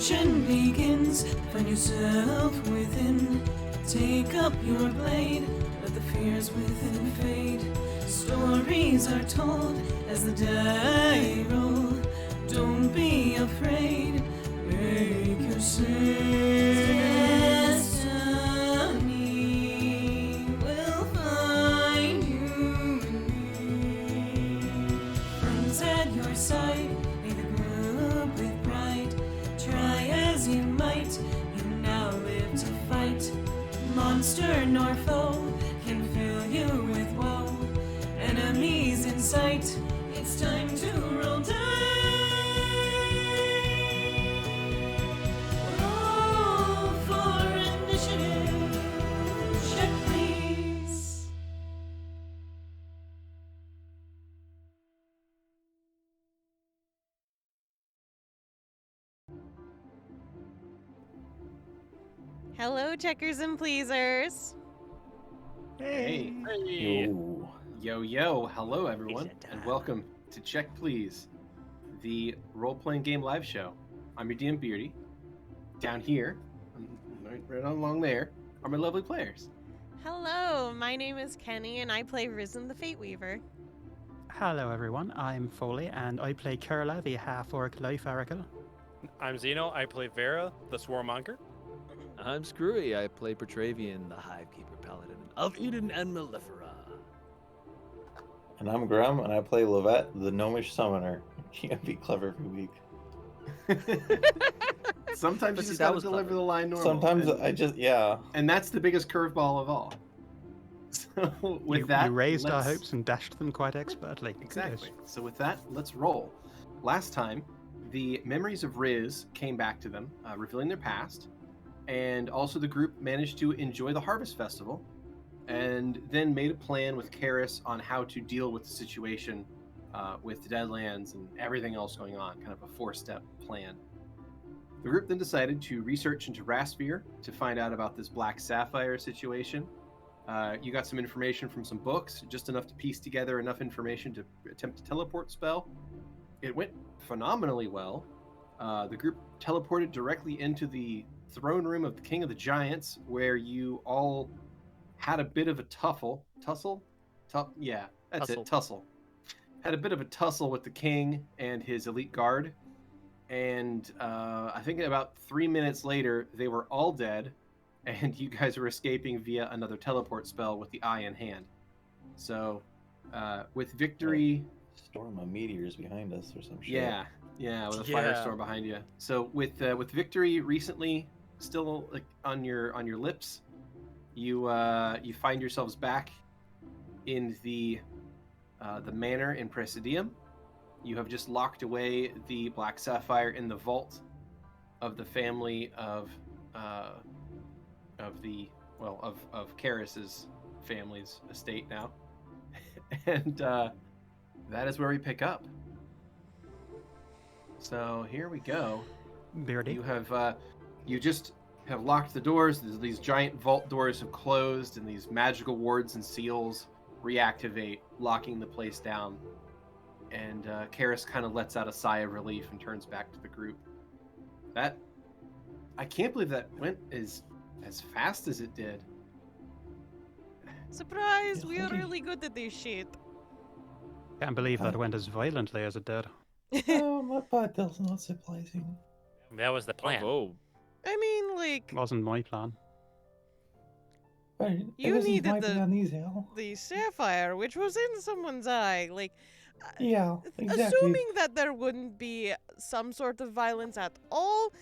Misfortune begins, find yourself within. Take up your blade, let the fears within fade. Stories are told as the die roll. Don't be afraid, make your destiny will find you in me. Friends at your side, may the group with pride. Try as you might, you now live to fight. Monster nor foe can fill you with woe. Enemies in sight, it's time to roll dice. Roll for initiative. Check, please. Hello, checkers and pleasers. Hey. Yo. Hello, everyone, and welcome to Check Please, the role-playing game live show. I'm your DM Beardy. Down here, right along there, are my lovely players. Hello, my name is Keni, and I play Risen the Fateweaver. Hello everyone, I'm Foaly and I play Kurla, the half-orc life oracle. I'm Xeno, I play Vera, the Swarmonger. I'm Skrewy, I play Petravian, the Hivekeeper Paladin of Eden and Mellifera. And I'm Grem, and I play Lovette, the gnomish summoner. Can't be clever every week. Sometimes But you see, just that gotta was deliver clever. the line normal. Sometimes and, and that's the biggest curveball of all. So with that, you raised our hopes and dashed them quite expertly. Exactly. Yes. So with that, let's roll. Last time, the memories of Riz came back to them, revealing their past, and also the group managed to enjoy the Harvest Festival, and then made a plan with Karis on how to deal with the situation with the Deadlands and everything else going on, kind of a 4-step plan. The group then decided to research into Rasphere to find out about this Black Sapphire situation. You got some information from some books, just enough to piece together enough information to attempt a teleport spell. It went phenomenally well. The group teleported directly into the throne room of the King of the Giants, where you all had a bit of a tussle. Yeah, that's Tussle. it, tussle. Had a bit of a tussle with the king and his elite guard. And I think about 3 minutes later, they were all dead, and you guys were escaping via another teleport spell with the eye in hand. So, with victory... Storm of meteors behind us or some shit. Yeah, with a firestorm behind you. So with victory recently still like on your lips, you find yourselves back in the manor in Presidium. You have just locked away the Black Sapphire in the vault of the family of Karis's family's estate now, and that is where we pick up. So here we go. Beardy. You just have locked the doors. These giant vault doors have closed, and these magical wards and seals reactivate, locking the place down. And Karis kind of lets out a sigh of relief and turns back to the group. I can't believe that went as fast as it did. Surprise, we are really good at this shit. Can't believe that went as violently as it did. Oh, my part that's not surprising. That was the plan. Oh, I mean, like, Wasn't my plan. Right, You I guess needed might be the- uneasy. the sapphire, which was in someone's eye. Like, Yeah, exactly. assuming that there wouldn't be some sort of violence at all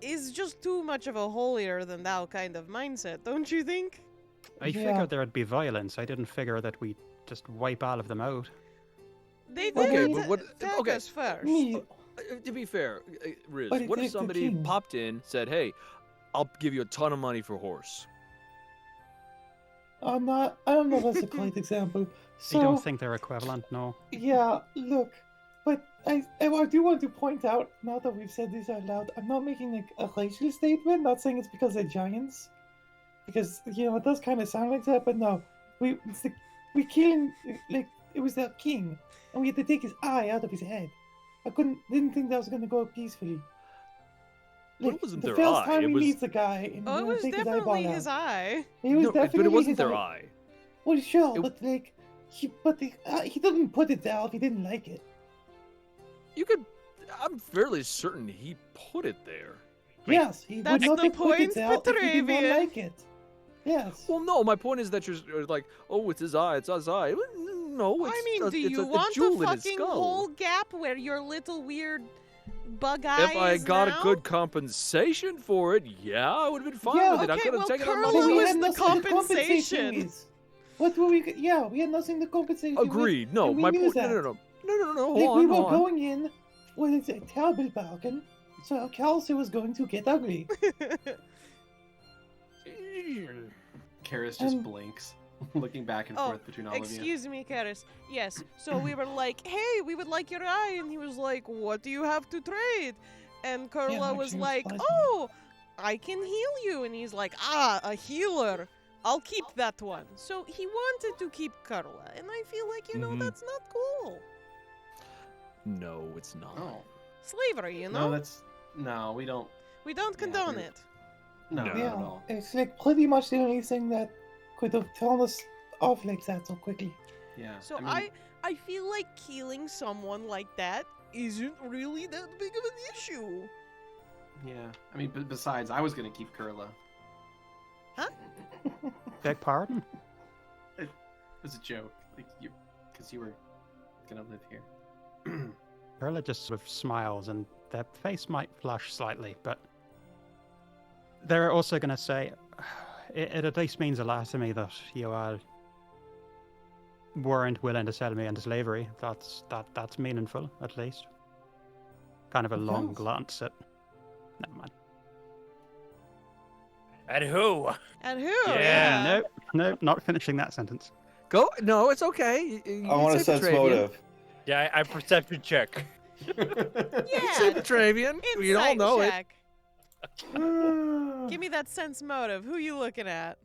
is just too much of a holier-than-thou kind of mindset, don't you think? I Yeah. figured there'd be violence. I didn't figure that we'd just wipe all of them out. They Okay, did but what- attack okay. us first. Me, to be fair, Riz, But what it's if the somebody king. popped in, said, "Hey, I'll give you a ton of money for a horse"? I don't know if that's a quite example. So, I don't think they're equivalent, no. yeah, look, but I do want to point out, now that we've said this out loud, I'm not making like a racial statement, not saying it's because they're giants. Because, you know, it does kind of sound like that, but no. We killed, like, it was their king, and we had to take his eye out of his head. Didn't think that was going to go peacefully. But it wasn't the their first eye, time it we was- meet the guy, and Oh, it we're was gonna take his definitely eyeball his out. eye. It was No, definitely but it wasn't his their eye. eye. Well, sure, It- but like, he didn't put it there if he didn't like it. You could. I'm fairly certain he put it there. Wait, Yes, he would that's not the have put point, it there if he did not Petravian. like it. Yes. Well, no, my point is that you're like, oh, it's his eye, it's his eye. No, it's I mean, do it's you a want jewel the in his fucking skull. whole gap where your little weird bug eye If I is got now? a good compensation for it, yeah, I would have been fine Yeah, with it. I okay, could have well, taken our Kurla money. But we was had the nothing to compensation. compensate is. What were we? Yeah, we had nothing to compensate you with, Agreed. No, and we my knew point. that. No. Hold Like, on, we were hold on. going in with a terrible bargain, so our Kelsey was going to get ugly. Karis just Um, blinks, looking back and Oh, forth between all of you. Excuse me, Karis. Yes. So we were like, "Hey, we would like your eye," and he was like, "What do you have to trade?" And Kurla like, was she was like, pleasant. "Oh, I can heal you," and he's like, "Ah, a healer. I'll keep that one." So he wanted to keep Kurla, and I feel like Mhm. that's not cool. No, it's not. Oh, Slavery, no, we don't. we don't yeah, condone we're- it. No, No. not Yeah, at all. it's like pretty much the only thing that could have turned us off like that so quickly. Yeah. So I mean, I feel like killing someone like that isn't really that big of an issue. yeah. I mean, besides, I was gonna keep Kurla. Beg pardon? It was a joke, like because you were gonna live here. Kurla just sort of smiles and their face might flush slightly, but they're also going to say, it at least means a lot to me that you weren't willing to sell me into slavery. That's meaningful, at least. Kind of a long course. glance at... Never mind. And who? And who? Yeah. Nope, not finishing that sentence. Go. No, it's okay. You I want to say sense Petravian. motive. Yeah, I perception check. You say Yeah. Petravian. We all Insight know it. check. Give me that sense motive. Who you looking at?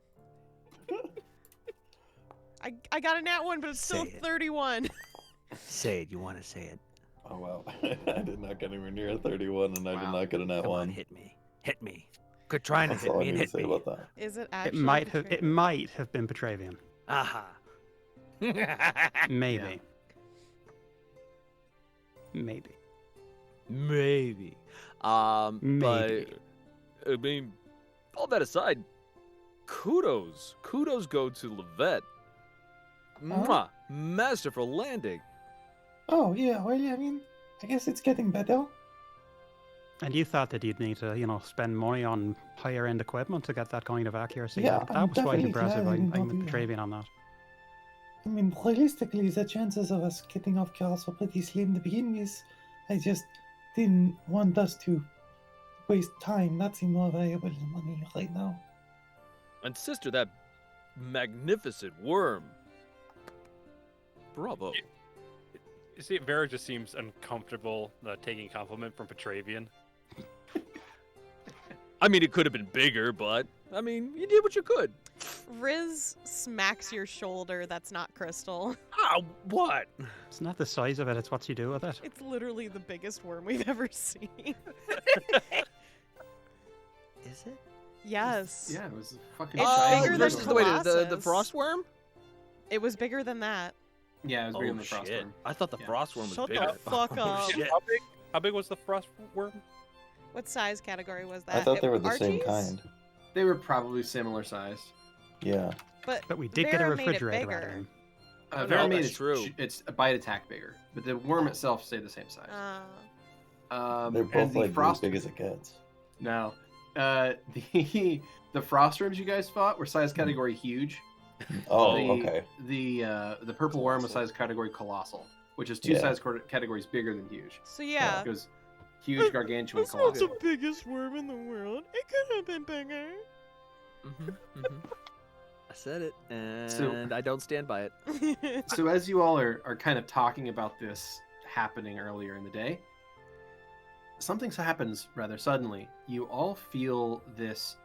I got a nat one, but it's still Say it. 31. Say it. You want to say it? Oh wow, I did not get anywhere near a 31, and I did Wow. not get a nat Come on, one. hit me. Hit me. Quit trying to That's hit all I me and need to hit say me. about that. Is it It actually? might have been Petravian. Aha. Maybe. Maybe. Maybe. Maybe. But I mean, all that aside, kudos go to Lovette. Mwah! Masterful landing. Oh yeah, well I mean, I guess it's getting better. And you thought that you'd need to, spend money on higher end equipment to get that kind of accuracy. Yeah, That I'm was quite definitely impressive. glad I I'm didn't with do that. Petravian on that. I mean, realistically, the chances of us getting off cars were pretty slim to begin with. I just didn't want us to waste time. That seemed more valuable than money right now. And sister, that magnificent worm. Bravo. You see, Vera just seems uncomfortable taking compliment from Petravian. I mean, it could have been bigger, but I mean, you did what you could. Riz smacks your shoulder. That's not crystal. Ah, what? It's not the size of it, it's what you do with it. It's literally the biggest worm we've ever seen. Is it? Yes. Yeah, it was a fucking It's giant. bigger than versus the Colossus. frost worm. It was bigger than that. Yeah, it was bigger than the shit! frostworm. I thought the Yeah. frost worm was Shut the bigger. fuck Oh, up. shit. How big was the frost worm? What size category was that? I thought they were the same Archie's? kind. They were probably similar sized. Yeah. But we did get a Vera made it refrigerator out of bigger. him. Oh, Vera no, made that's true. It's a bite attack bigger, but the worm itself stayed the same size. They're And both the like frost. as big as it gets. No, the frost worms you guys fought were size category huge. Oh, the, okay. The purple worm was size category colossal, which is two Yeah. size categories bigger than huge. So yeah. It goes huge, gargantuan, That's not the colossal. biggest worm in the world. It could have been bigger. I said it, and So- I don't stand by it. So as you all are kind of talking about this happening earlier in the day, something happens rather suddenly. You all feel this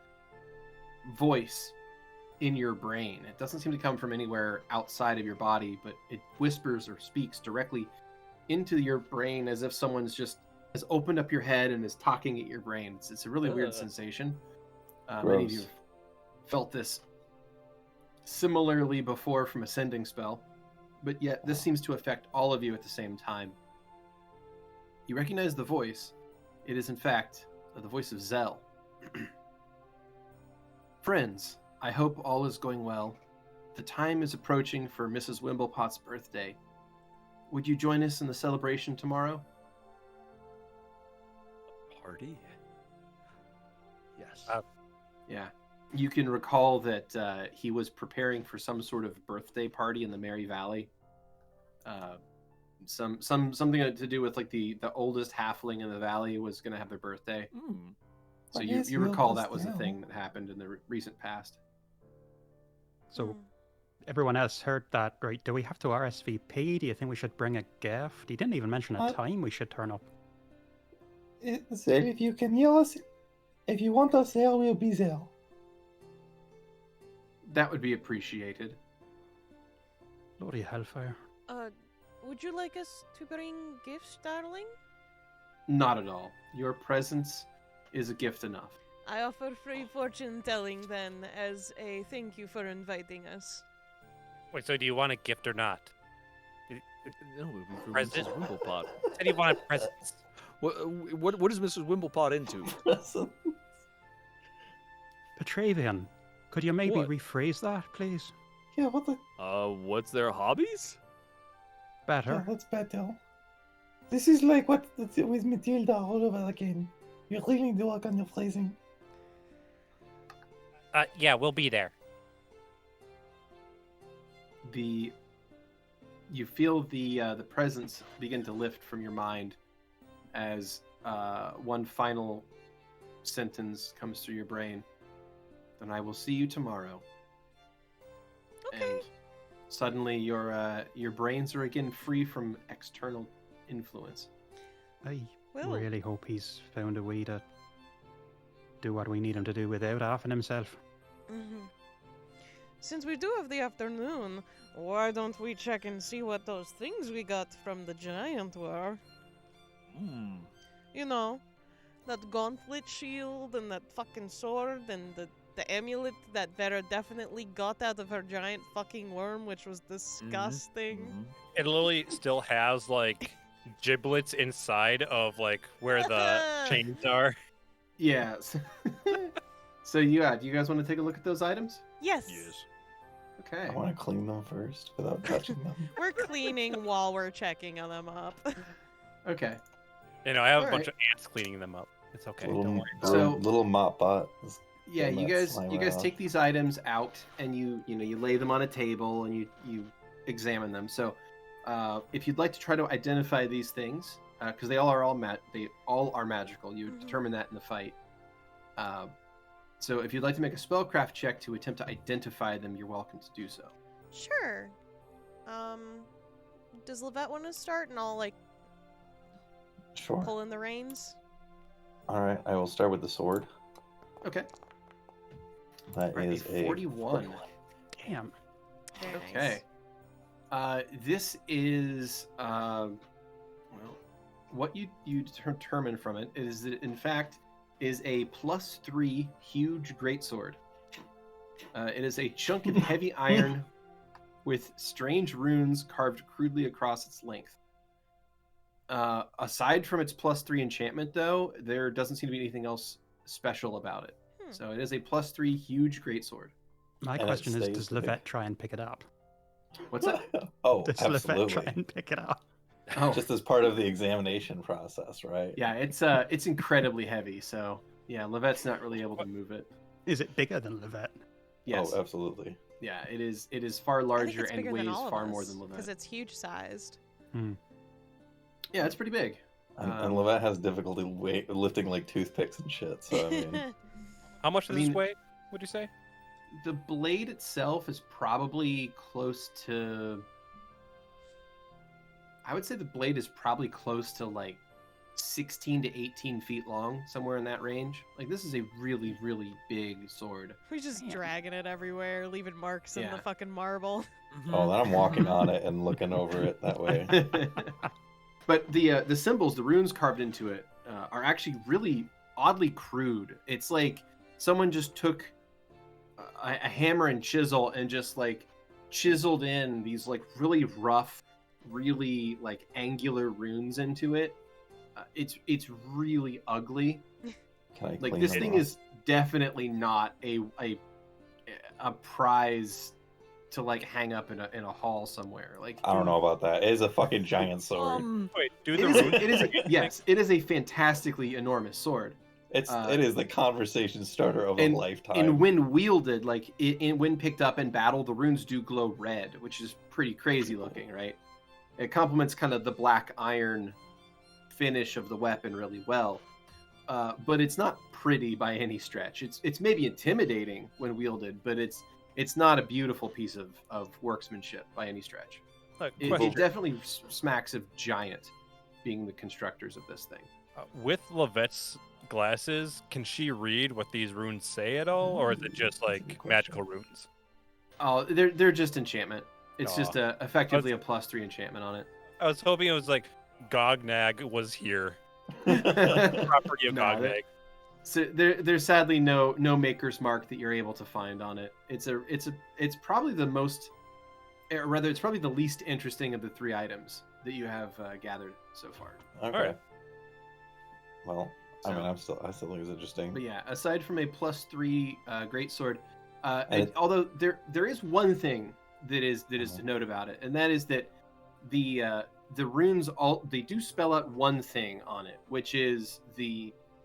voice in your brain. It doesn't seem to come from anywhere outside of your body, but it whispers or speaks directly into your brain as if someone's just has opened up your head and is talking at your brain. It's a really weird sensation. Many of you have felt this similarly before from a sending spell, but yet this seems to affect all of you at the same time. You recognize the voice. It is, in fact, the voice of Zell. Friends, I hope all is going well. The time is approaching for Mrs. Wimblepot's birthday. Would you join us in the celebration tomorrow? Party? Yes. Yeah. You can recall that he was preparing for some sort of birthday party in the Merry Valley. Something to do with like the oldest halfling in the valley was going to have their birthday. So you recall that was a thing that happened in the recent past. So everyone else heard that, right? Do we have to RSVP? Do you think we should bring a gift? He didn't even mention a time we should turn up. If you can hear us, if you want us there, we'll be there. That would be appreciated. Bloody hellfire. Would you like us to bring gifts, darling? Not at all. Your presence is a gift enough. I offer free fortune telling then as a thank you for inviting us. Wait, so do you want a gift or not? No, we Present? Mrs. Wimblepot. Said you wanted presents. What is Mrs. Wimblepot into? Petravian, could you maybe What? rephrase that, please? Yeah, what the? What's their hobbies? Yeah, Better. that's better. This is like what with Matilda all over again. You really need to work on your phrasing. Yeah, we'll be there. You feel the presence begin to lift from your mind as one final sentence comes through your brain. Then I will see you tomorrow. Okay. And suddenly your brains are again free from external influence. I Well, really hope he's found a way to do what we need him to do without offing himself. Since we do have the afternoon, why don't we check and see what those things we got from the giant were? You know, that gauntlet shield and that fucking sword and the amulet that Vera definitely got out of her giant fucking worm, which was disgusting. It literally still has like giblets inside of like where the chains are. Yeah. So do you guys want to take a look at those items? Yes. Okay. I want to clean them first without touching them. We're cleaning while we're checking them up. Okay. You know, I have a Alright. bunch of ants cleaning them up. It's okay. Little, Don't worry. So- little mop bot. is Yeah, getting you that guys slime off. take these items out and you lay them on a table and you examine them. So if you'd like to try to identify these things, because they all are magical, you determine that in the fight. So if you'd like to make a spellcraft check to attempt to identify them, you're welcome to do so. Sure. Does Lovette want to start and I'll like Sure. pull in the reins? All right, I will start with the sword. Okay. That Right, is a 41. Damn. Very Okay. This is well, what you determine from it is that it, in fact, is a +3 huge greatsword. It is a chunk of heavy iron with strange runes carved crudely across its length. Aside from its +3 enchantment, though, there doesn't seem to be anything else special about it. So it is a +3 huge greatsword. My And it question is, stays does big. Lovette try and pick it up? What's that? Oh, Does Lovette try absolutely. and pick it up? Oh, Just as part of the examination process, right? yeah, it's incredibly heavy. So yeah, Lovette's not really able to move it. Is it bigger than Lovette? Yes. Oh, absolutely. Yeah, it is. It is far I think larger it's and bigger than weighs all of far more us, than because Lovette. it's huge sized. Yeah, it's pretty big. And Um, Lovette has difficulty lifting like toothpicks and shit. So I mean, How much does I mean- this weigh? Would you say? The blade itself is probably close to. I would say the blade is probably close to like 16 to 18 feet long, somewhere in that range. Like this is a really, really big sword. We're just Damn. dragging it everywhere, leaving marks in Yeah. the fucking marble. oh, then I'm walking on it and looking over it that way. But the symbols, the runes carved into it, are actually really oddly crude. It's like someone just took a hammer and chisel and just like chiseled in these like really rough, really like angular runes into it. It's really ugly. Can I Like clean this them thing up? is definitely not a prize to like hang up in a hall somewhere. Like I don't know about that. It is a fucking giant sword. Wait, do it the is, runes? it is yes, it is a fantastically enormous sword. It is the conversation starter of a lifetime. And when wielded, like when picked up in battle, the runes do glow red, which is pretty crazy looking, right? It complements kind of the black iron finish of the weapon really well, but it's not pretty by any stretch. It's maybe intimidating when wielded, but it's not a beautiful piece of workmanship by any stretch. It definitely smacks of giant, being the constructors of this thing. With Lovette's glasses, can she read what these runes say at all, or is it just like magical runes? Oh, they're just enchantment. It's Aw. just effectively a +3 enchantment on it. I was hoping it was like Gognag was here. Property of No, Gognag. So there's sadly no maker's mark that you're able to find on it. It's probably the most, or rather, it's probably the least interesting of the 3 items that you have gathered so far. Okay. Alright. Well, So- I mean, I still think it's interesting. But yeah, aside from a +3 greatsword, And although there is one thing that is to note about it, and that is that the runes they do spell out one thing on it, which is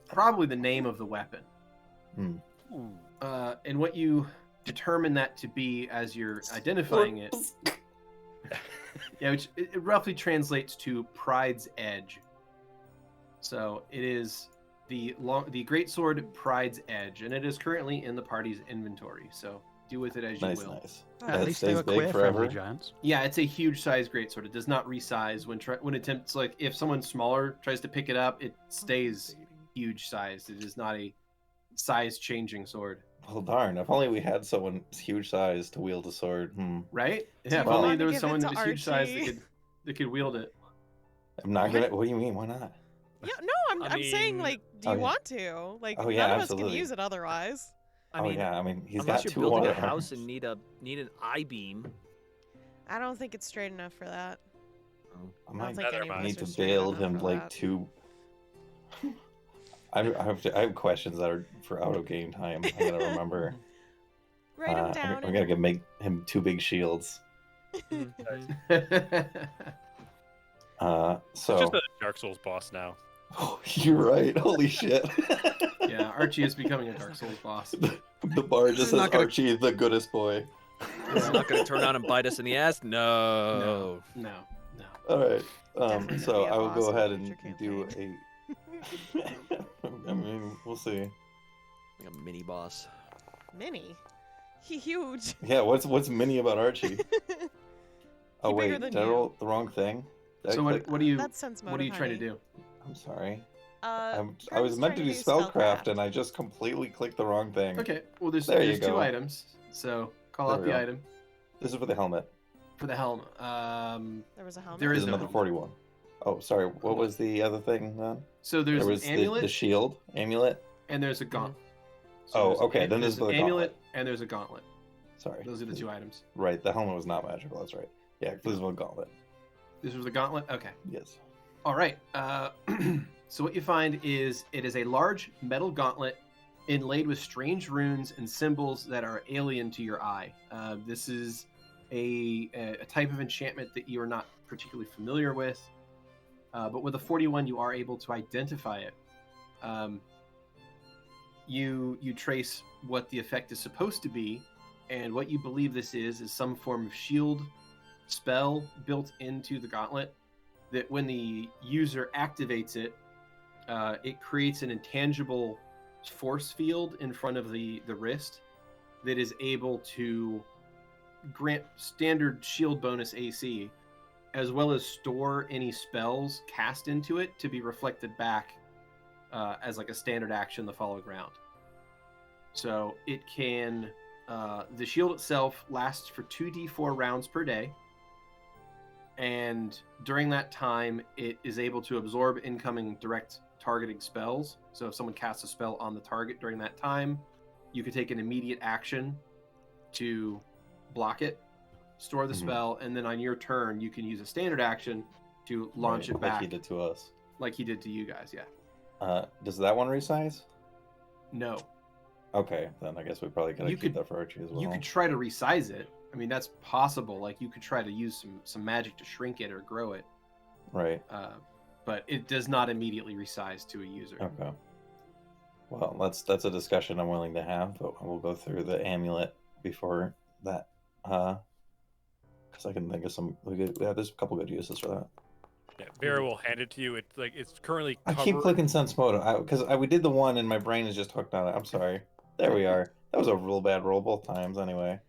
probably the name of the weapon. And what you determine that to be as you're identifying it, yeah, which it roughly translates to Pride's Edge. So it is the greatsword Pride's Edge, and it is currently in the party's inventory. So do with it as you Nice, will. nice. At That least they stays were big queer forever. friendly giants. Yeah, it's a huge size greatsword. It does not resize when attempts, like if someone smaller tries to pick it up, it stays huge sized. It is not a size changing sword, Well, darn! If only we had someone huge size to wield a sword. right? Do Yeah, if you only want there to was give someone it that to was huge size Archie? that could wield it. I'm not gonna. What do you mean? Why not? Yeah, no, I'm saying mean- like, do Oh, you yeah. want to? Like, Oh, yeah, none of us absolutely. can use it otherwise. I mean, yeah. I mean, he's unless got you're 2 building a other house arms. and need an I-beam. I don't think it's straight enough for that. I I might don't think Neither any of am I. us need are to straight build enough him for like that. 2. I have have questions that are for out of game time. I gotta remember. Write them down. I'm gonna make him 2 big shields. and- So It's just a Dark Souls boss now. oh, you're right. Holy shit. Yeah, Archie is becoming a Dark Souls boss. The bar This just is says not gonna- Archie, the goodest boy. This is not going to turn on and bite us in the ass. No. No. All right. Definitely So gonna be a I will boss go in a ahead and future do campaign. I mean, we'll see. Like a mini boss. Mini. He huge. Yeah, what's mini about Archie? Oh He bigger wait, than did I you. roll the wrong thing? Did I So click- what are you That's sense what are you trying to do? I'm sorry. Uh, I was Grim's meant to trying do to do spellcraft and I just completely clicked the wrong thing. Okay, well there's There you 2 go. items. So call There out we the go. item This is for the helmet. for the helm. There was a helmet. There This is is no number helmet. 41. Oh, sorry. What was the other thing then? So there's There was an amulet the shield amulet. and there's a gauntlet. Oh, there's okay, an- then there's this is an the amulet and there's a gauntlet. Sorry. Those are the 2 items. Right, the helmet was not magical. That's right. Yeah, this is one gauntlet. This was the gauntlet. Okay. Yes. All right. So what you find is it is a large metal gauntlet inlaid with strange runes and symbols that are alien to your eye. This is a type of enchantment that you are not particularly familiar with, but with a 41, you are able to identify it. You trace what the effect is supposed to be, and what you believe this is some form of shield spell built into the gauntlet that when the user activates it, it creates an intangible force field in front of the wrist that is able to grant standard shield bonus AC, as well as store any spells cast into it to be reflected back as like a standard action the following round. So it can, the shield itself lasts for 2d4 rounds per day, and during that time, it is able to absorb incoming direct targeting spells. So if someone casts a spell on the target during that time, you could take an immediate action to block it, store the spell, and then on your turn, you can use a standard action to launch it back. Like he did to us. Like he did to you guys, yeah. Does that one resize? No. Okay, then I guess we probably gotta keep that for Archie as well. You could try to resize it. I mean, that's possible. Like, you could try to use some magic to shrink it or grow it. Right. But it does not immediately resize to a user. Okay. Well, that's a discussion I'm willing to have, but we'll go through the amulet before that. Because I can think of some. There's a couple good uses for that. Yeah, Vera will hand it to you. It's like it's currently. I keep clicking sense mode because we did the one and my brain is just hooked on it. I'm sorry. There we are. That was a real bad roll both times. Anyway.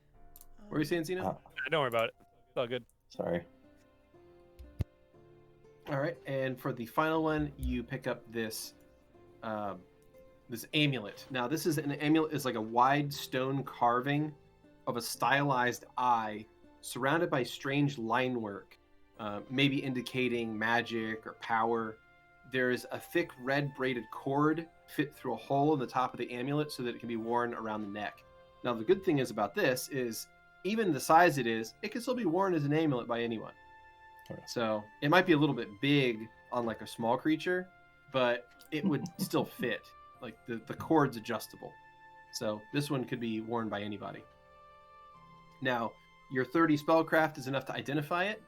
What were you saying, Xeno? Don't worry about it. It's all good. Sorry. All right, and for the final one, you pick up this this amulet. Now, this is an amulet. Is like a wide stone carving of a stylized eye, surrounded by strange line work, maybe indicating magic or power. There's a thick red braided cord fit through a hole in the top of the amulet so that it can be worn around the neck. Now, the good thing is about this is even the size it is, it can still be worn as an amulet by anyone. Okay. So it might be a little bit big on like a small creature, but it would still fit. Like the cord's adjustable. So this one could be worn by anybody. Now, your 30 spellcraft is enough to identify it.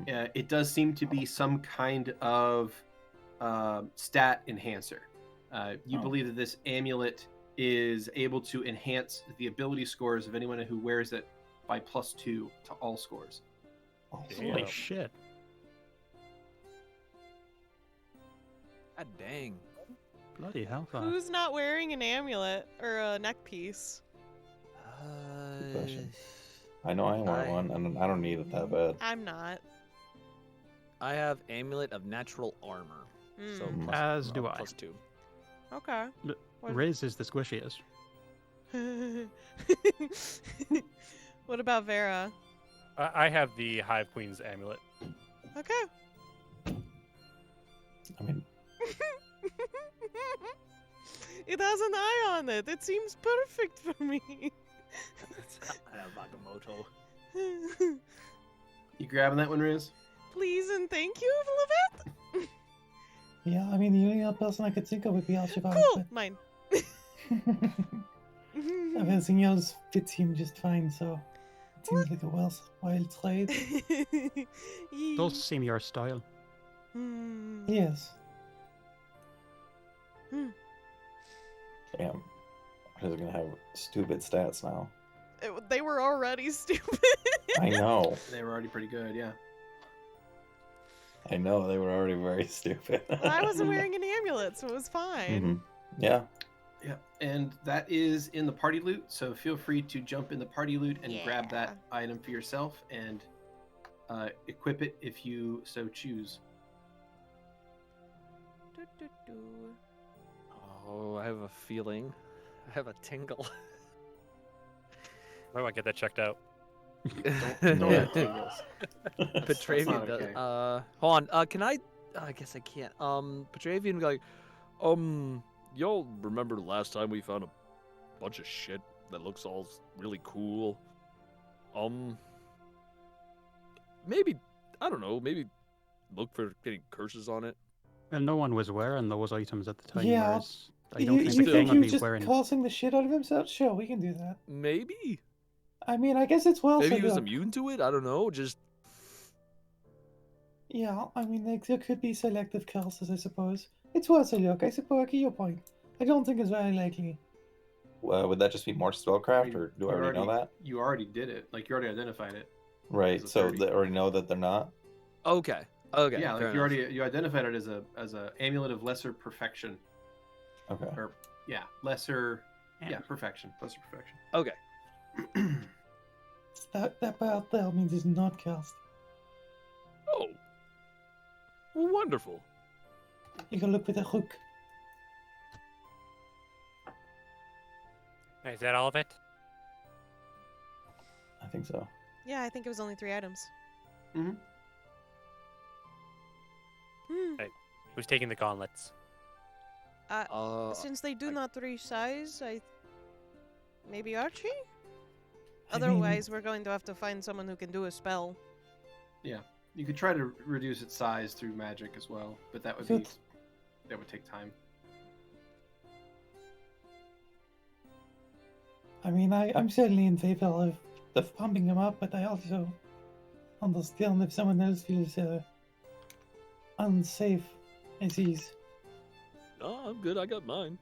It does seem to be some kind of stat enhancer. You believe that this amulet is able to enhance the ability scores of anyone who wears it by +2 to all scores. Holy shit. God dang. Bloody hell. Who's not wearing an amulet or a neck piece? Good question. I know I want one, and I don't need it that bad. I'm not. I have amulet of natural armor. So As do I. +2. Okay. Riz is the squishiest. What about Vera? I have the Hive Queen's amulet. Okay. I mean, it has an eye on it. It seems perfect for me. I have Magamoto. You grabbing that one, Riz? Please and thank you, Lovette. Yeah, I mean, the only other person I could think of would be Al-Shabaab. Cool. Mine. Everything else fits him just fine, so it seems like a wild trade. Does seem your style. Yes. damn. We're gonna have stupid stats now. They were already stupid. I know. They were already pretty good, yeah. I know, they were already very stupid. Well, I wasn't wearing an amulet, so it was fine. Yeah. Yeah, and that is in the party loot, so feel free to jump in the party loot and grab that item for yourself and equip it if you so choose. Oh, I have a feeling. I have a tingle. I might get that checked out. Don't have tingles. Petravian does. okay. Hold on. Can I? I guess I can't. Petravian be like, y'all remember the last time we found a bunch of shit that looks all really cool? Maybe, I don't know. Maybe look for getting curses on it. And no one was wearing those items at the time. Yeah. Whereas I don't think You the king think he would was be just wearing. causing the shit out of himself? Sure, we can do that. Maybe. I mean, I guess it's well Maybe set he was up. immune to it. I don't know. Just Yeah, I mean, like, there could be selective curses, I suppose. It's worth a look. I suppose, I get your point. I don't think it's very likely. Would that just be more spellcraft, or do I already know that? You already did it. Like, you already identified it. Right, As a so 30. they already know that they're not? okay. Okay. Yeah, like fair you enough. you identified it as a amulet of lesser perfection. Okay. Or lesser perfection. Lesser perfection. Okay. That part there means it's not cast. Oh. Well, wonderful. You can look with a hook. Is that all of it? I think so. Yeah, I think it was only 3 items. Who's taking the gauntlets? Since they do not resize, maybe Archie? I mean- Otherwise, we're going to have to find someone who can do a spell. You could try to reduce its size through magic as well, but that would take time. I mean, I'm certainly in favor of pumping him up, but I also understand if someone else feels unsafe as he's. No, I'm good. I got mine.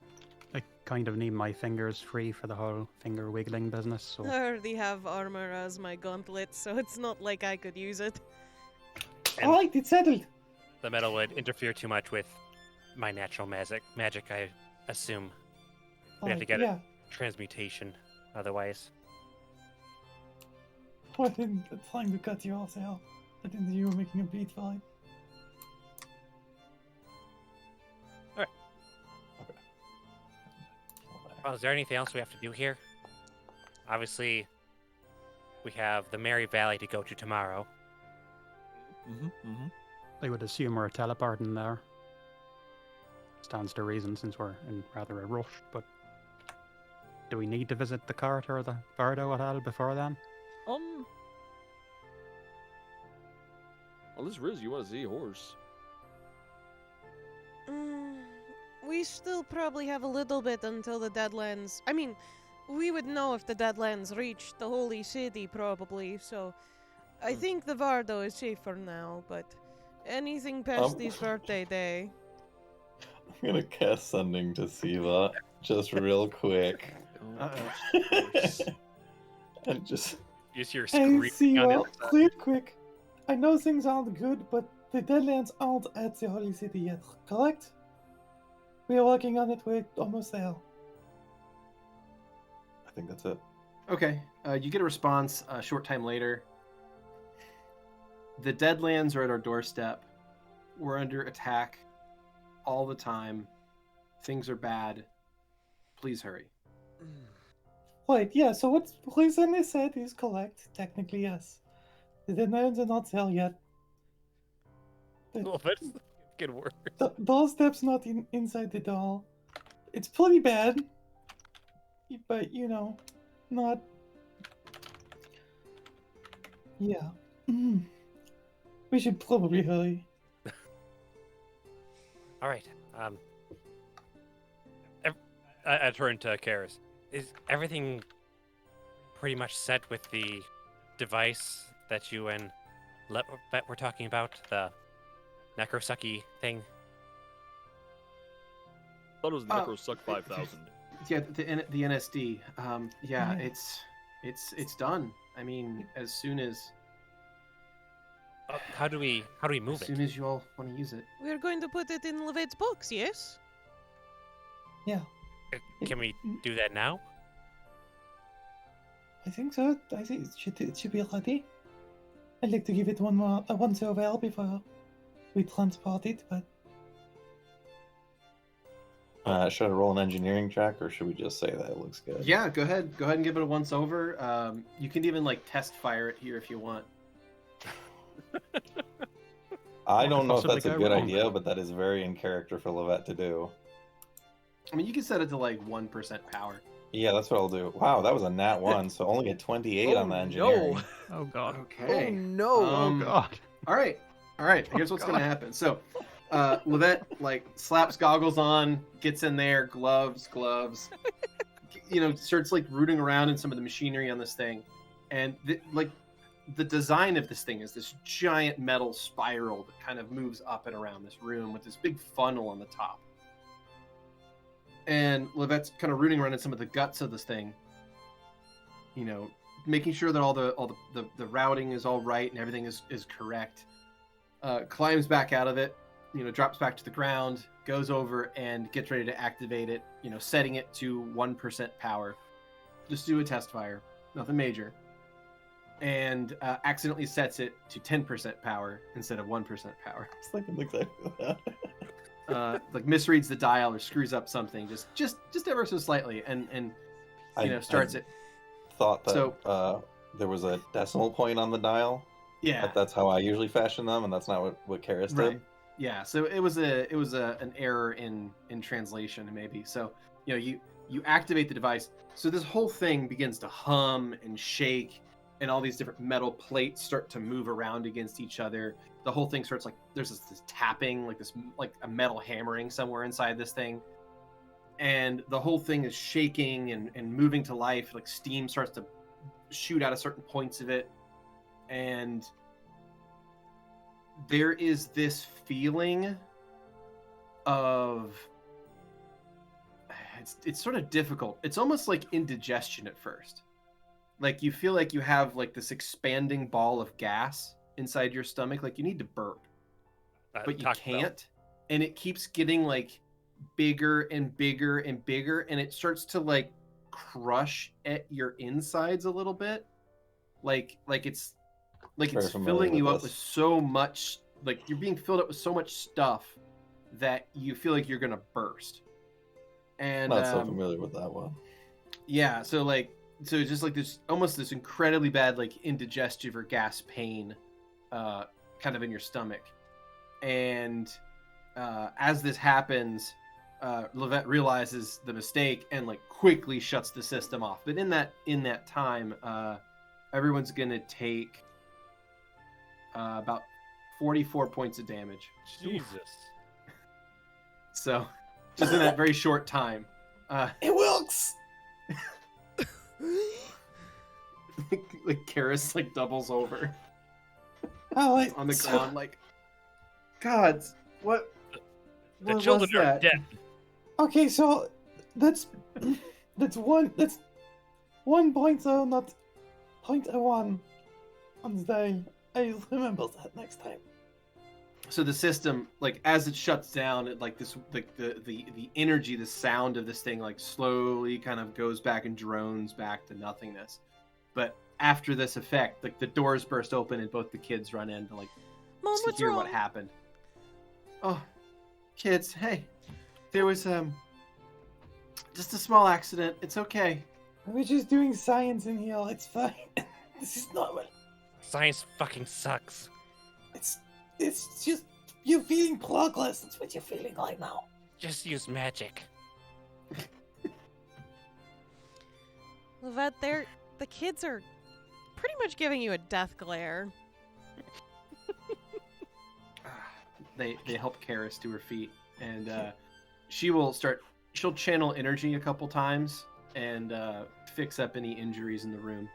I kind of need my fingers free for the whole finger wiggling business, so I already have armor as my gauntlet, so it's not like I could use it. And Alright, it's settled. the metal would interfere too much with my natural magic, I assume. We have to get Yeah. a transmutation, otherwise. I didn't trying to cut you off there. I didn't think you were making a beat for it. Well, is there anything else we have to do here? Obviously, we have the Merry Valley to go to tomorrow. I would assume we're teleporting there. Stands to reason since we're in rather a rush, but do we need to visit the cart or the bardo at all before then? Unless Riz, you want to see a horse? We still probably have a little bit until the Deadlands. I mean, we would know if the Deadlands reached the Holy City, probably, so I think the Vardo is safe for now, but anything past his birthday day. I'm gonna cast Sending to Siva just real quick. And just Use your Hey, screaming on Siwa, it. real quick. I know things aren't good, but the Deadlands aren't at the Holy City yet, correct? We are working on it, we're almost there. I think that's it. Okay, you get a response a short time later. The Deadlands are at our doorstep. We're under attack all the time. Things are bad. Please hurry. Wait, yeah, so what Lisanne said is correct. Technically, yes. The Deadlands are not there yet. Well, that's good word. The doorstep's not inside the door. It's pretty bad. But, you know, not... Yeah. We should probably hurry. All right. I turn to Karis. Is everything pretty much set with the device that you and Lovette were talking about? The Necrosucky thing? Thought it was Necrosuck 5000. Yeah, the NSD. Yeah, Yeah. it's done. I mean, as soon as How do we move as soon it? as you all want to use it. We're going to put it in Lovette's box, yes? Yeah, Can we do that now? I think so. I think it should be ready. I'd like to give it one survey before we transport it, but Should I roll an engineering check, or should we just say that it looks good? Yeah, go ahead and give it a once over. You can even like test fire it here if you want. I don't know if Possibly that's a go good wrong. idea, but that is very in character for Lovette to do. I mean, you can set it to like 1% power. Yeah, that's what I'll do. Wow, that was a nat 1, so only a 28 on the engineering. No. Oh god. Okay. Oh no! Oh god. All right. Here's what's gonna happen. So, Lovette like slaps goggles on, gets in there, gloves, starts like rooting around in some of the machinery on this thing, and the design of this thing is this giant metal spiral that kind of moves up and around this room with this big funnel on the top. And Lovette's kind of rooting around in some of the guts of this thing, making sure that all the routing is all right and everything is correct. Climbs back out of it, drops back to the ground, goes over and gets ready to activate it, setting it to 1% power. Just do a test fire, nothing major. And accidentally sets it to 10% power instead of 1% power. It's like exactly that. Like misreads the dial or screws up something, just ever so slightly, and starts it. Thought that So- there was a decimal point on the dial. Yeah. But that's how I usually fashion them, and that's not what Karis Right. did. Yeah, so it was an error in translation maybe. So you activate the device. So this whole thing begins to hum and shake, and all these different metal plates start to move around against each other. The whole thing starts like there's this tapping, like a metal hammering somewhere inside this thing, and the whole thing is shaking and moving to life. Like steam starts to shoot out of certain points of it, and there is this feeling of it's sort of difficult. It's almost like indigestion at first. Like you feel like you have like this expanding ball of gas inside your stomach, like you need to burp, but you can't, and it keeps getting like bigger and bigger and bigger, and it starts to like crush at your insides a little bit, like it's filling you up with so much, like you're being filled up with so much stuff that you feel like you're gonna burst. And not so familiar with that one. Yeah, so it's just like this almost this incredibly bad like indigestive or gas pain kind of in your stomach. And as this happens, Lovette realizes the mistake and like quickly shuts the system off. But in that time, everyone's gonna take about 44 points of damage. Jesus. So, just in that very short time. It works! like Karis like doubles over Oh, on the ground, like, God, what The was children are that? dead. Okay, so that's 1 point, so not 0.01 on the dial. I'll remember that next time. So the system, like as it shuts down, it like this, like the energy, the sound of this thing, like slowly kind of goes back and drones back to nothingness. But after this effect, like the doors burst open and both the kids run in to like Mom, to what's hear wrong? what happened. Oh, kids, hey, there was just a small accident. It's okay. We're just doing science in here. It's fine. This is normal. Science fucking sucks. It's just you're feeling progress. That's what you're feeling right now. Just use magic. Lovette, the kids are pretty much giving you a death glare. They help Karis to her feet, and she'll channel energy a couple times and fix up any injuries in the room.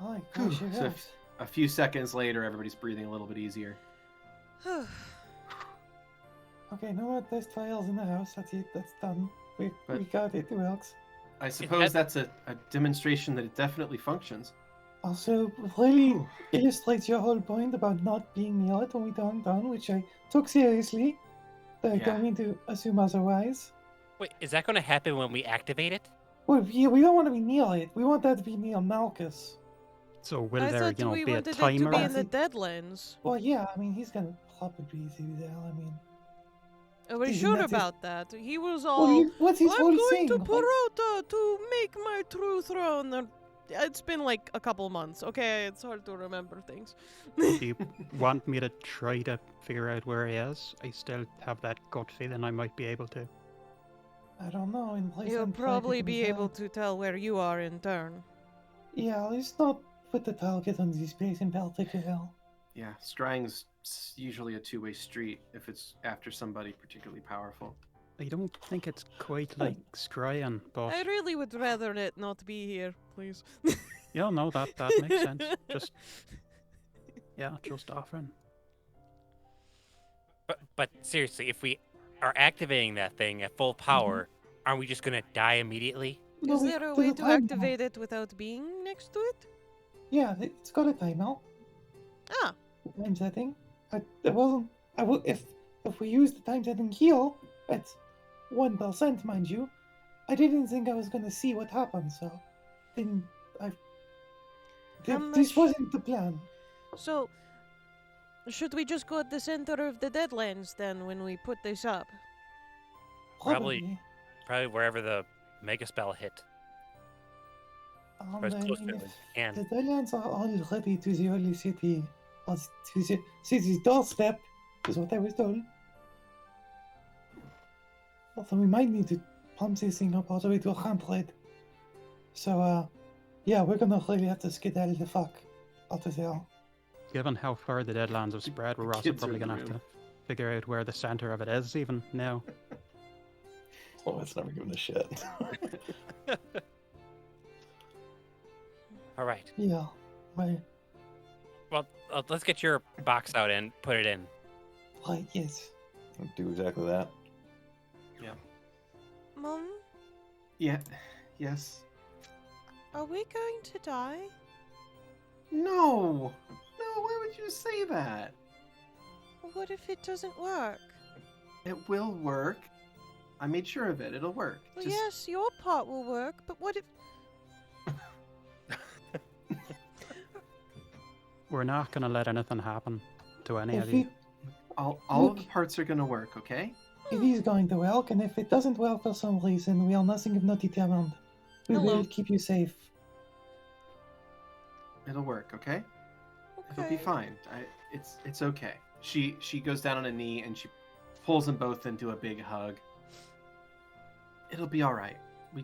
Oh my gosh, Whew. it So helps. a few seconds later, everybody's breathing a little bit easier. Okay, no more test trials in the house. That's it. That's done. We But- got it. It works. I suppose that's a demonstration that it definitely functions. Also, really illustrates your whole point about not being near it when we turned down, which I took seriously. But I Yeah. don't mean to assume otherwise. Wait, is that going to happen when we activate it? Well, yeah, we don't want to be near it. We want that to be near Malchus. So will I there, thought you know, we be a wanted it to timer? be in the Deadlands. Well, yeah, I mean, he's gonna probably do that. I mean, Are we Isn't sure that it? about that? He was well, all, what's his I'm whole going thing? to Like, Perota to make my true throne. It's been like a couple months. Okay, it's hard to remember things. Do you want me to try to figure out where he is? I still have that gut feeling I might be able to. I don't know. In place You'll I'm trying probably to be there. able to tell where you are in turn. Yeah, let's not put the target on this place in particular. Yeah, scrying's usually a two-way street if it's after somebody particularly powerful. I don't think it's quite like scrying, but I really would rather it not be here, please. yeah, no, that makes sense. Just offering. But seriously, if we are activating that thing at full power, aren't we just going to die immediately? No, Is we- there a there's way to timer. activate it without being next to it? Yeah, it's got a timer. Ah, Time setting. It wasn't. I would if we use the time setting here at 1%, mind you. I didn't think I was gonna see what happened, so didn't I? This much- wasn't the plan. so should we just go at the center of the Deadlands then when we put this up? Probably. Probably wherever the mega spell hit. Or as I close mean, to it as we can. the Deadlands are already to the Holy City, or to the city's doorstep. is what I was told. Although we might need to pump this thing up all the way to a Handred. So, yeah, we're gonna really have to skedaddle the fuck out of there. Given how far the Deadlands have spread, we're also kids are probably in the going to have room. to figure out where the center of it is even now. Oh, it's never given a shit. All right. Yeah, my Well, let's get your box out and put it in. right, yes. Do exactly that. Mum, Yeah. Yes. are we going to die? No. No. Why would you say that? What if it doesn't work? It will work. I made sure of it. It'll work. Well, Just- yes, your part will work, but what if... We're not going to let anything happen to any of If you. it, all of the Look. parts are gonna work. Okay. it is going to work, and if it doesn't work for some reason, we are nothing if not determined. We Hello. will keep you safe. It'll work. Okay. It'll Okay. be fine. It's okay. She goes down on a knee and she pulls them both into a big hug. It'll be all right. We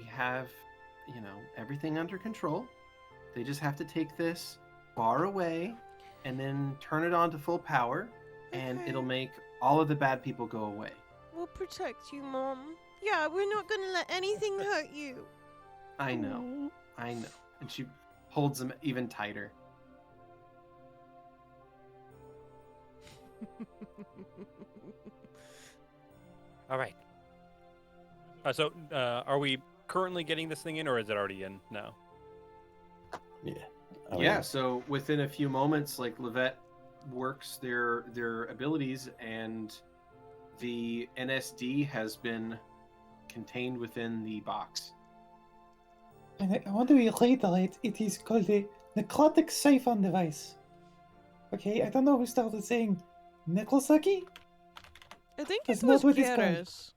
have, everything under control. They just have to take this far away and then turn it on to full power, and Okay. it'll make all of the bad people go away. We'll protect you, Mom. Yeah, we're not gonna let anything hurt you. I know. I know. And she holds them even tighter. All right. So, are we currently getting this thing in, or is it already in now? Yeah. I mean, Yeah, so within a few moments, like Lovette works their abilities, and the NSD has been contained within the box. And I want to reiterate, it is called a necrotic siphon device. Okay, I don't know who started saying necrosaki. I think That's it was not what it's called. Karis.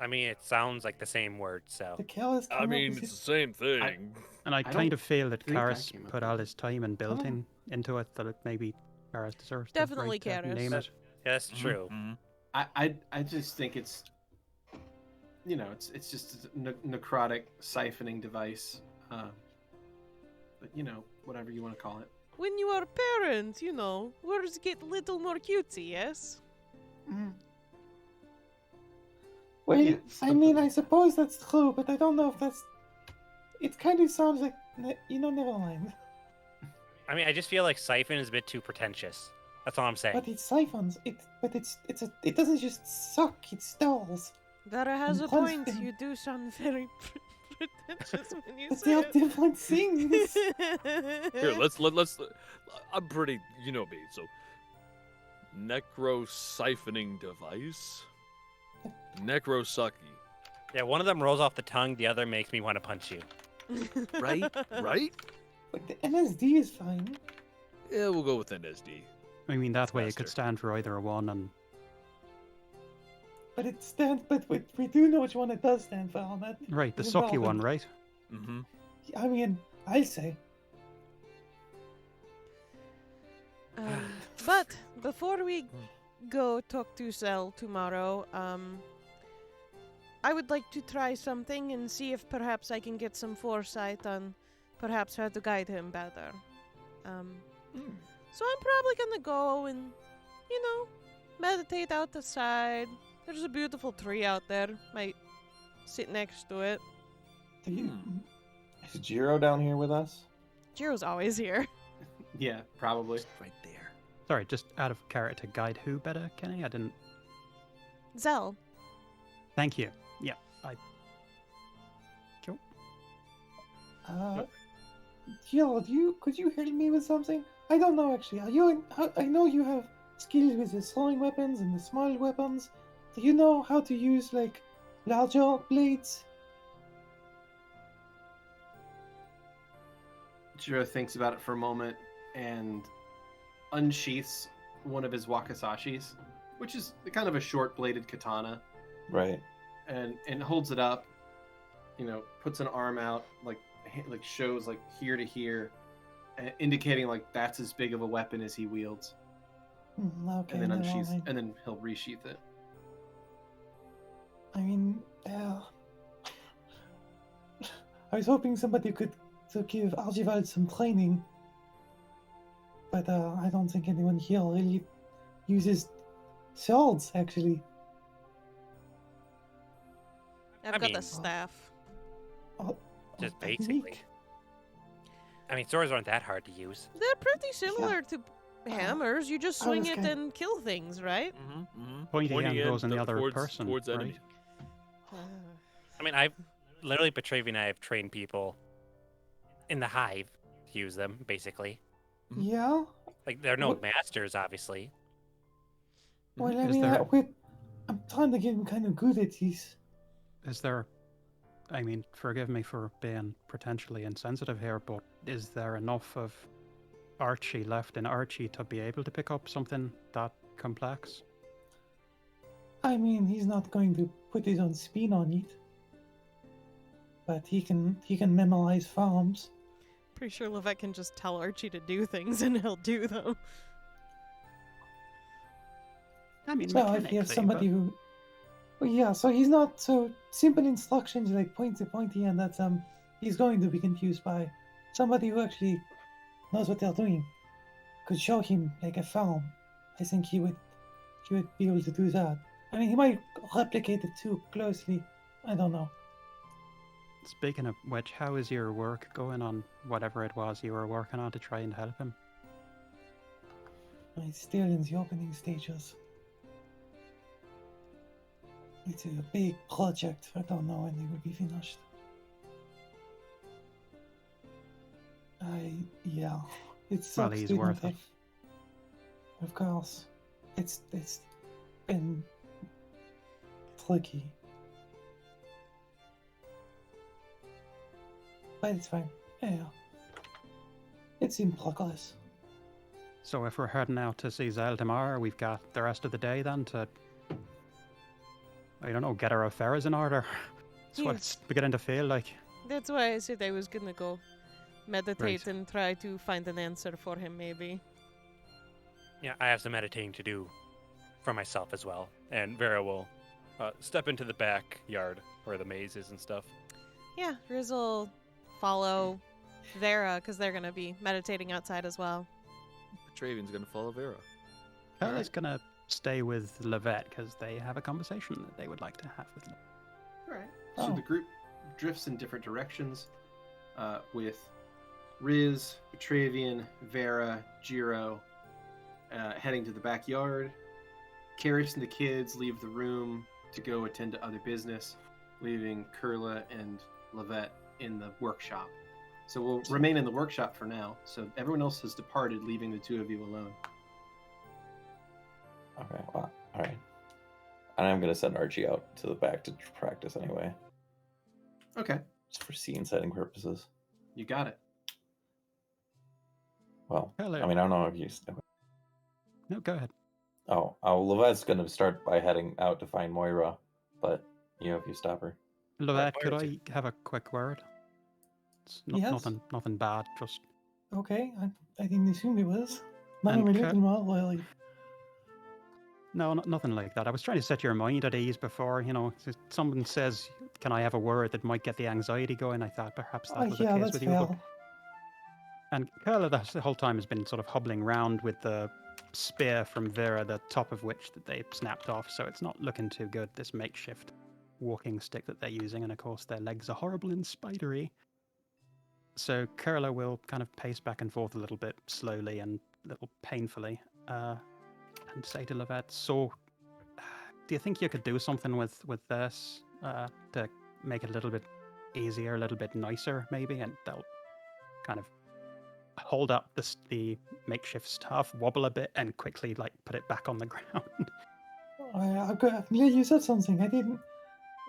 I mean, it sounds like the same word, so. The Karis I mean, it's the same thing. And I don't kind of feel that think that Karis came up put with all it. his time and building into it, that it maybe Karis deserves the Definitely right to Karis. name it. Yeah, that's true. Mhm. I just think it's just a necrotic siphoning device, but whatever you want to call it. When you are parents, words get a little more cutesy, yes? Well, Yeah, I mean, I suppose that's true, but I don't know if that's. It kind of sounds like, never mind. I mean, I just feel like siphon is a bit too pretentious. That's all I'm saying. But it's siphons. It doesn't just suck. It stalls. Vera has a Constant. point. You do sound very pretentious when you But say they are it. different things. Here, let's. I'm pretty, you know me. So, necro siphoning device, necrosaki. Yeah, one of them rolls off the tongue, the other makes me want to punch you. Right? Right? But the NSD is fine. Yeah, we'll go with NSD. I mean, that It's way it could faster. stand for either a one and But it stands. But we do know which one it does stand for. On that. right, the It's sucky one, involved. right? Mm-hmm. I mean, I'll say. But before we go talk to Cell tomorrow, I would like to try something and see if perhaps I can get some foresight on perhaps how to guide him better. So I'm probably gonna go and, meditate out the side. There's a beautiful tree out there. Might sit next to it. Do you? Is Jiro down here with us? Jiro's always here. Yeah, probably. Right there. Sorry, just out of character, guide who better, Kenny? I didn't. Zell. Thank you. Yeah, Cool. Jill, could you help me with something? I don't know actually. I know you have skills with the throwing weapons and the small weapons. Do you know how to use like larger blades? Jiro thinks about it for a moment and unsheaths one of his wakasashis, which is kind of a short-bladed katana, Right. and holds it up. Puts an arm out, like shows like here to here, indicating like that's as big of a weapon as he wields. Okay, And then never unsheaths, mind. and then he'll resheath it. I mean, I was hoping somebody could give Archibald some training, but I don't think anyone here really uses swords, actually. I've I got the mean- staff. Just technique. basically. I mean, swords aren't that hard to use. They're pretty similar to hammers. You just I swing was it kind- and kill things, right? Pointy end goes in the other towards, person, towards right? enemy. I mean, I've literally Petravian and I have trained people in the hive to use them, basically. Yeah. Like, they're no What- masters, obviously. Well, I Is mean, there- I'm trying to get him kind of good at these. Is there, I mean, forgive me for being potentially insensitive here, but is there enough of Archie left in Archie to be able to pick up something that complex? I mean, he's not going to put his own spin on it, but he can memorize farms. Pretty sure Lovette can just tell Archie to do things and he'll do them. I mean, So if you have mechanically, somebody but- who, well, yeah, so he's not so simple instructions like point to pointy, and that he's going to be confused by somebody who actually knows what they're doing. Could show him like a farm. I think he would be able to do that. I mean, he might replicate it too closely. I don't know. Speaking of which, how is your work going on whatever it was you were working on to try and help him? It's still in the opening stages. It's a big project. I don't know when it will be finished. Yeah, it sucks. he's we don't worth it. have- Of course, it's been tricky, but it's fine. Yeah, it's in progress. So if we're heading out to see Zell tomorrow, we've got the rest of the day then to, I don't know, get our affairs in order. That's what Yeah. it's beginning to feel like. That's why I said I was gonna go meditate Right. and try to find an answer for him, maybe. Yeah, I have some meditating to do for myself as well. And Vera will step into the backyard where the maze is and stuff. Yeah, Riz will follow Vera because they're gonna be meditating outside as well. Petravian's gonna follow Vera. Kurla's gonna stay with Lovette because they have a conversation that they would like to have with Lovette. All right. So Oh. the group drifts in different directions, with Riz, Petravian, Vera, Jiro heading to the backyard. Karis and the kids leave the room to go attend to other business, leaving Kurla and Lovette in the workshop. So we'll remain in the workshop for now. So everyone else has departed, leaving the two of you alone. Okay, well, alright. And I'm gonna send Archie out to the back to practice anyway. Okay, Just for scene setting purposes. you got it. Well, Hello. I mean, I don't know if you. No, go ahead. Oh, Lovette's gonna start by heading out to find Moira, but if you stop her. Lovette, could Moira I have a quick word? It's Yes. nothing bad, just Okay, I didn't assume it was. Not And a Kurt- little more really. no, nothing like that. I was trying to set your mind at ease before, if someone says, "Can I have a word?" that might get the anxiety going. I thought perhaps that was the Yeah, case that's with you. fair. But... And Kurla, the whole time, has been sort of hobbling round with the spear from Vera, the top of which that they snapped off. So it's not looking too good. This makeshift walking stick that they're using, and of course their legs are horrible and spidery. So Kurla will kind of pace back and forth a little bit slowly and a little painfully, and say to Lovette, "So, do you think you could do something with this to make it a little bit easier, a little bit nicer, maybe?" And they'll kind of hold up the makeshift staff, wobble a bit, and quickly put it back on the ground. Yeah, you said something. I didn't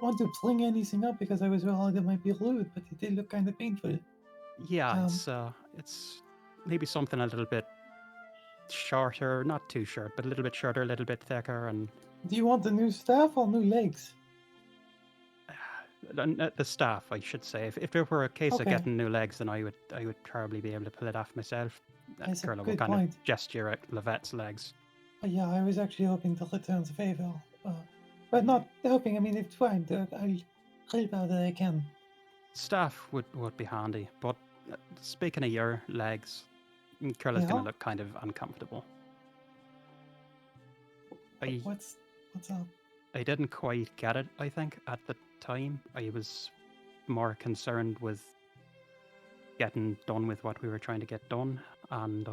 want to bring anything up because I was worried it might be rude, but it did look kind of painful. Yeah, it's maybe something a little bit shorter, not too short, but a little bit shorter, a little bit thicker, and Do you want the new staff or new legs? The staff, I should say. If it were a case of Okay. getting new legs, then I would probably be able to pull it off myself. That's a Kurla will good kind point. of gesture at Lovette's legs. Yeah, I was actually hoping to return the favor. But not hoping, I mean, it's fine. I'll help out that I can. Staff would be handy, but speaking of your legs, Kurla's Yeah? going to look kind of uncomfortable. I What's up? I didn't quite get it, I think, at the time. I was more concerned with getting done with what we were trying to get done, and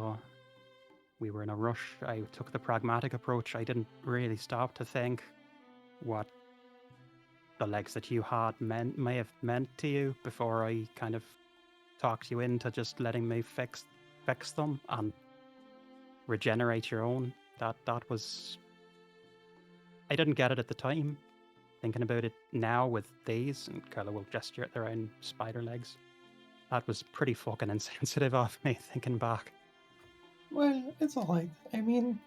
we were in a rush. I took the pragmatic approach. I didn't really stop to think what the legs that you had may have meant to you before I kind of talked you into just letting me fix them and regenerate your own. That was... I didn't get it at the time. Thinking about it now with these, and Kurla will gesture at their own spider legs. That was pretty fucking insensitive of me, thinking back. Well, it's alright. I mean,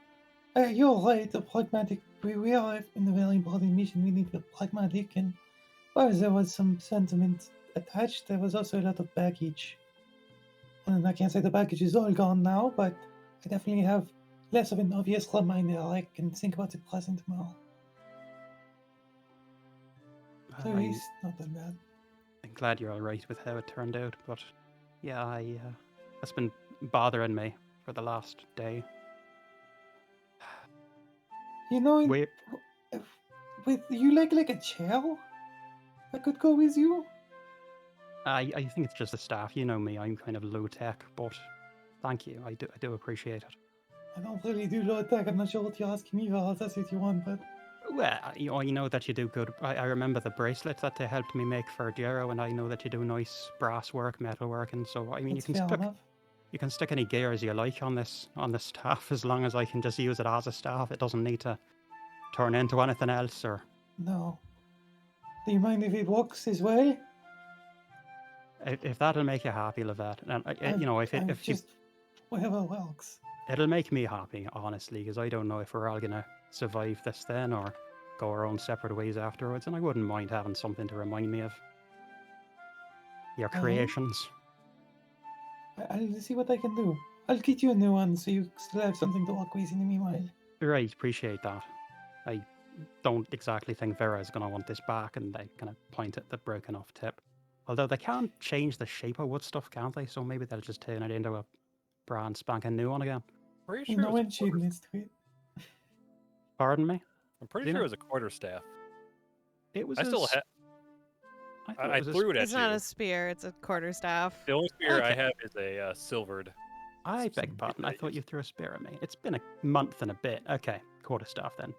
you're right, the pragmatic. We are in a very important mission. We need to be pragmatic, and while there was some sentiment attached, there was also a lot of baggage. And I can't say the baggage is all gone now, but I definitely have less of an obvious reminder. I can think about the present more. So he's not that bad. I'm glad you're all right with how it turned out, but yeah, that's been bothering me for the last day. You know, Wait, with you like a chair that could go with you? I think it's just the staff. You know me, I'm kind of low tech, but thank you. I do appreciate it. I don't really do low tech. I'm not sure what you're asking me for. That's what you want, but Well, I know that you do good. I remember the bracelet that they helped me make for Jero, and I know that you do nice brass work, metal work, and so I mean, that's fair enough. you can stick any gears you like on this staff as long as I can just use it as a staff. It doesn't need to turn into anything else. Or No. Do you mind if it works as well? if that'll make you happy, Lovette, and you know, if just whatever works. it'll make me happy, honestly, because I don't know if we're all gonna survive this then or go our own separate ways afterwards, and I wouldn't mind having something to remind me of your creations. I'll see what I can do. I'll get you a new one so you still have something to work with in the meanwhile. Right, appreciate that. I don't exactly think Vera is going to want this back, and they kind of point at the broken off tip. Although they can't change the shape of wood stuff, can't they? So maybe they'll just turn it into a brand spanking new one again. Pretty You sure know it when was a she quarter, needs to it. Pardon me? I'm pretty You sure know- it was a quarterstaff. It was I still thought I it was threw it at It's you. not a spear, it's a quarterstaff. The only spear I Okay. have is a silvered. I beg pardon. I thought you threw a spear at me. It's been a month and a bit. Okay, quarterstaff then.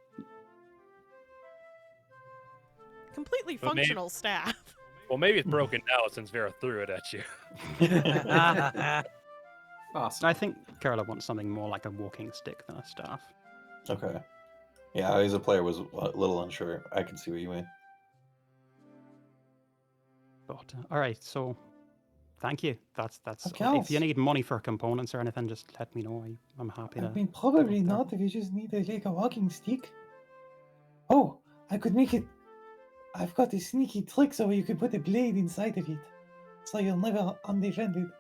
Completely But maybe- functional staff. Well, maybe it's broken now since Vera threw it at you. Awesome. I think Kurla wants something more like a walking stick than a staff. Okay. Yeah, I as a player was a little unsure. I can see what you mean. But all right, so thank you. That's Of if course. you need money for components or anything, just let me know. I'm happy to. I mean, probably there. not if you just need a walking stick. Oh, I could make it. I've got a sneaky trick so you could put a blade inside of it. So you're never undefended.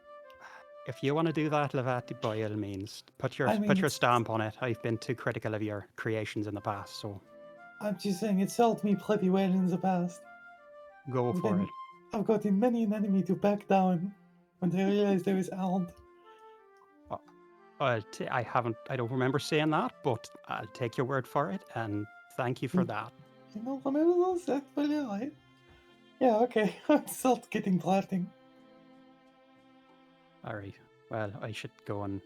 If you want to do that, Lovette, by all means, put your I mean, put your it's- stamp on it. I've been too critical of your creations in the past, so I'm just saying it served me pretty well in the past. go But for then it. I've gotten many an enemy to back down when they realized I was armed. I don't remember saying that, but I'll take your word for it, and thank you for Mm. that. You know, whenever those that well, yeah, right? Yeah, okay. I'm still getting drafting. All right. Well, I should go and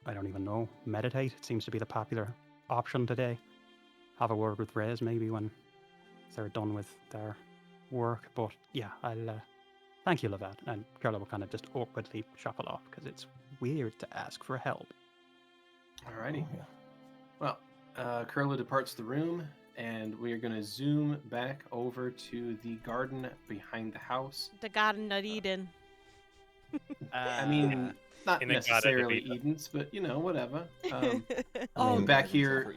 I don't even know, meditate. It seems to be the popular option today. Have a word with Rez maybe when they're done with their work. But yeah, I'll thank you, Lovette. And Kurla will kind of just awkwardly shuffle off because it's weird to ask for help. Alrighty. Oh, yeah. Well, Kurla departs the room, and we are going to zoom back over to the garden behind the house. The Garden of Eden. I mean, not in the Garden of necessarily Eden. Eden's, but you know, whatever. Oh, back here,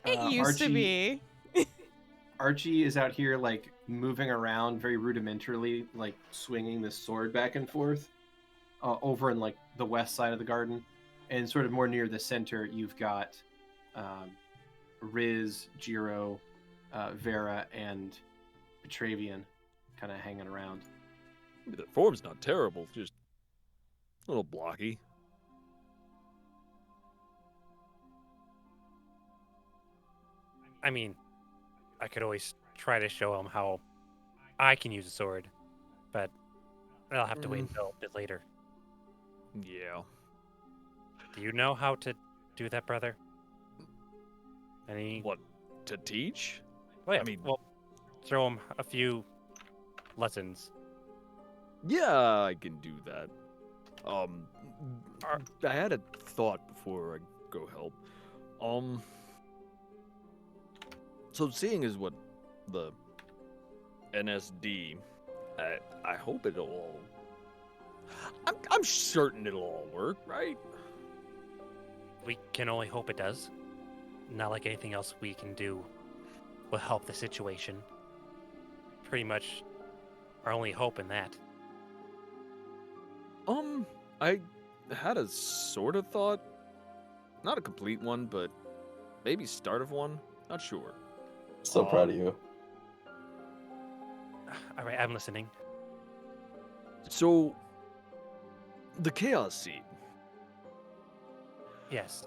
It used to Archie- be. Archie is out here like moving around very rudimentarily, like swinging this sword back and forth over in like the west side of the garden. And sort of more near the center, you've got Riz, Jiro, Vera, and Petravian kind of hanging around. The form's not terrible, just a little blocky. I mean, I could always try to show him how I can use a sword, but I'll have to wait until a bit later. Yeah. Do you know how to do that, brother? Any? What, to teach? Well, yeah, I mean- well, show him a few lessons. Yeah, I can do that. I had a thought before I go help. So seeing as what the NSD, I hope it'll all. I'm certain it'll all work, right? We can only hope it does. Not like anything else we can do will help the situation. Pretty much our only hope in that. I had a sort of thought. Not a complete one, but maybe start of one. Not sure. So proud of you. All right, I'm listening. So, the Chaos Seed. Yes.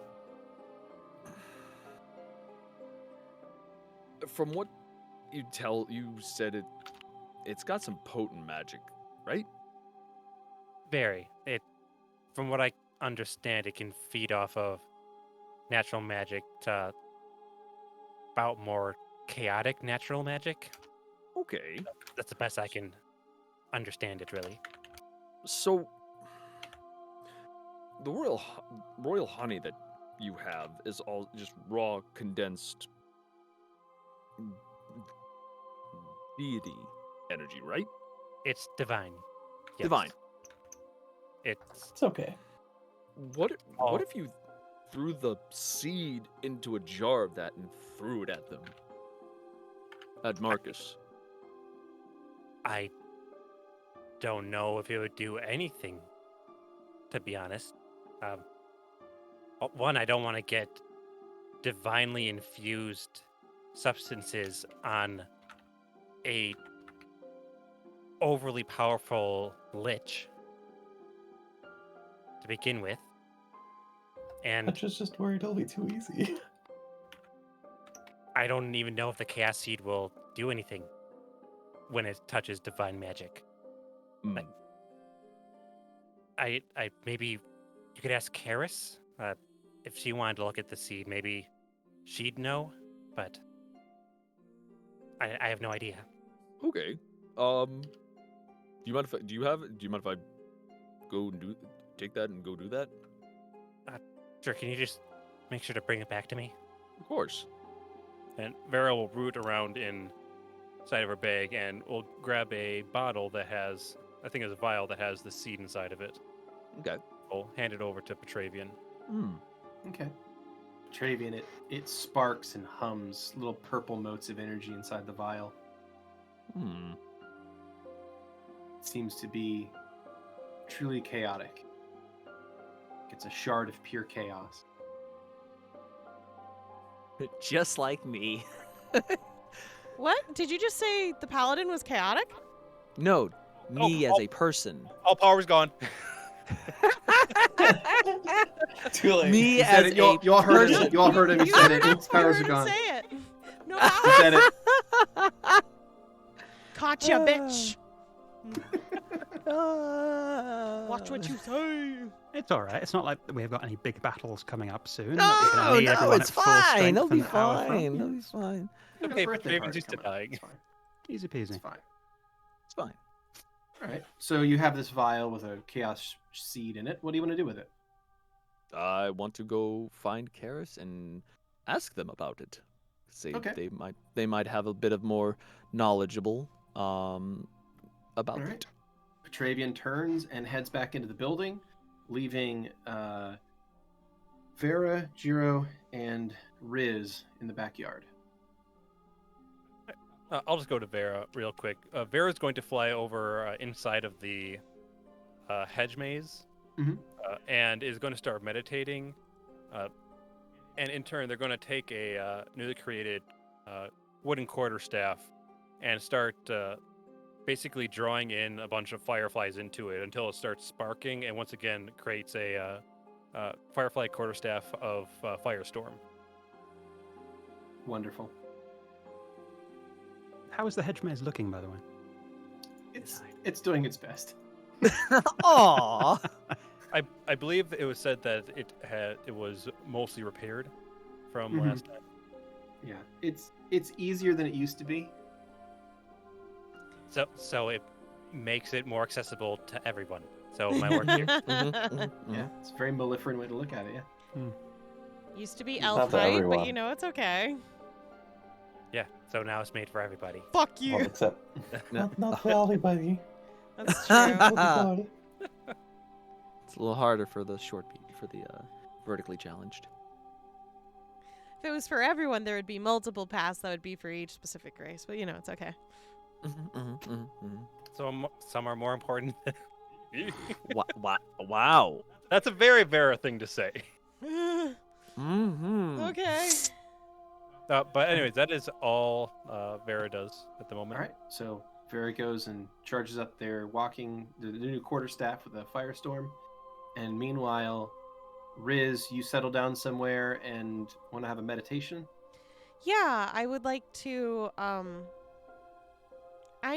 From what you said it's got some potent magic, right? Very. From what I understand, it can feed off of natural magic to about more chaotic natural magic. Okay. That's the best I can understand it, really. So, the royal honey that you have is all just raw, condensed deity energy, right? It's divine. Yes. Divine. It's okay. What if you threw the seed into a jar of that and threw it at them? At Marcus. I don't know if it would do anything, to be honest. One, I don't want to get divinely infused substances on a overly powerful lich to begin with. And Petra's just worried it'll be too easy. I don't even know if the chaos seed will do anything when it touches divine magic. Mm. I maybe you could ask Karis if she wanted to look at the seed. Maybe she'd know, but I have no idea. Okay. Do you mind if I go and take that and go do that? Sure, can you just make sure to bring it back to me? Of course. And Vera will root around inside of her bag and will grab a bottle that has, I think it's a vial that has the seed inside of it. Okay. We'll hand it over to Petravian. Hmm. Okay. Petravian, it sparks and hums little purple motes of energy inside the vial. Hmm. It seems to be truly chaotic. It's a shard of pure chaos. Just like me. What? Did you just say the paladin was chaotic? No, me as a person. All power's gone. Too late. Me He said as it. You all heard person. it. You all heard him. He You said it. heard- His powers you are heard him gone. say it. No He powers. said it. Gotcha, bitch. Ah. Watch what you say. It's all right. It's not like we've got any big battles coming up soon. No, that we're gonna need no, everyone it's at full fine. strength They'll be an hour from. fine. They'll be fine. Okay, Birthday Petravian's party used to coming up. dying. It's fine. Easy It's peasy. fine. It's fine. All right. So you have this vial with a chaos seed in it. What do you want to do with it? I want to go find Karis and ask them about it. Okay. They might have a bit of more knowledgeable about All right. it. Petravian turns and heads back into the building, leaving Vera, Jiro, and Riz in the backyard. I'll just go to Vera real quick. Vera's going to fly over inside of the hedge maze, Mhm. and is going to start meditating. And in turn, they're going to take a newly created wooden quarterstaff and start basically drawing in a bunch of fireflies into it until it starts sparking, and once again creates a firefly quarterstaff of firestorm. Wonderful. How is the hedge maze looking, by the way? It's doing its best. Aw. I believe it was said that it was mostly repaired from Mhm. last time. Yeah, it's easier than it used to be. So it makes it more accessible to everyone. So my work here. Yeah, it's a very mellifluent way to look at it. Yeah. Used to be It's elf not for height, but everyone. you know, it's okay. Yeah. So now it's made for everybody. Fuck Well, you. except Not for everybody. That's true. We'll be sorry. It's a little harder for the vertically challenged. If it was for everyone, there would be multiple paths that would be for each specific race, but you know, it's okay. So some are more important. Wow. That's a very Vera thing to say. Okay. But anyways, that is all Vera does at the moment. All right, so Vera goes and charges up there, walking the new quarterstaff with a firestorm, and meanwhile, Riz, you settle down somewhere and want to have a meditation. Yeah, I would like to, I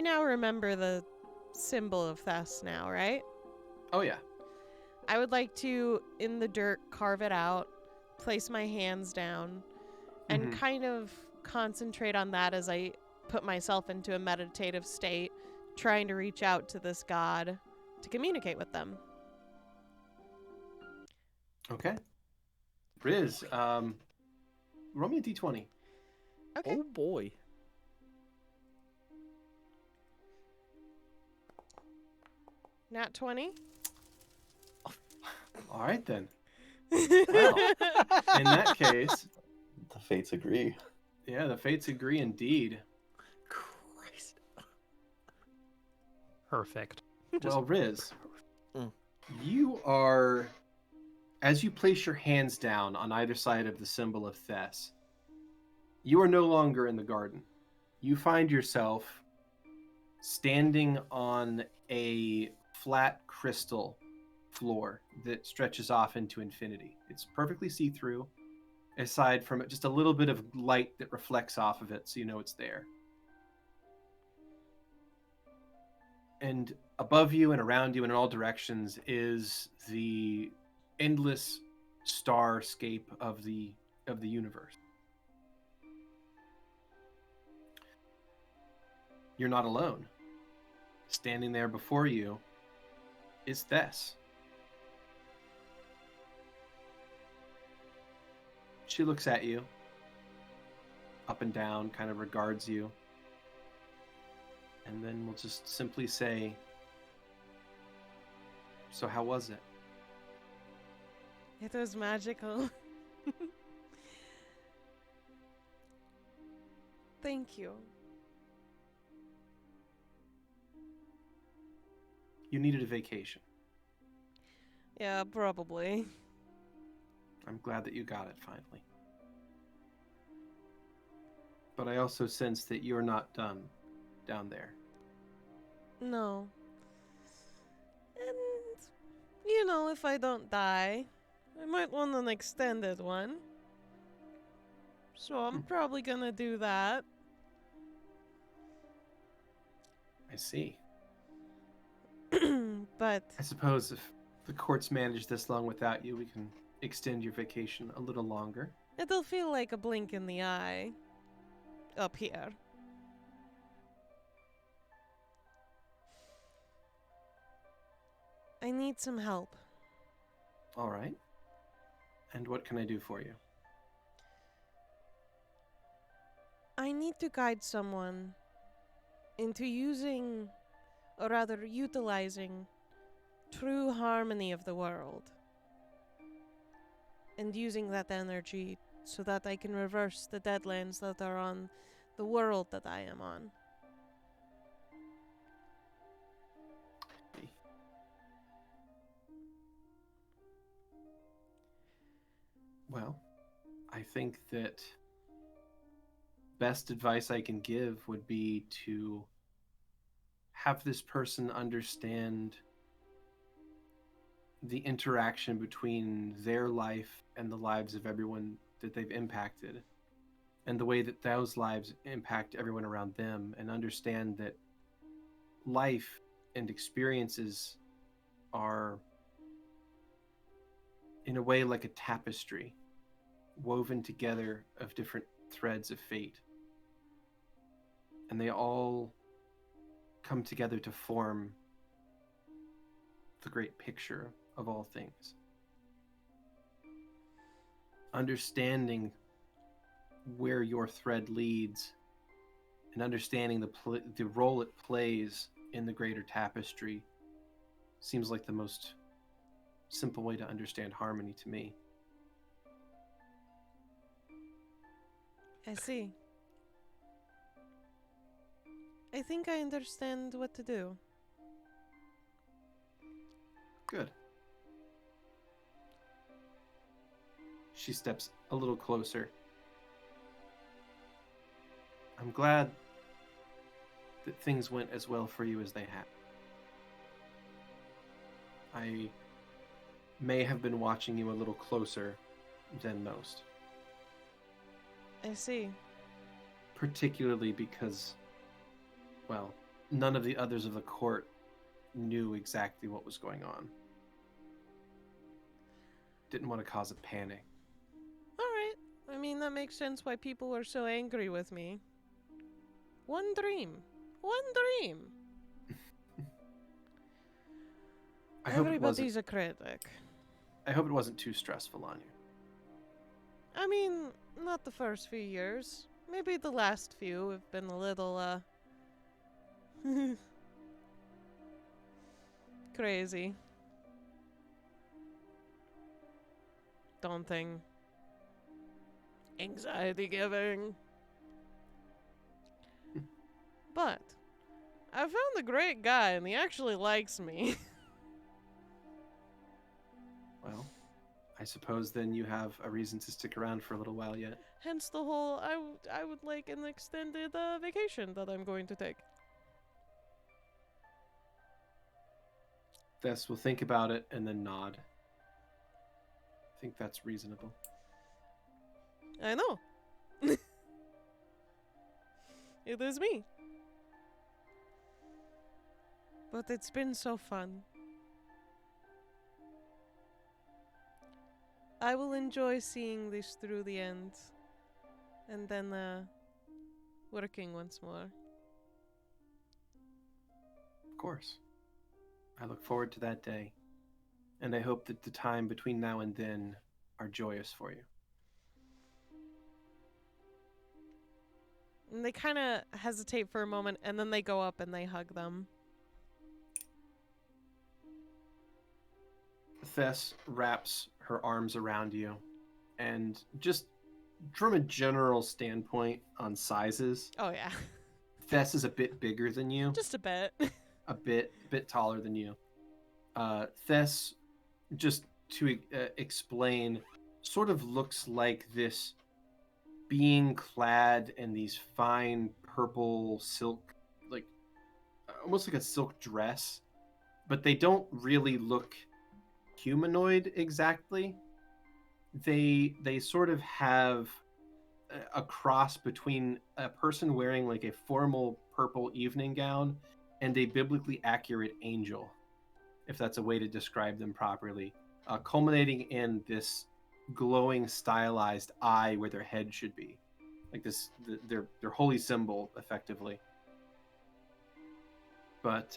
now remember the symbol of Thess now, right? Oh yeah. I would like to, in the dirt, carve it out, place my hands down, and Mhm. kind of concentrate on that as I put myself into a meditative state, trying to reach out to this god to communicate with them. Okay. Riz, roll me a d20. Okay. Oh boy. Nat 20? All right then. Well, in that case, the fates agree. yeah, the fates agree indeed. Christ. Perfect. Well, Riz, Mm. you are, as you place your hands down on either side of the symbol of Thess, you are no longer in the garden. You find yourself standing on a flat crystal floor that stretches off into infinity. It's perfectly see-through, aside from just a little bit of light that reflects off of it, so you know it's there. And above you and around you and in all directions is the endless starscape of the universe. You're not alone. Standing there before you is Thess. She looks at you, up and down, kind of regards you, and then we'll just simply say, "So how was it?" It was magical. Thank you. You needed a vacation. Yeah, probably. I'm glad that you got it finally. But I also sense that you're not done down there. No. And, you know, if I don't die, I might want an extended one. So I'm probably gonna do that. I see. But I suppose if the courts manage this long without you, we can extend your vacation a little longer. it'll feel like a blink in the eye. Up here. I need some help. All right. And what can I do for you? I need to guide someone into using, or rather utilizing, true harmony of the world. And using that energy so that I can reverse the deadlands that are on the world that I am on. Well, I think that best advice I can give would be to have this person understand the interaction between their life and the lives of everyone that they've impacted, and the way that those lives impact everyone around them, and understand that life and experiences are, in a way, like a tapestry woven together of different threads of fate. And they all come together to form the great picture of all things. Understanding where your thread leads and understanding the role it plays in the greater tapestry seems like the most simple way to understand harmony to me. I see. I think I understand what to do. Good. She steps a little closer. I'm glad that things went as well for you as they have. I may have been watching you a little closer than most. I see. Particularly because, well, none of the others of the court knew exactly what was going on. Didn't want to cause a panic. Alright. I mean, that makes sense why people were so angry with me. One dream. One dream. Everybody's a critic. I hope it wasn't too stressful on you. I mean, not the first few years. Maybe the last few have been a little, crazy. Daunting. Anxiety giving. But I found a great guy and he actually likes me. Well, I suppose then you have a reason to stick around for a little while yet. Hence the whole I would like an extended vacation that I'm going to take. Thess will think about it and then nod. I think that's reasonable. I know. It is me. But it's been so fun. I will enjoy seeing this through the end. And then, working once more. Of course. I look forward to that day. And I hope that the time between now and then are joyous for you. And they kind of hesitate for a moment, and then they go up and they hug them. Thess wraps her arms around you, and just from a general standpoint on sizes, Oh, yeah. Thess is a bit bigger than you, Just a bit. a bit taller than you. Thess, just to explain, sort of looks like this being clad in these fine purple silk, like almost like a silk dress, but they don't really look humanoid exactly. They sort of have a cross between a person wearing like a formal purple evening gown and a biblically accurate angel, if that's a way to describe them properly, culminating in this glowing stylized eye where their head should be, like this their holy symbol effectively. But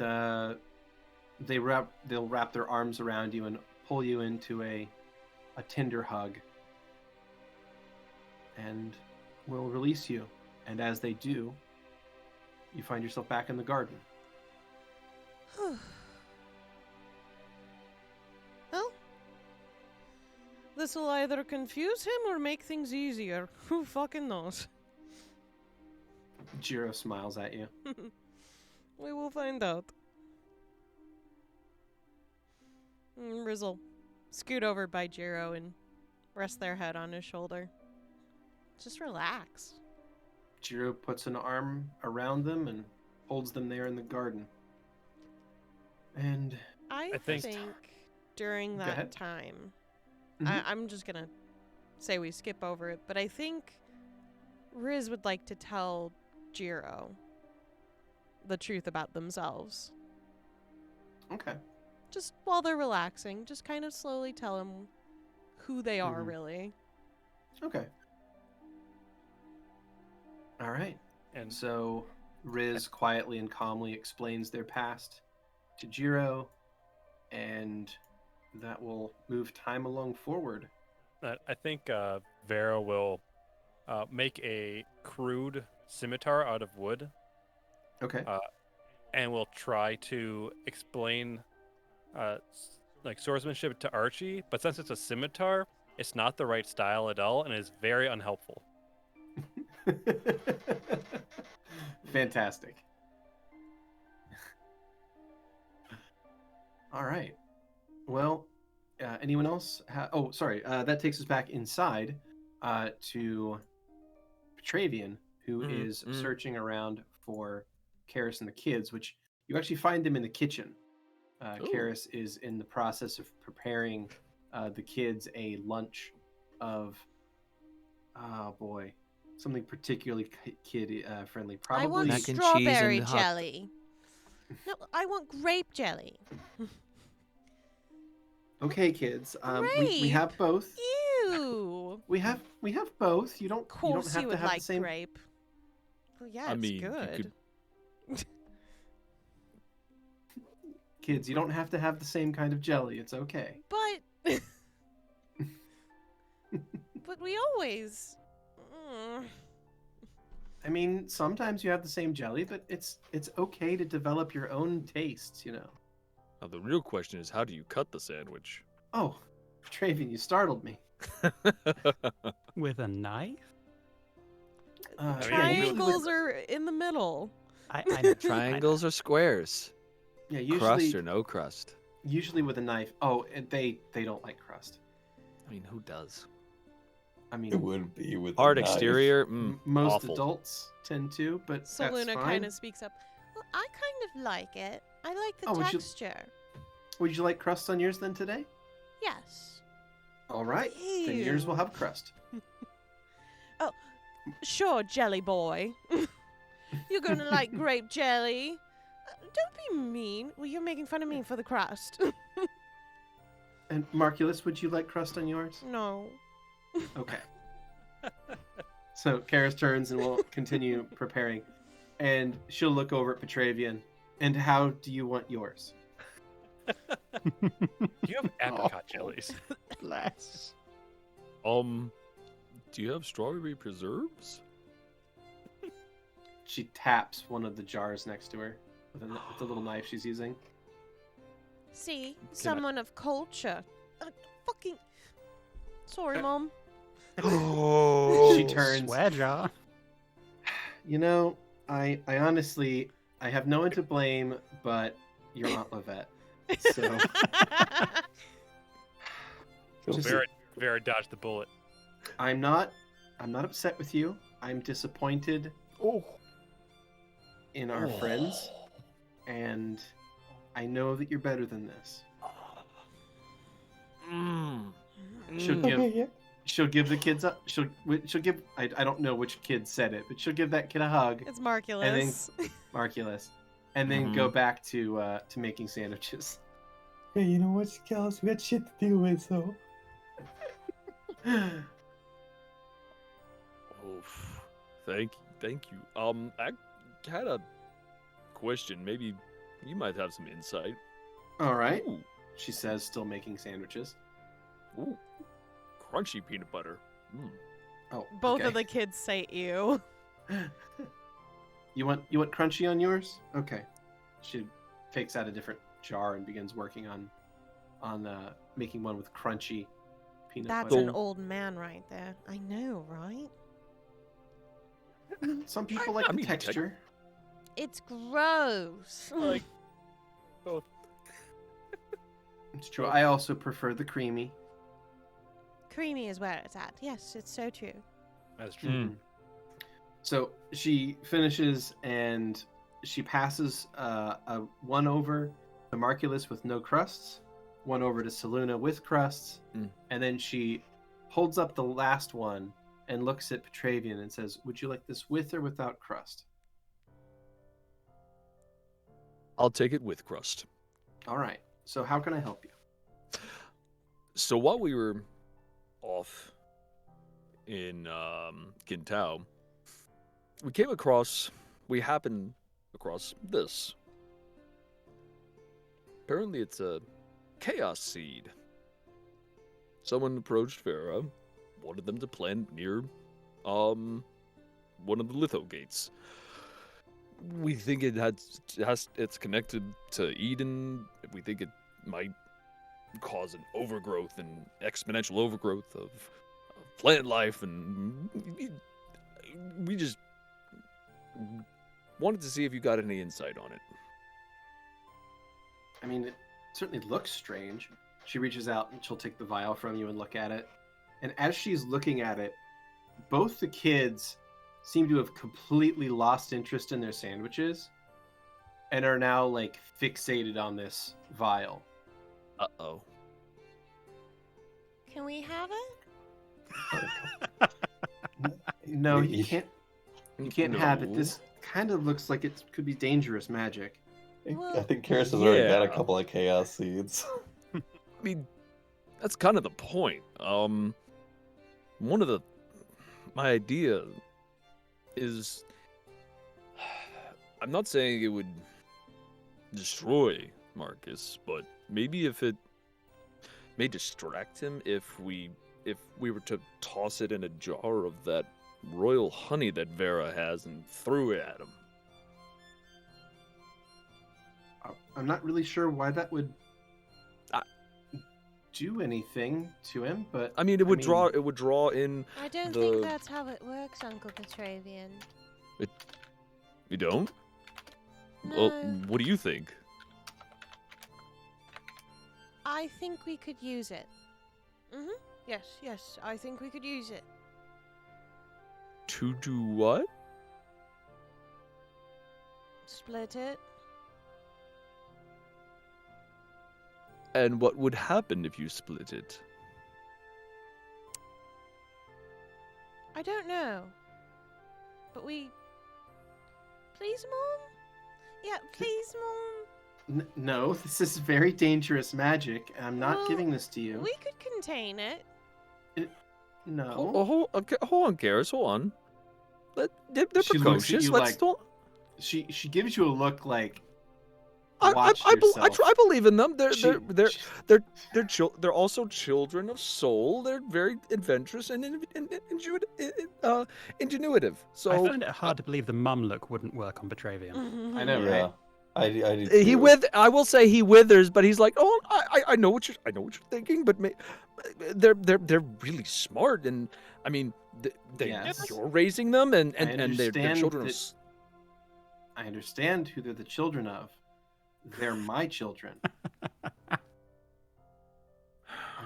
they'll wrap their arms around you and pull you into a tender hug, and will release you. And as they do, you find yourself back in the garden. Well, this will either confuse him or make things easier. Who fucking knows? Jiro smiles at you. We will find out. Riz will scoot over by Jiro and rest their head on his shoulder. Just relax. Jiro puts an arm around them and holds them there in the garden. And I I think- think during Go that ahead. time, Mhm. I'm just gonna say we skip over it, but I think Riz would like to tell Jiro the truth about themselves. okay. Just while they're relaxing, just kind of slowly tell him who they are, Mhm. really. Okay. All right. And So Riz quietly and calmly explains their past to Jiro, and that will move time along forward. I think Vera will make a crude scimitar out of wood, Okay. and will try to explain like swordsmanship to Archie. But since it's a scimitar, it's not the right style at all, and is very unhelpful. Fantastic. All right. Well, anyone else? Oh, sorry. That takes us back inside to Petravian, who is searching around for Karis and the kids, which you actually find them in the kitchen. Ooh. Karis is in the process of preparing the kids a lunch of, oh boy, something particularly kid friendly. Probably. I want Mac and cheese strawberry and hot- jelly. No, I want grape jelly. Okay, kids. We Grape? have both. Ew. We have both. You don't. Of course you don't have you to would have like the same. grape. Well, yeah, I it's mean, you good. could- Kids, you don't have to have the same kind of jelly. It's okay. But but we always. I mean, sometimes you have the same jelly, but it's okay to develop your own tastes. You know. Now the real question is, how do you cut the sandwich? Oh, Travian, you startled me. With a knife? Yeah, usually Triangles with, are in the middle. I know. Triangles or squares? yeah, Crust usually or no crust? usually with a knife. Oh, and they don't like crust. I mean, who does? I It mean, would be with the Hard knife. exterior? most awful. adults tend to, but So that's Luna fine. kind of speaks up. Well, I kind of like it. I like the Oh, would you- texture. Would you like crust on yours then today? Yes. All right, then yours will Ew. have crust. Sure, jelly boy. You're gonna like grape jelly. Don't be mean. Well, you're making fun of me for the crust. And Marculus, would you like crust on yours? No. Okay. So Karis turns and will continue preparing, and she'll look over at Petravian. And how do you want yours? Do you have apricot jellies? Bless. Do you have strawberry preserves? She taps one of the jars next to her with the little knife she's using. See, someone of culture. Fucking. Sorry, Mom. She turns. Swear jar. You know, I honestly, I have no one to blame but your Aunt Lovette. So just- Vera dodged the bullet. I'm not upset with you. I'm disappointed in our friends, and I know that you're better than this. She'll give Okay, yeah. she'll give the kids a she'll give I don't know which kid said it, but she'll give that kid a hug, It's Marculus. Marculus, and then go back to making sandwiches. Hey, you know what, Gallus? We had shit to deal with, so. Oof. Thank you. I had a question. Maybe you might have some insight. All right, Ooh, she says, still making sandwiches. ooh, crunchy peanut butter. Oh, Both okay. of the kids say ew. You want crunchy on yours? Okay. She takes out a different jar and begins working on making one with crunchy peanut That's butter. an old man right there. I know, right? Some people like I the mean, texture. It's gross. Like both. It's true. I also prefer the creamy. Creamy is where it's at. Yes, it's so true. That's true. Mhm. So she finishes and she passes one over to Marculus with no crusts, one over to Saluna with crusts, and then she holds up the last one and looks at Petravian and says, "Would you like this with or without crust?" I'll take it with crust. All right. So how can I help you? So while we were off in Gintao, we happened across this. Apparently it's a chaos seed. Someone approached Vera, wanted them to plant near one of the litho gates. We think it's connected to Eden. We think it might cause an overgrowth and exponential overgrowth of plant life, and we just wanted to see if you got any insight on it. I mean, it certainly looks strange. She reaches out and she'll take the vial from you and look at it. And as she's looking at it, both the kids seem to have completely lost interest in their sandwiches and are now like fixated on this vial. Uh-oh. Can we have it? No, you can't. You can't have it. No. This kind of looks like it could be dangerous magic. I think Karis has already got a Yeah. couple of chaos seeds. I mean, that's kind of the point. My idea is, I'm not saying it would destroy Marcus, but maybe if it may distract him if we were to toss it in a jar of that royal honey that Vera has and threw it at him. I'm not really sure why that would I- do anything to him, but I mean, it would draw in. I don't The- think that's how it works, Uncle Petravian. You don't? No, Well, what do you think? I think we could use it. Yes, I think we could use it. To do what? Split it. And what would happen if you split it? I don't know. But we... Please, Mom? Yeah, please, Mom. no, this is very dangerous magic. I'm not Well, giving this to you. We could contain it. No. Hold on, Garrus, hold on. They're She looks at precocious. you Let's like- don't. She gives you a look like I watch yourself. believe in them. They're She- they're also children of soul. They're very adventurous and ingenuitive. So I find it hard to believe the mum look wouldn't work on Petravian. I know, Yeah, right? I do. I will say he withers, but he's like, oh, I know what you're thinking, but they're really smart, and I mean, Yes. you're raising them, and they're understand children of. that- I understand who they're the children of. They're my children. I'm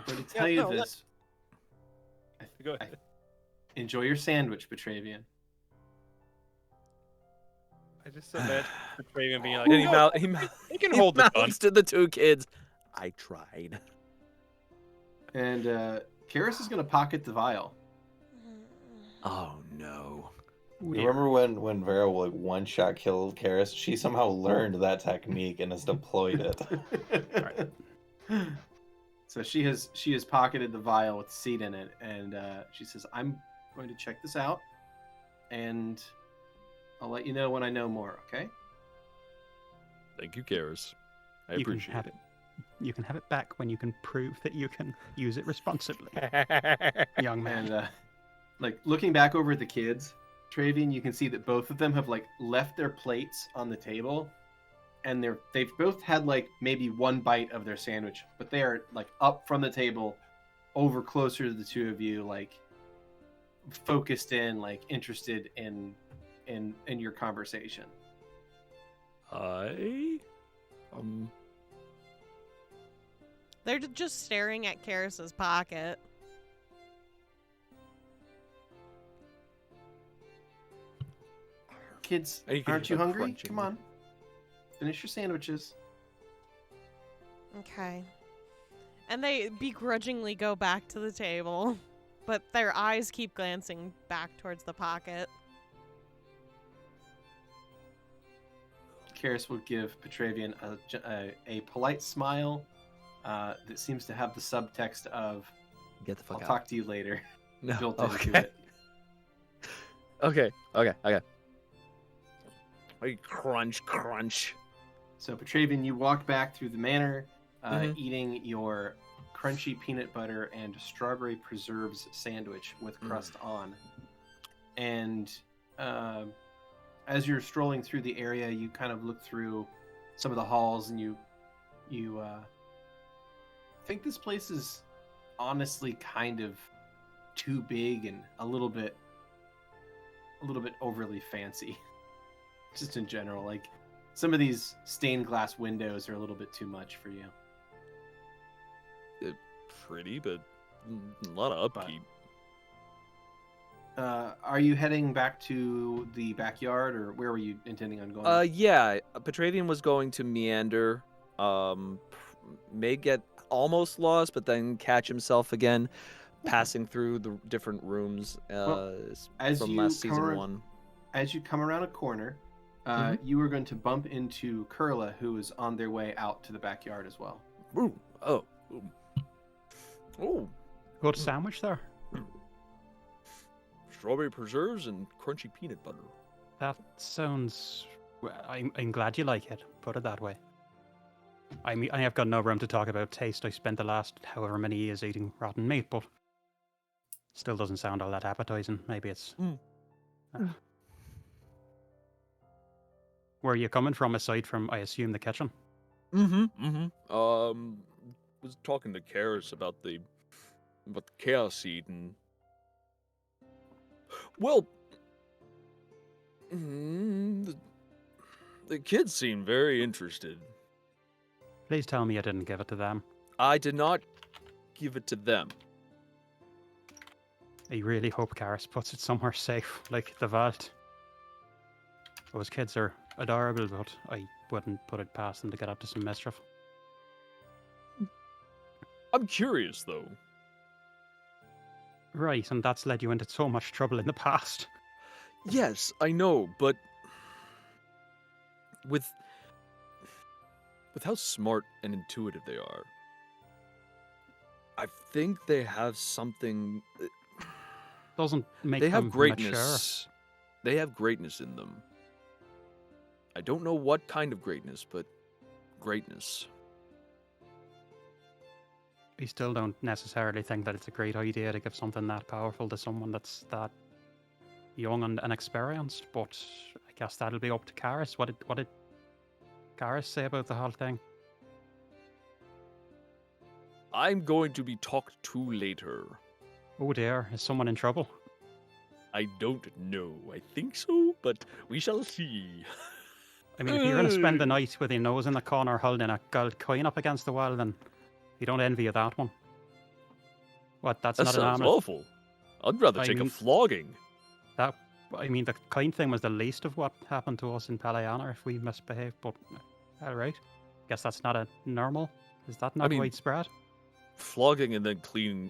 going to tell you no, let- this. Go ahead. Enjoy your sandwich, Petravian. I just imagine Petravian being like, And "No, he can hold the gun." mouths to the two kids. I tried. And Karis is going to pocket the vial. Oh no. You remember when Vera like one shot killed Karis? She somehow learned that technique and has deployed it. So she has pocketed the vial with seed in it, and she says, "I'm going to check this out, and I'll let you know when I know more." Okay? Thank you, Karis. I You can appreciate have it. You can have it back when you can prove that you can use it responsibly, young man. And like looking back over at the kids, Travian, you can see that both of them have like left their plates on the table, and they've both had like maybe one bite of their sandwich, but they are like up from the table, over closer to the two of you, like focused in, like interested in in your conversation. They're just staring at Karis's pocket. Kids, And you can aren't hear you them hungry? crunching. Come on. Finish your sandwiches. Okay. And they begrudgingly go back to the table, but their eyes keep glancing back towards the pocket. Karis will give Petravian a polite smile that seems to have the subtext of Get the fuck "I'll out. talk to you later" No. built into Okay. it. Okay. Hey, crunch. So Petravian, you walk back through the manor, Mhm. eating your crunchy peanut butter and strawberry preserves sandwich with crust on. And as you're strolling through the area, you kind of look through some of the halls, and you think this place is honestly kind of too big and a little bit overly fancy. Just in general, like some of these stained glass windows are a little bit too much for you. Pretty, but a lot of upkeep. Are you heading back to the backyard, or where were you intending on going? Yeah, Petravian was going to meander. May get almost lost, but then catch himself again, passing through the different rooms as from you last season come 1. As you come around a corner, you are going to bump into Kurla, who is on their way out to the backyard as well. Ooh, oh, Good sandwich there. strawberry preserves and crunchy peanut butter. That sounds. I'm glad you like it. Put it that way. I mean, I have got no room to talk about taste. I spent the last however many years eating rotten meat, but still doesn't sound all that appetizing. Maybe it's. Where are you coming from, aside from, I assume, the kitchen? Was talking to Karis about the chaos seed, and well, the kids seem very interested. Please tell me you didn't give it to them. I did not give it to them. I really hope Karis puts it somewhere safe, like the vault. Those kids are adorable, but I wouldn't put it past them to get up to some mischief. I'm curious, though. Right, and that's led you into so much trouble in the past. Yes, I know, but with how smart and intuitive they are, I think they have something. Doesn't make They have them greatness. They have greatness in them. I don't know what kind of greatness, but greatness. I still don't necessarily think that it's a great idea to give something that powerful to someone that's that young and inexperienced, but I guess that'll be up to Karis. What did Karis say about the whole thing? I'm going to be talked to later. Oh dear, is someone in trouble? I don't know. I think so, but we shall see. I mean, if you're going to spend the night with your nose in the corner holding a gold coin up against the wall, then you don't envy you that one. What, that's That not an sounds amulet? awful. I'd rather I take a mean- flogging. I mean, the coin thing was the least of what happened to us in Paliana if we misbehaved, but alright. Guess that's not a normal. Is that not mean- widespread? Flogging and then cleaning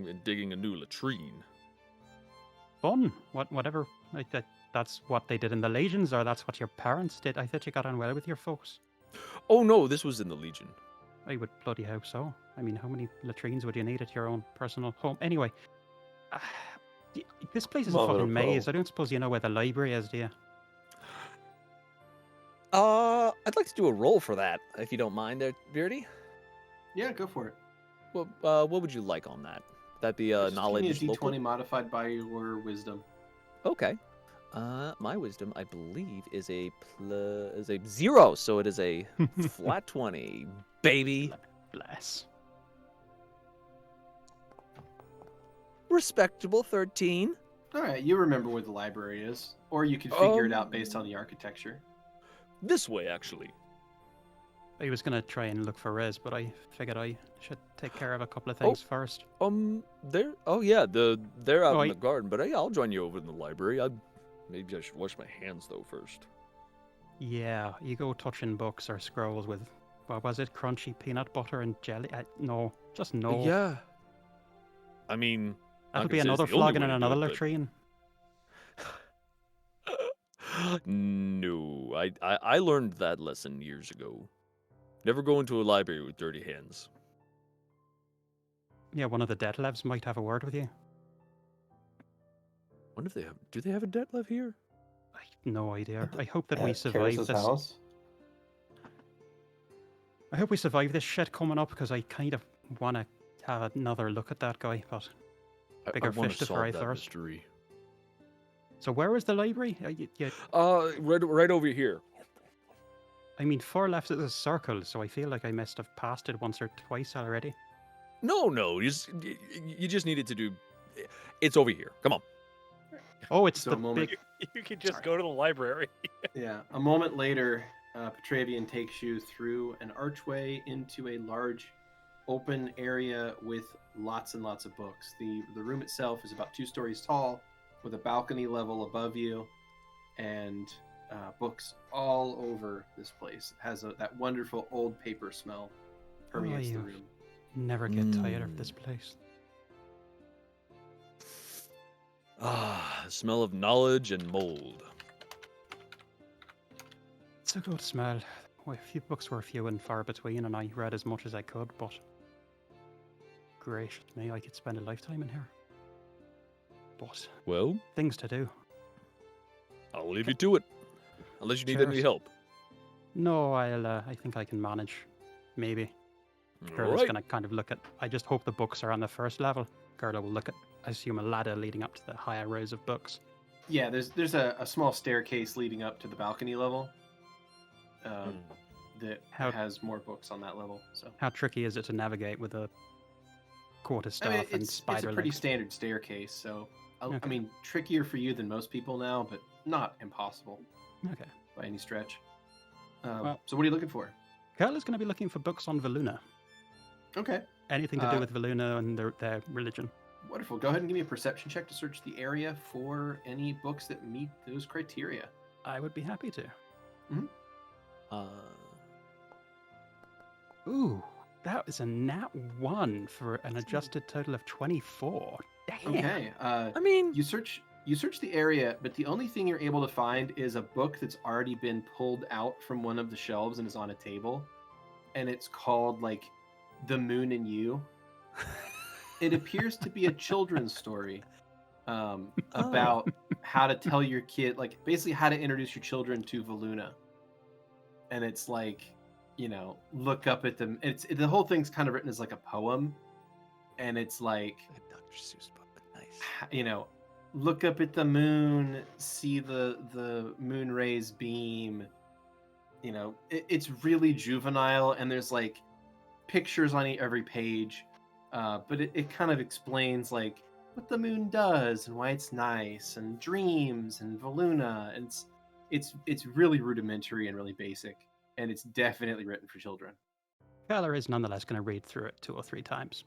and digging a new latrine. Fun. Whatever. Like that's what they did in the Legions, or that's what your parents did. I thought you got on well with your folks. Oh no, this was in the Legion. I would bloody hope so. I mean, how many latrines would you need at your own personal home? Anyway, this place is a Well, fucking it'll maze. go. I don't suppose you know where the library is, do you? I'd like to do a roll for that, if you don't mind, there, Beardy. Yeah, go for it. Well, what would you like on that? That'd be Just knowledge. Give me a D20 local? modified by your wisdom. Okay. My wisdom, I believe, is a 0, so it is a flat 20, baby. Bless. Respectable 13. All right, you remember where the library is, or you could figure it out based on the architecture. This way, actually. I was gonna try and look for Riz, but I figured I should take care of a couple of things first. There. Oh yeah, they're out Oh, in the garden. But hey, I'll join you over in the library. Maybe I should wash my hands though first. Yeah, you go touching books or scrolls with, what was it, crunchy peanut butter and jelly? No, just no. Yeah. I mean, That'll not be gonna say another it's the only flogging way in to do another it, but- latrine. No, I learned that lesson years ago. Never go into a library with dirty hands. Yeah, one of the Detlevs might have a word with you. Wonder if they have. Do they have a Detlev here? I have no idea. I hope that we At survive Karis's this. house. I hope we survive this shit coming up because I kind of want to have another look at that guy. But Bigger wanna fish to solve fry that first. mystery. so, where is the library? Right over here. I mean, far left is a circle, so I feel like I must have passed it once or twice already. No, you just needed to do. It's over here. Come on. Oh, it's So the a moment. big. You can just go to the library. Yeah. A moment later, Petravian takes you through an archway into a large, open area with lots and lots of books. The room itself is about 2 stories tall, with a balcony level above you, and books all over this place. It has that wonderful old paper smell permeates the you room. never get tired of this place. Ah, the smell of knowledge and mold. It's a good smell. Well, a few books were few and far between, and I read as much as I could, but gracious me, I could spend a lifetime in here. But Well, things to do. I'll leave you to it. Unless you need any Cheers. help. No, I think I can manage. Maybe. All Kurla's right. gonna kind of look at. I just hope the books are on the first level. Kurla will look at, I assume, a ladder leading up to the higher rows of books. Yeah, there's a small staircase leading up to the balcony level that How- has more books on that level. So How tricky is it to navigate with a quarterstaff I mean, and it's spider a pretty legs? standard staircase. So I Okay. mean, trickier for you than most people now, but not impossible Okay. by any stretch. Well- So what are you looking for? Kurla's going to be looking for books on Veluna. Okay, Anything to do Uh, with Veluna and their religion. wonderful. Go ahead and give me a perception check to search the area for any books that meet those criteria. I would be happy to. Ooh, that was a nat 1 for an adjusted total of 24. Damn. Okay. I mean, You search the area, but the only thing you're able to find is a book that's already been pulled out from one of the shelves and is on a table, and it's called like The Moon and You. It appears to be a children's story about how to tell your kid, like basically how to introduce your children to Veluna. And it's like, look up at them. The whole thing's kind of written as like a poem, and it's like, Dr. Seuss book. Nice. look up at the moon, see the moon rays beam. It's really juvenile, and there's like pictures on every page, but it kind of explains like what the moon does and why it's nice, and dreams and Veluna, and it's really rudimentary and really basic, and it's definitely written for children. Kurla is nonetheless going to read through it 2 or 3 times.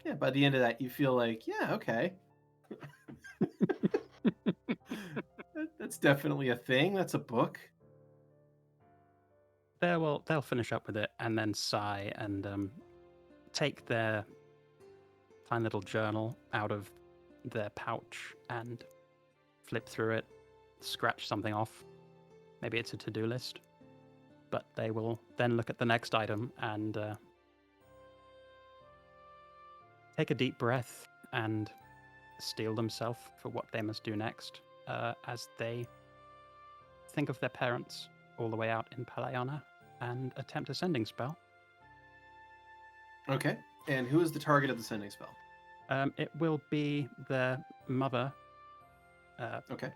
Yeah, by the end of that, you feel like, yeah, okay. That's definitely a thing. That's a book. They'll finish up with it and then sigh and take their tiny little journal out of their pouch and flip through it, scratch something off. Maybe it's a to-do list. But they will then look at the next item and take a deep breath and steel themselves for what they must do next as they think of their parents all the way out in Palayana and attempt a sending spell. Okay. And who is the target of the sending spell? It will be their mother, Okay.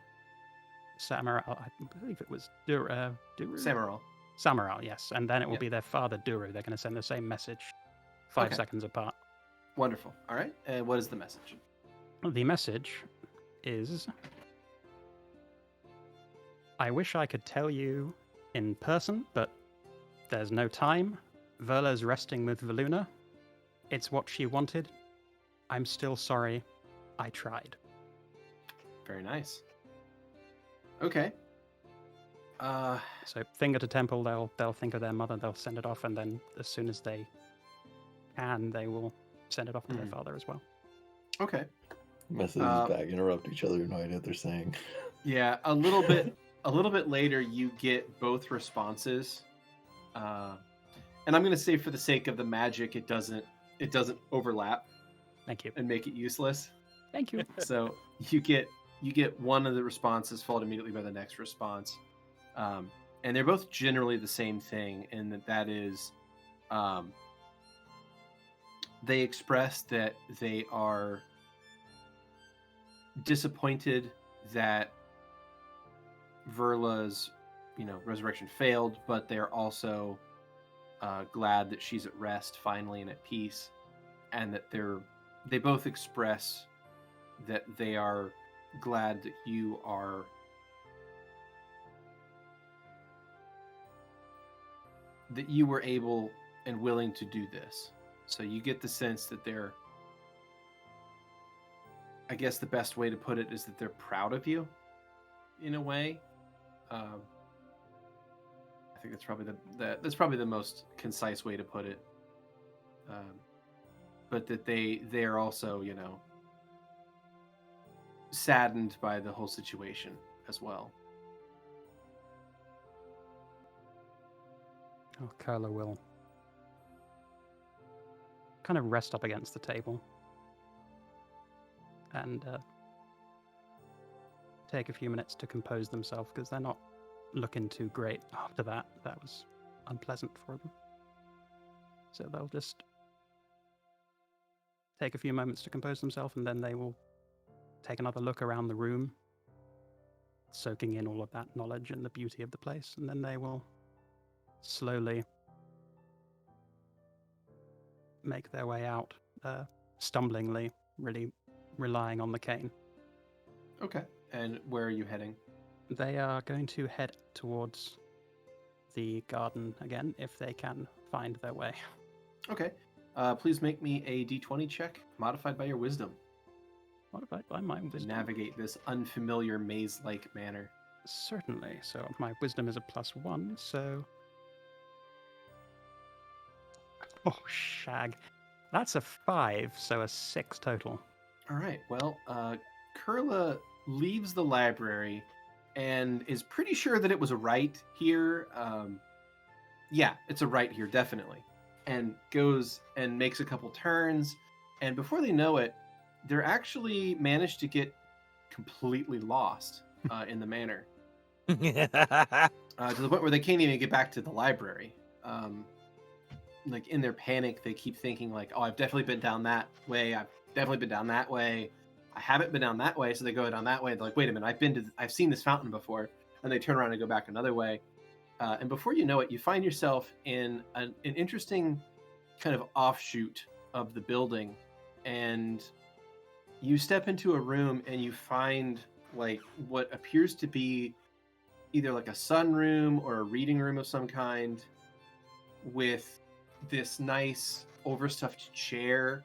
Samaral. I believe it was Duru. Samaral. Samaral, yes. And then it will Yep. be their father, Duru. They're going to send the same message 5 Okay. seconds apart. Wonderful. All right. And what is the message? The message is, I wish I could tell you in person, but there's no time. Verla's resting with Veluna. It's what she wanted. I'm still sorry. I tried. Very nice. Okay. So finger to temple, they'll think of their mother, they'll send it off, and then as soon as they can, they will send it off to their father as well. Okay. Messages back, interrupt each other, no idea what they're saying. Yeah, a little bit later, you get both responses, and I'm going to say for the sake of the magic, it doesn't overlap. Thank you. And make it useless. Thank you. So you get one of the responses followed immediately by the next response, and they're both generally the same thing, and that is, they express that they are disappointed that Verla's, resurrection failed, but they're also glad that she's at rest finally and at peace, and that they both express that they are glad that you were able and willing to do this. So you get the sense that they're, I guess the best way to put it is that they're proud of you, in a way. I think that's probably the most concise way to put it. But that they are also, saddened by the whole situation as well. Oh, Kurla will kind of rest up against the table and take a few minutes to compose themselves, because they're not looking too great after that. That was unpleasant for them. So they'll just take a few moments to compose themselves, and then they will take another look around the room, soaking in all of that knowledge and the beauty of the place, and then they will slowly make their way out, stumblingly, really relying on the cane. Okay. And where are you heading? They are going to head towards the garden again, if they can find their way. Okay. Please make me a d20 check, modified by your wisdom. Modified by my To wisdom. navigate this unfamiliar maze-like manner. Certainly. So my wisdom is a +1, so... Oh, shag. That's a 5, so a 6 total. All right. Well, Kurla leaves the library and is pretty sure that it was a right here. Yeah, it's a right here, definitely. And goes and makes a couple turns. And before they know it, they're actually managed to get completely lost in the manor. To the point where they can't even get back to the library. Like, in their panic, they keep thinking, like, oh, I've definitely been down that way. I've definitely been down that way. I haven't been down that way, so they go down that way. They're like, wait a minute, I've seen this fountain before. And they turn around and go back another way. And before you know it, you find yourself in an interesting kind of offshoot of the building. And you step into a room and you find, like, what appears to be either like a sunroom or a reading room of some kind, with this nice overstuffed chair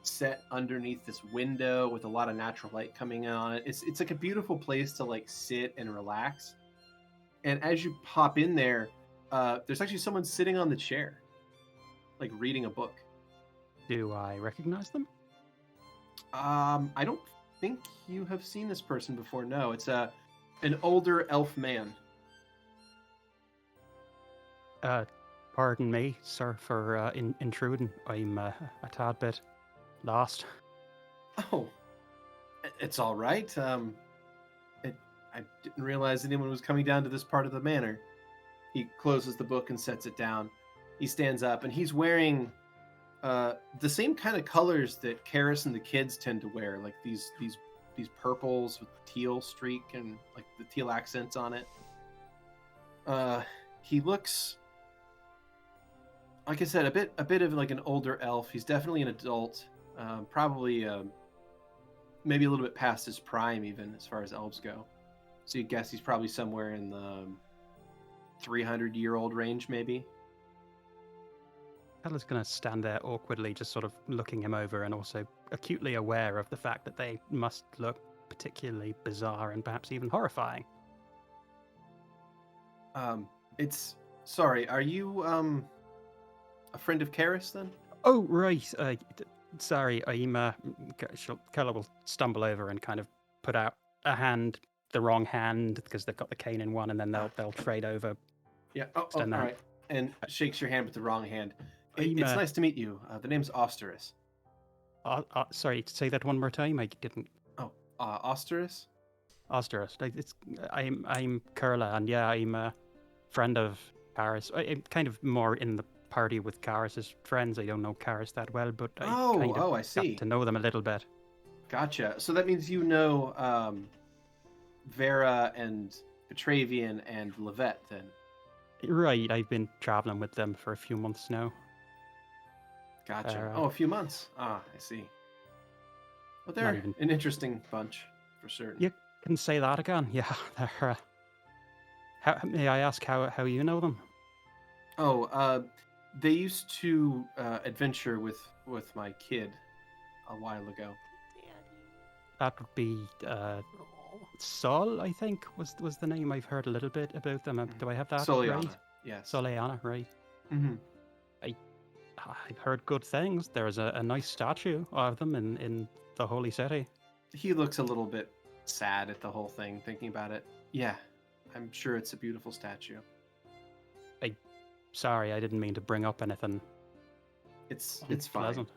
set underneath this window with a lot of natural light coming in on it. It's like a beautiful place to, like, sit and relax. And as you pop in there, there's actually someone sitting on the chair, like, reading a book. Do I recognize them? I don't think you have seen this person before. No, it's an older elf man. Pardon me, sir, for intruding. I'm a tad bit lost. Oh, it's all right. I didn't realize anyone was coming down to this part of the manor. He closes the book and sets it down. He stands up, and he's wearing the same kind of colors that Karis and the kids tend to wear, like these purples with teal streak and, like, the teal accents on it. He looks, like I said, a bit of like an older elf. He's definitely an adult, probably maybe a little bit past his prime, even as far as elves go. So you guess he's probably somewhere in the 300-year-old range, maybe. Ella's going to stand there awkwardly, just sort of looking him over and also acutely aware of the fact that they must look particularly bizarre and perhaps even horrifying. Sorry, are you a friend of Karis then? Oh, right. Sorry, I'm. Kurla will stumble over and kind of put out a hand, the wrong hand, because they've got the cane in one, and then they'll trade over. Yeah. Oh, all Stand there. right. And shakes your hand with the wrong hand. I'm, It's nice to meet you. The name's Osterus. Sorry, say that one more time. I didn't. Osterus? Osterus. I'm Kurla, and yeah, I'm a friend of Karis. I'm kind of more in the party with Karis's friends. I don't know Karis that well, but I kind of I see. got to know them a little bit. Gotcha. So that means you know Vera and Petravian and Lovette then. Right, I've been traveling with them for a few months now. Gotcha. A few months. I see. Well, they're even- an interesting bunch, for certain. You can say that again. Yeah, they're. May I ask how you know them? They used to adventure with my kid a while ago. That would be Sol, I think, was the name. I've heard a little bit about them. Do I have that Soliana, right? yes. Soliana, right. Mm-hmm. I've heard good things. There's a nice statue of them in the Holy City. He looks a little bit sad at the whole thing, thinking about it. Yeah, I'm sure it's a beautiful statue. Sorry, I didn't mean to bring up anything. It's fine. Pleasant.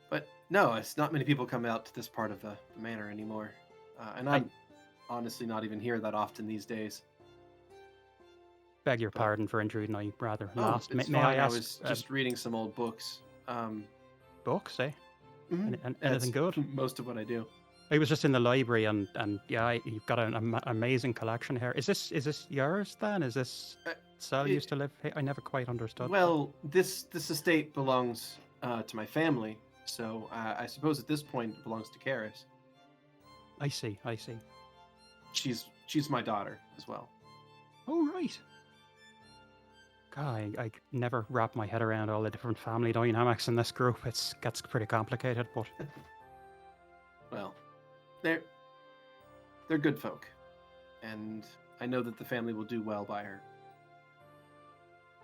But no, it's not many people come out to this part of the manor anymore. And I'm honestly not even here that often these days. Beg your pardon for intruding. I rather Oh, lost. it's May fine. I ask? I was just reading some old books. Books, eh? Mhm. And That's anything good? Most of what I do. I was just in the library, and yeah, you've got an amazing collection here. Is this yours then? Is this Sal it- used to live here? I never quite understood. Well, this estate belongs to my family, so I suppose at this point it belongs to Karis. I see. She's my daughter as well. Oh, right. God, I never wrap my head around all the different family dynamics in this group. It gets pretty complicated, but Well, they're good folk, and I know that the family will do well by her.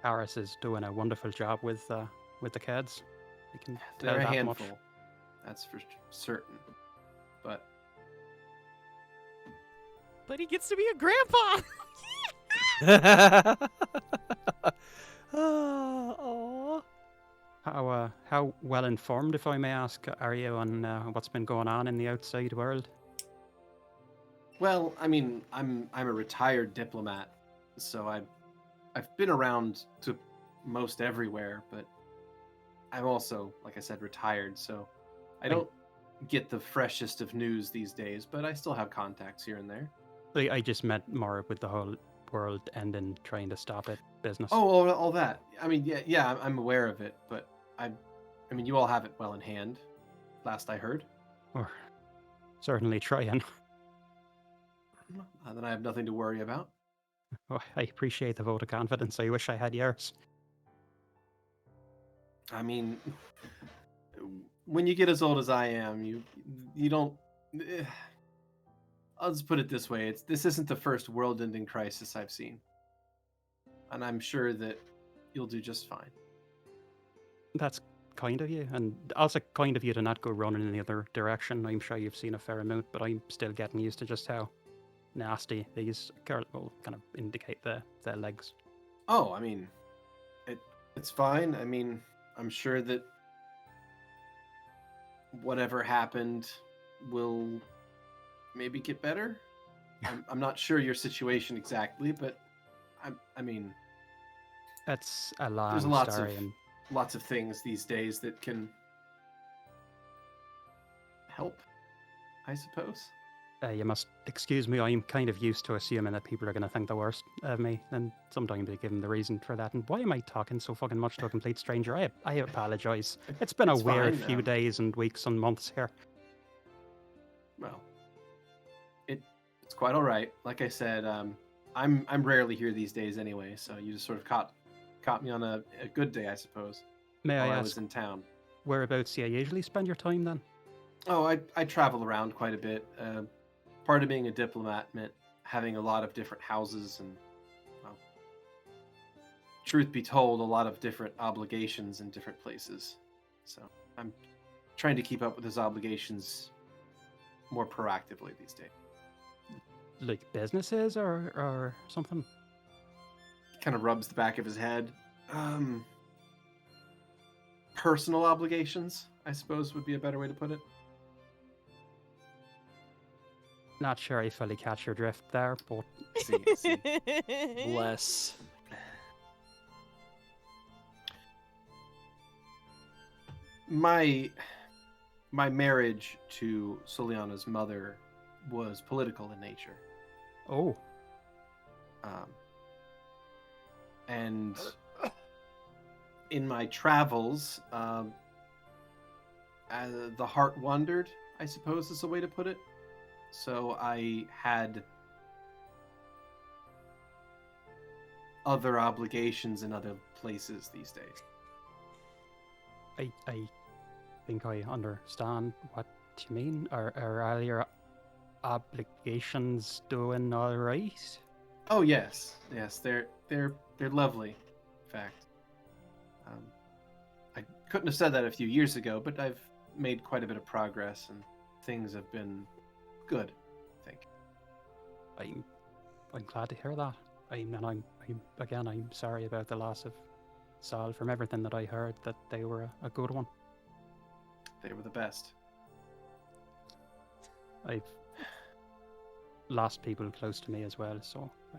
Karis is doing a wonderful job with the kids. I can tell They're a that handful, much. that's for certain. But But he gets to be a grandpa. Oh, How well informed, if I may ask, are you on what's been going on in the outside world? well, I mean, I'm a retired diplomat, so I've been around to most everywhere, but I'm also, like I said, retired, so I don't get the freshest of news these days, but I still have contacts here and there. I just meant more with the whole world ending, trying to stop it business. Oh, all that. I mean, yeah, I'm aware of it, but I mean, you all have it well in hand. Last I heard. Or certainly trying. Then I have nothing to worry about. Oh, I appreciate the vote of confidence. I wish I had yours. I mean, when you get as old as I am, you don't. I'll just put it this way: this isn't the first world-ending crisis I've seen, and I'm sure that you'll do just fine. That's kind of you, and also kind of you to not go running in the other direction. I'm sure you've seen a fair amount, but I'm still getting used to just how nasty these will kind of indicate their legs. Oh, I mean, it's fine. I mean, I'm sure that whatever happened will maybe get better. I'm not sure your situation exactly, but I mean, That's a long there's lots story, of and lots of things these days that can help, I suppose. You must excuse me, I'm kind of used to assuming that people are going to think the worst of me, and sometimes they give them the reason for that. And why am I talking so fucking much to a complete stranger? I apologize. It's been It's a weird fine, few days and weeks and months here. Well, it's quite all right. Like I said, I'm rarely here these days anyway, so you just sort of caught me on a good day, I suppose. May while I I ask, was in town. whereabouts do you usually spend your time then? Oh, I travel around quite a bit. Part of being a diplomat meant having a lot of different houses and, well, truth be told, a lot of different obligations in different places. So I'm trying to keep up with those obligations more proactively these days. Like businesses or something? Kind of rubs the back of his head. Personal obligations, I suppose, would be a better way to put it. Not sure I fully catch your drift there, but See. Bless. My marriage to Soliana's mother was political in nature. oh, And in my travels, the heart wandered, I suppose is the way to put it. So I had other obligations in other places these days. I think I understand what you mean. Are all your obligations doing all right? Oh yes, they're lovely. In fact, I couldn't have said that a few years ago, but I've made quite a bit of progress, and things have been good, I think. I'm glad to hear that. I'm sorry about the loss of Sol. From everything that I heard, that they were a good one. They were the best. I've lost people close to me as well, so I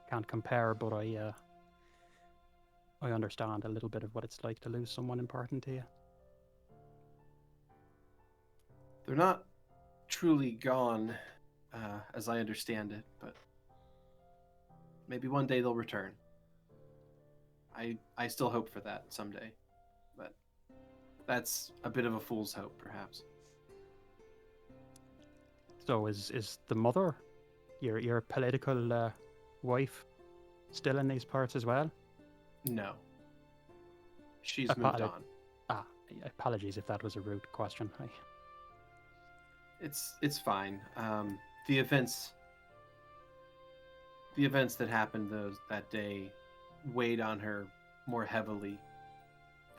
can't compare, but I understand a little bit of what it's like to lose someone important to you. They're not truly gone, as I understand it, but maybe one day they'll return. I still hope for that someday, but that's a bit of a fool's hope, perhaps. So is the mother, your political wife, still in these parts as well? No. She's moved on. Apologies if that was a rude question. It's fine. The events that happened that day weighed on her more heavily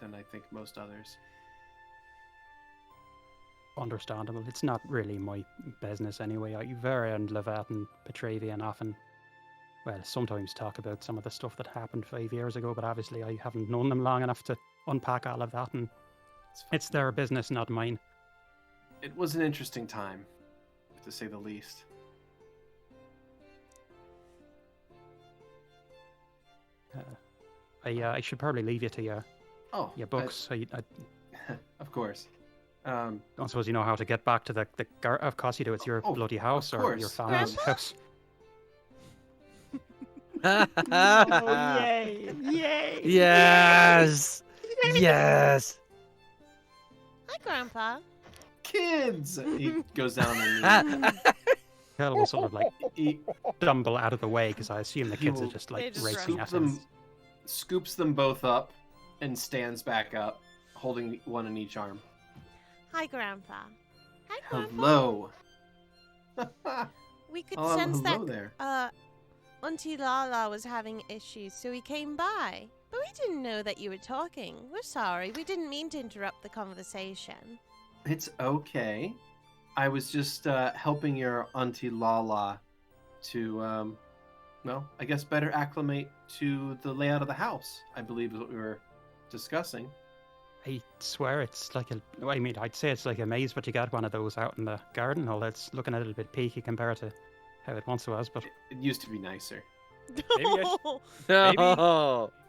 than I think most others. Understandable. It's not really my business anyway. Vera and Lovette and Petravian often, well, sometimes talk about some of the stuff that happened 5 years ago, but obviously I haven't known them long enough to unpack all of that, and it's their business, not mine. It was an interesting time, to say the least. I should probably leave you to your books. Of course. I don't suppose you know how to get back to the of course you do. It's your bloody house or your family's house. Oh, yay! Yay! Yes! Yes! Hi, Grandpa. Kids! He goes down and Kel will sort of like stumble out of the way because I assume the kids are just like racing at him. Scoops them both up and stands back up, holding one in each arm. Hi, Grandpa. Hi, Grandpa. Hello. We could Oh, sense hello that there. Auntie Lala was having issues, so we came by. But we didn't know that you were talking. We're sorry. We didn't mean to interrupt the conversation. It's okay. I was just helping your Auntie Lala to, well, I guess better acclimate to the layout of the house, I believe is what we were discussing. I swear it's like I'd say it's like a maze, but you got one of those out in the garden. Although it's looking a little bit peaky compared to how it once was, but it used to be nicer.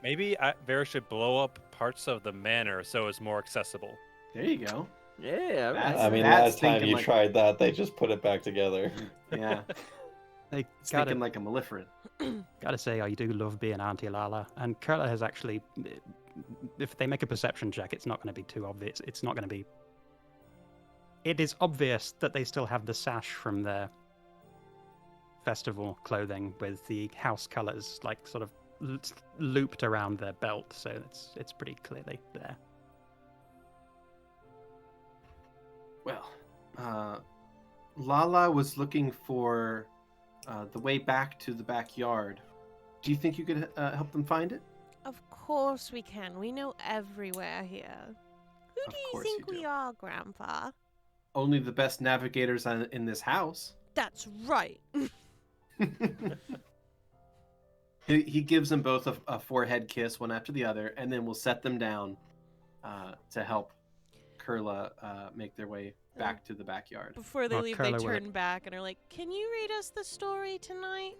Maybe Vera should blow up parts of the manor so it's more accessible. There you go. Yeah, That's- I mean, that's last time thinking you like- tried that, they just put it back together. Yeah, They it's gotta, thinking like a Maleferant. gotta say, I do love being Auntie Lala. And Kurla has actually, if they make a perception check, it's not going to be too obvious. It's not going to be. It is obvious that they still have the sash from their festival clothing with the house colours, like sort of looped around their belt. So it's pretty clearly there. Well, Lala was looking for the way back to the backyard. Do you think you could help them find it? Of course we can. We know everywhere here. Who Of do you course think you we do. are, Grandpa? Only the best navigators in this house. That's right. He gives them both a forehead kiss, one after the other, and then we'll set them down to help Kurla make their way back to the backyard. Before they Oh, leave, Kurla they will- turn back and are like, "Can you read us the story tonight?"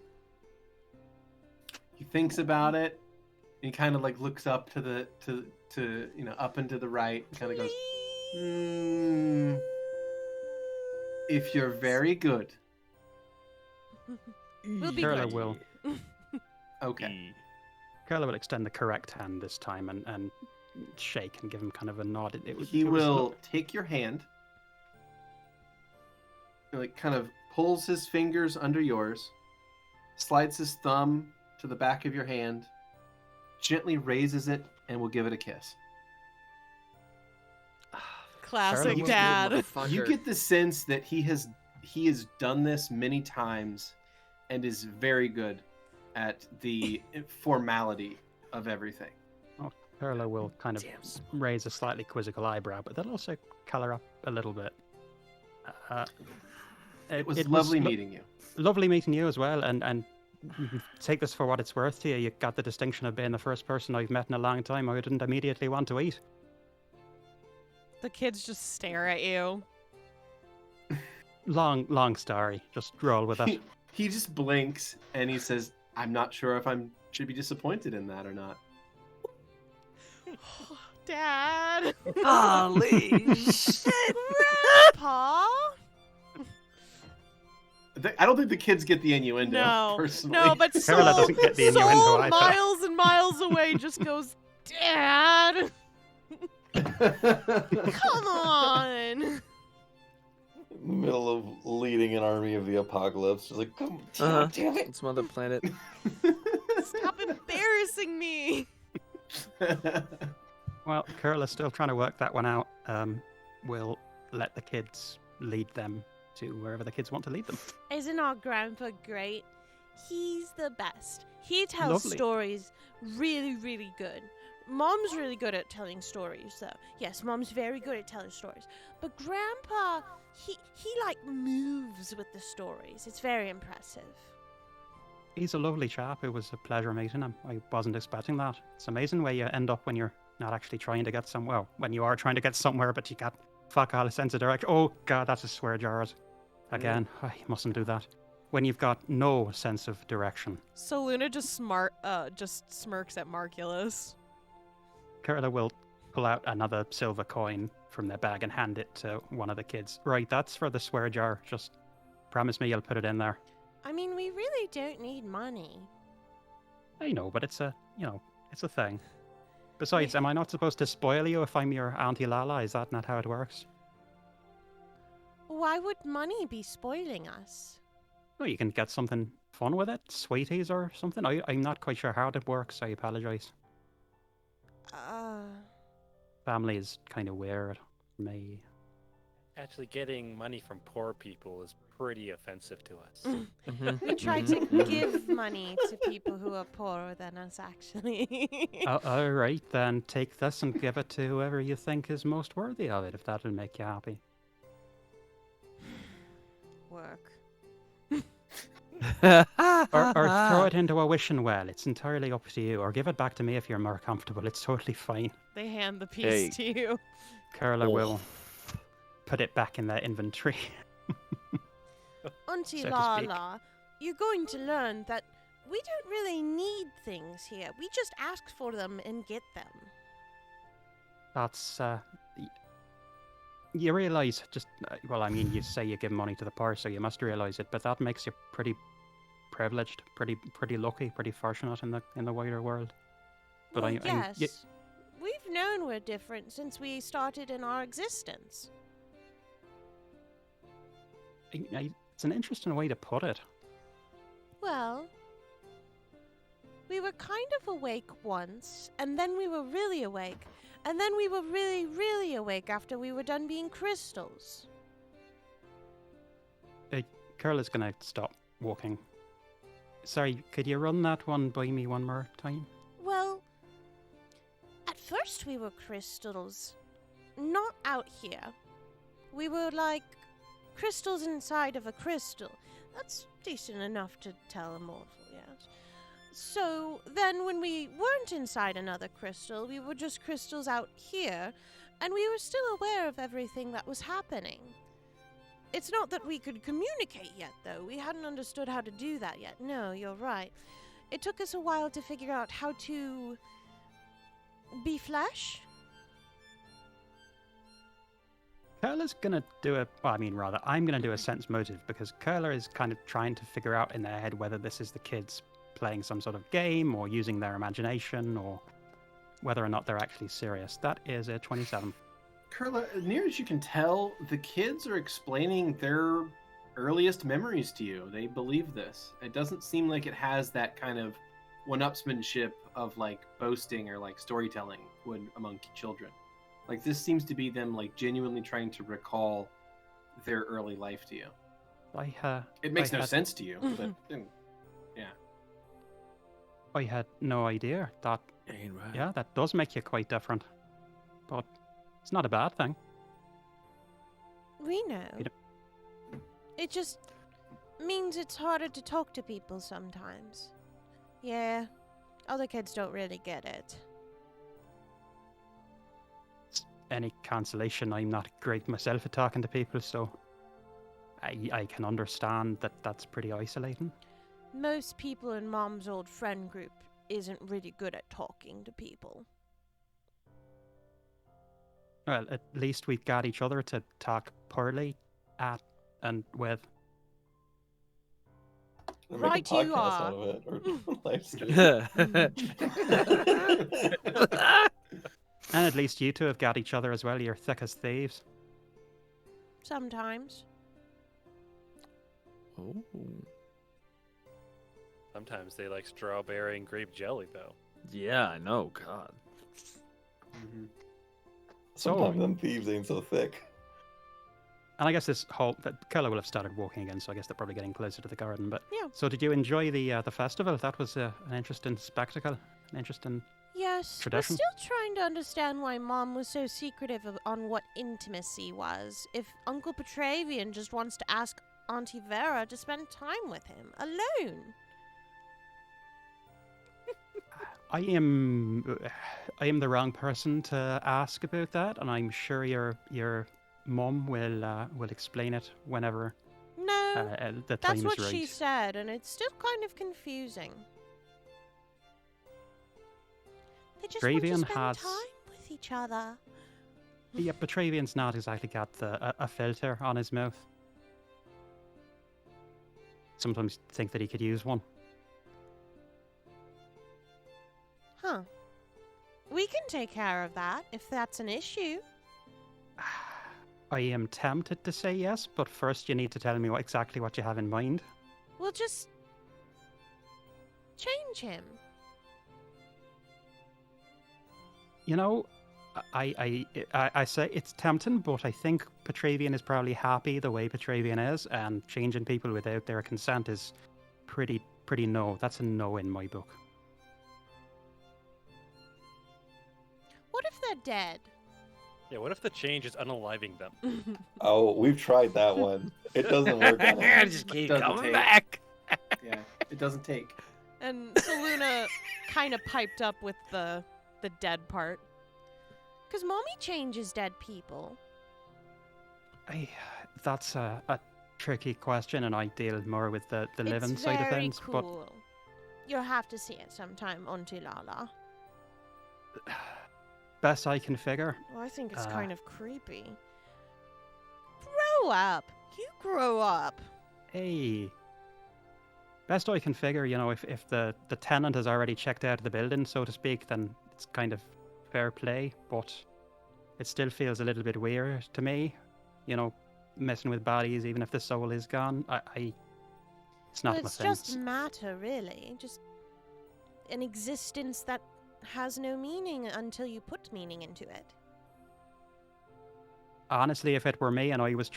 He thinks about it. And he kind of like looks up to the up and to the right. Kind of goes, if you're very good. We'll be Kurla good. will. Okay. Kurla will extend the correct hand this time and shake and give him kind of a nod. He will take your hand, like kind of pulls his fingers under yours, slides his thumb to the back of your hand, gently raises it, and will give it a kiss. Classic You- dad. You get the sense that he has done this many times and is very good at the formality of everything. Kurla will kind of raise a slightly quizzical eyebrow, but that'll also colour up a little bit. It was lovely meeting you. Lovely meeting you as well, and take this for what it's worth to you. You got the distinction of being the first person I've met in a long time I didn't immediately want to eat. The kids just stare at you. Long story. Just roll with it. He just blinks and he says, "I'm not sure if I should be disappointed in that or not." Dad. Holy shit! Grandpa. I don't think the kids get the innuendo. No. Personally. No, but Kurla Soul, doesn't get the innuendo Soul either. miles and miles away just goes, "Dad, come on." In the middle of leading an army of the apocalypse, just like, come, damn it! It's Mother Planet. Stop embarrassing me. Well, Kurla's still trying to work that one out. We'll let the kids lead them to wherever the kids want to lead them. Isn't our grandpa great? He's the best. He tells Lovely. stories really, really good. Mom's really good at telling stories, though. Yes, Mom's very good at telling stories. But Grandpa, he like moves with the stories. It's very impressive. He's a lovely chap. It was a pleasure meeting him. I wasn't expecting that. It's amazing where you end up when you're not actually trying to get somewhere. Well, when you are trying to get somewhere, but you got fuck all a sense of direction. Oh, God, that's a swear jar. Again, I mustn't do that. When you've got no sense of direction. So Luna just smirks at Marculus. Kurla will pull out another silver coin from their bag and hand it to one of the kids. Right, that's for the swear jar. Just promise me you'll put it in there. I mean, we really don't need money. I know, but it's a thing. Besides, am I not supposed to spoil you if I'm your Auntie Lala? Is that not how it works? Why would money be spoiling us? Well, you can get something fun with it, sweeties or something. I'm not quite sure how it works. I apologize. Family is kind of weird for me. Actually, getting money from poor people is pretty offensive to us. We try to give money to people who are poorer than us, actually. All right, then take this and give it to whoever you think is most worthy of it, if that'll make you happy. Work. Or throw it into a wishing well. It's entirely up to you. Or give it back to me if you're more comfortable. It's totally fine. They hand the piece to you. Kurla will put it back in their inventory. Auntie So to speak. Lala, you're going to learn that we don't really need things here. We just ask for them and get them. That's You realize just, well, I mean, you say you give money to the poor, so you must realize it, but that makes you pretty privileged, pretty lucky, pretty fortunate in the wider world. But Well, y- yes. We've known we're different since we started in our existence. it's an interesting way to put it. Well, we were kind of awake once, and then we were really awake, and then we were really, really awake after we were done being crystals. Kurla's gonna stop walking. Sorry, could you run that one by me one more time? Well, at first we were crystals. Not out here. We were like crystals inside of a crystal. That's decent enough to tell a mortal, yes. So then when we weren't inside another crystal, we were just crystals out here, and we were still aware of everything that was happening. It's not that we could communicate yet, though. We hadn't understood how to do that yet. No, you're right. It took us a while to figure out how to be flesh. Kurla's gonna I'm gonna do a sense motive because Kurla is kind of trying to figure out in their head whether this is the kids playing some sort of game or using their imagination or whether or not they're actually serious. That is a 27. Kurla, near as you can tell, the kids are explaining their earliest memories to you. They believe this. It doesn't seem like it has that kind of one-upsmanship of like boasting or like storytelling among children. Like this seems to be them like genuinely trying to recall their early life to you. It makes no sense to you, but yeah. I had no idea that. Ain't right. Yeah, that does make you quite different, but it's not a bad thing. We know. It just means it's harder to talk to people sometimes. Yeah, other kids don't really get it. Any consolation, I'm not great myself at talking to people, so I can understand that that's pretty isolating. Most people in Mom's old friend group isn't really good at talking to people. Well, at least we've got each other to talk poorly at and with. We're making Right you podcasts are. out of it, or live stream. And at least you two have got each other as well. You're thick as thieves. Sometimes. Oh. Sometimes they like strawberry and grape jelly, though. Yeah, I know. God. Mm-hmm. Sometimes them thieves ain't so thick. And I guess that Kurla will have started walking again, so I guess they're probably getting closer to the garden. But Yeah. So did you enjoy the festival? That was an interesting spectacle, an interesting. Yes, Tradition? we're still trying to understand why Mom was so secretive on what intimacy was. If Uncle Petravian just wants to ask Auntie Vera to spend time with him, alone. I am the wrong person to ask about that, and I'm sure your mum will explain it whenever No, the time that's is what right. she said, and it's still kind of confusing. They just want to Petravian spend has- time with each other. Yeah, Petravian's not exactly got a filter on his mouth. Sometimes think that he could use one. Huh. We can take care of that, if that's an issue. I am tempted to say yes, but first you need to tell me exactly what you have in mind. We'll just change him. You know, I say it's tempting, but I think Petravian is probably happy the way Petravian is, and changing people without their consent is pretty no. That's a no in my book. What if they're dead? Yeah, what if the change is unaliving them? Oh, we've tried that one. It doesn't work. On I it. just keep Doesn't coming take. back. Yeah, it doesn't take. And Saluna kind of piped up with the dead part. Because Mommy changes dead people. That's a tricky question, and I deal more with the living It's side of very things. But cool. You'll have to see it sometime, Auntie Lala. best I can figure, Well, I think it's kind of creepy. grow up. You grow up. Hey. Best I can figure, if the tenant has already checked out of the building, so to speak, then it's kind of fair play, but it still feels a little bit weird to me, messing with bodies, even if the soul is gone. It's not Well, my it's thing. just matter, really. Just an existence that has no meaning until you put meaning into it. Honestly, if it were me and I was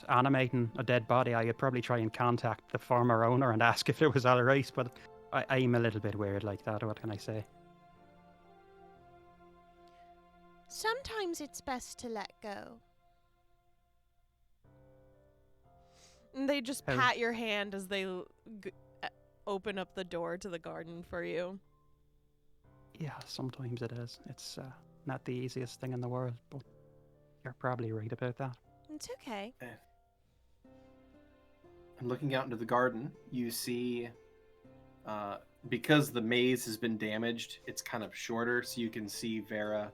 animating a dead body, I'd probably try and contact the former owner and ask if it was all right, but I'm a little bit weird like that, what can I say? Sometimes it's best to let go. And they just Oh. pat your hand as they open up the door to the garden for you. Yeah, sometimes it is. It's not the easiest thing in the world, but you're probably right about that. It's okay. And looking out into the garden, you see, because the maze has been damaged, it's kind of shorter, so you can see Vera.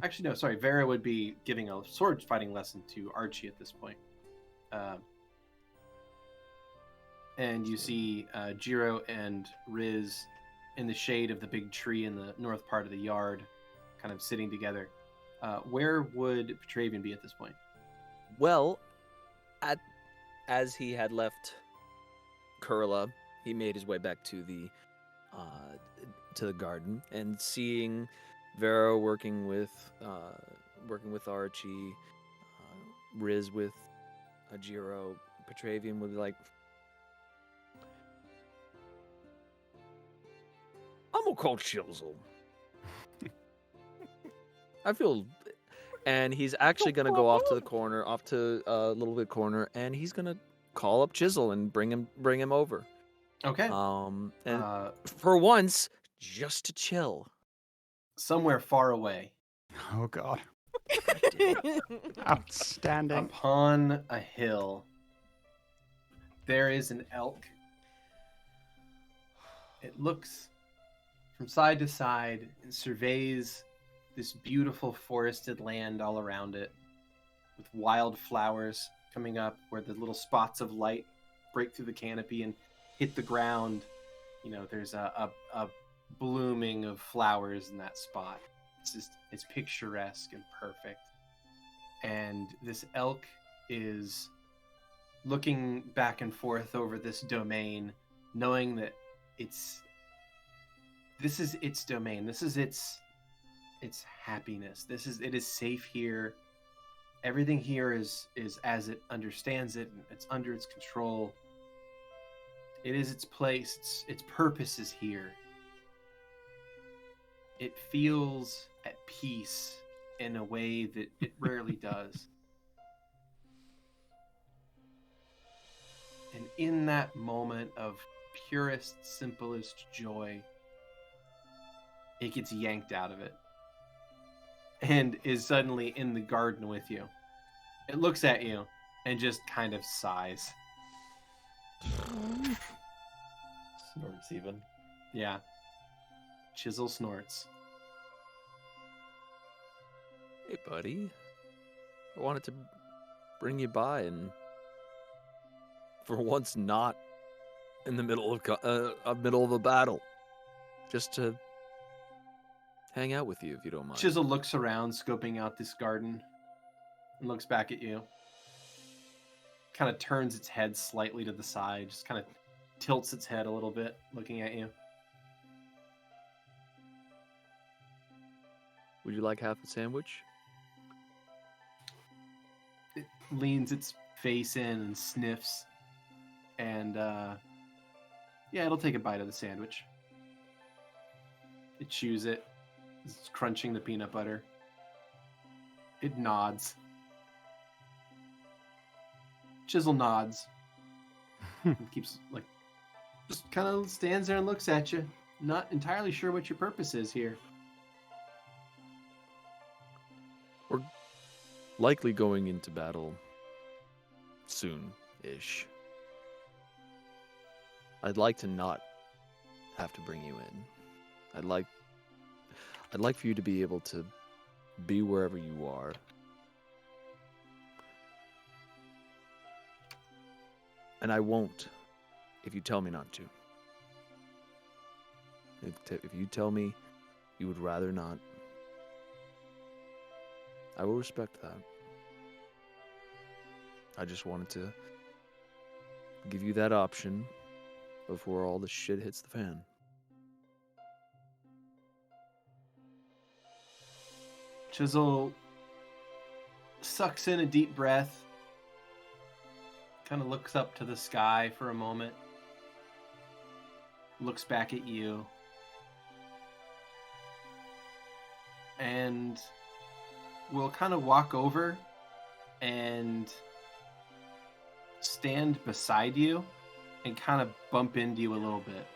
Actually, no, sorry. Vera would be giving a sword fighting lesson to Archie at this point. And you see Jiro and Riz in the shade of the big tree in the north part of the yard, kind of sitting together. Where would Petravian be at this point? Well, as he had left Kurla, he made his way back to the garden, and seeing Vera working with Archie, Riz with Jiro, Petravian would be like, I'm gonna call Chisel. I feel, and he's actually gonna go off to a little bit corner, and he's gonna call up Chisel and bring him over. Okay. And for once, just to chill. Somewhere far away, Oh, God. Outstanding. upon a hill, there is an elk. It looks from side to side and surveys this beautiful forested land all around it, with wild flowers coming up where the little spots of light break through the canopy and hit the ground. There's a blooming of flowers in that spot. It's picturesque and perfect. And this elk is looking back and forth over this domain, knowing that this is its domain. This is its happiness. It is safe here. Everything here is as it understands it, and it's under its control. It is its place. Its purpose is here. It feels at peace in a way that it rarely does. And in that moment of purest, simplest joy, it gets yanked out of it and is suddenly in the garden with you. It looks at you and just kind of sighs. Snorts even. Yeah. Chisel snorts. Hey, buddy. I wanted to bring you by and, for once, not in the middle of a battle, just to hang out with you, if you don't mind. Chisel looks around, scoping out this garden, and looks back at you. Kind of turns its head slightly to the side, just kind of tilts its head a little bit, looking at you. Would you like half a sandwich? It leans its face in and sniffs, and yeah, it'll take a bite of the sandwich. It chews it. It's crunching the peanut butter. It nods. Chisel nods. And keeps, just kind of stands there and looks at you. Not entirely sure what your purpose is here. We're likely going into battle soon-ish. I'd like to not have to bring you in. I'd like for you to be able to be wherever you are. And I won't if you tell me not to. If you tell me you would rather not, I will respect that. I just wanted to give you that option before all the shit hits the fan. Chisel sucks in a deep breath, kind of looks up to the sky for a moment, looks back at you, and will kind of walk over and stand beside you and kind of bump into you a little bit.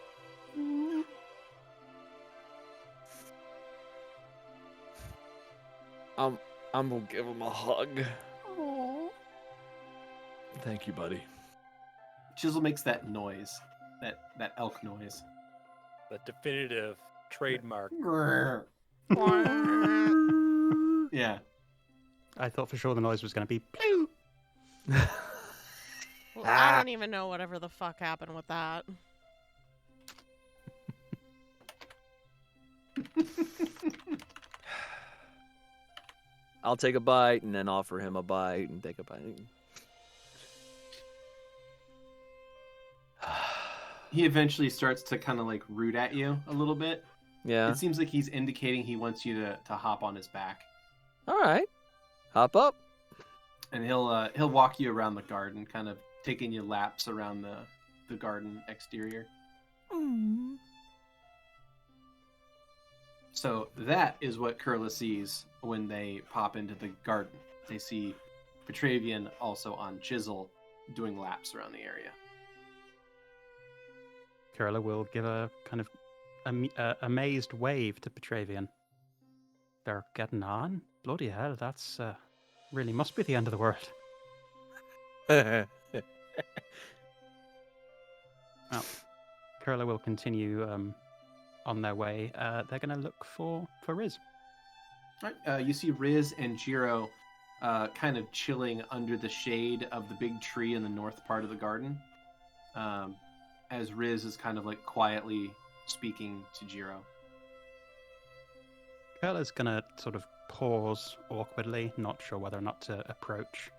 I'm gonna give him a hug. Aww. Thank you, buddy. Chisel makes that noise, that elk noise. The definitive trademark. Yeah. I thought for sure the noise was going to be pew. Well, I don't even know whatever the fuck happened with that. I'll take a bite and then offer him a bite and take a bite. He eventually starts to kind of like root at you a little bit. Yeah. It seems like he's indicating he wants you to hop on his back. All right. Hop up. And he'll walk you around the garden, kind of taking you laps around the garden exterior. So that is what Kurla sees when they pop into the garden. They see Petravian also on Chisel doing laps around the area. Kurla will give a kind of amazed wave to Petravian. They're getting on? Bloody hell, that's really must be the end of the world. Well, Kurla will continue on their way. They're going to look for Riz. Right, you see Riz and Jiro kind of chilling under the shade of the big tree in the north part of the garden, as Riz is kind of like quietly speaking to Jiro. Kurla's going to sort of pause awkwardly, not sure whether or not to approach,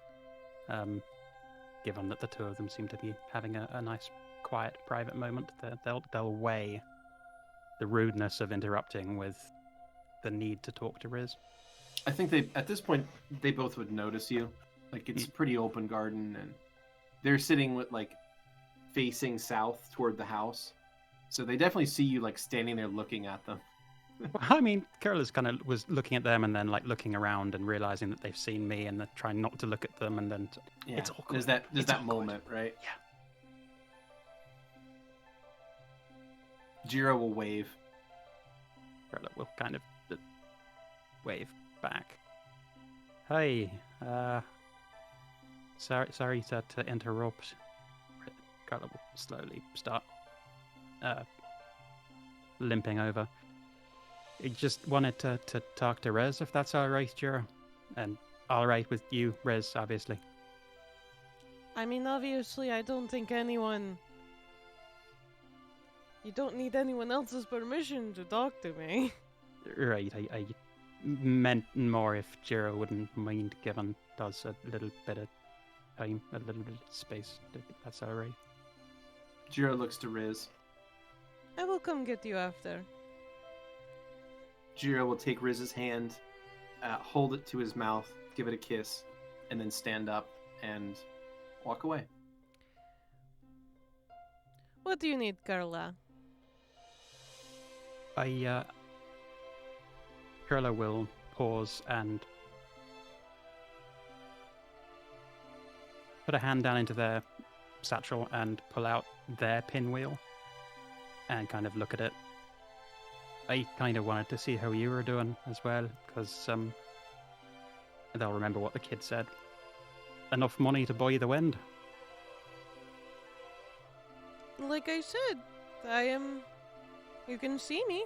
given that the two of them seem to be having a nice, quiet, private moment. They'll weigh the rudeness of interrupting with the need to talk to Riz. I think at this point they both would notice you. Like, it's a pretty open garden, and they're sitting with like facing south toward the house, so they definitely see you like standing there looking at them. Well, I mean, Kurla's kind of was looking at them and then like looking around and realizing that they've seen me and they're trying not to look at them, and then Yeah, it's awkward. There's that awkward. moment, right? Yeah. Jiro will wave. Kurla will kind of wave back. Hey, sorry to interrupt. Kurla will slowly start limping over. I just wanted to talk to Rez, if that's all right, Jiro. And all right with you, Rez, obviously. I mean, obviously, I don't think anyone... You don't need anyone else's permission to talk to me. Right, I meant more if Jiro wouldn't mind giving us a little bit of time, a little bit of space. That's all right. Jiro looks to Riz. I will come get you after. Jiro will take Riz's hand, hold it to his mouth, give it a kiss, and then stand up and walk away. What do you need, Kurla? Kurla will pause and put a hand down into their satchel and pull out their pinwheel and kind of look at it. I kind of wanted to see how you were doing as well, because they'll remember what the kid said. Enough money to buy you the wind. Like I said, I am... You can see me.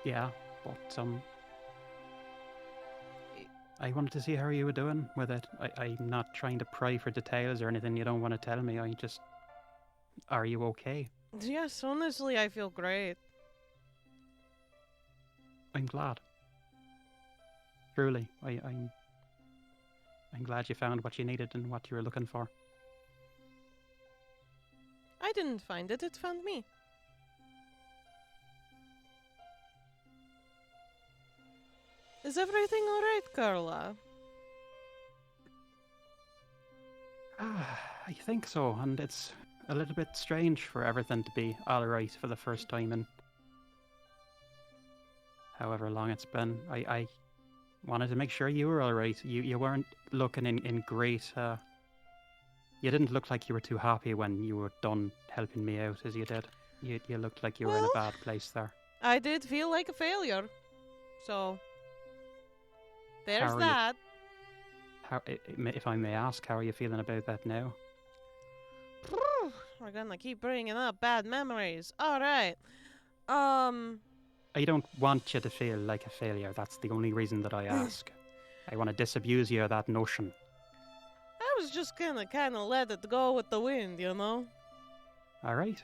Yeah, but I wanted to see how you were doing with it. I'm not trying to pry for details or anything you don't want to tell me. I just... Are you okay? Yes, honestly, I feel great. I'm glad. Truly, I'm glad you found what you needed and what you were looking for. I didn't find it, it found me. Is everything alright, Kurla? I think so, and it's a little bit strange for everything to be alright for the first time in however long it's been. I wanted to make sure you were alright. You weren't looking in great... You didn't look like you were too happy when you were done helping me out as you did. You looked like you were in a Well, bad place there. I did feel like a failure. So, there's How are you- that. If I may ask, how are you feeling about that now? We're gonna keep bringing up bad memories. Alright. I don't want you to feel like a failure. That's the only reason that I ask. I want to disabuse you of that notion. I was just gonna kinda let it go with the wind, you know? All right.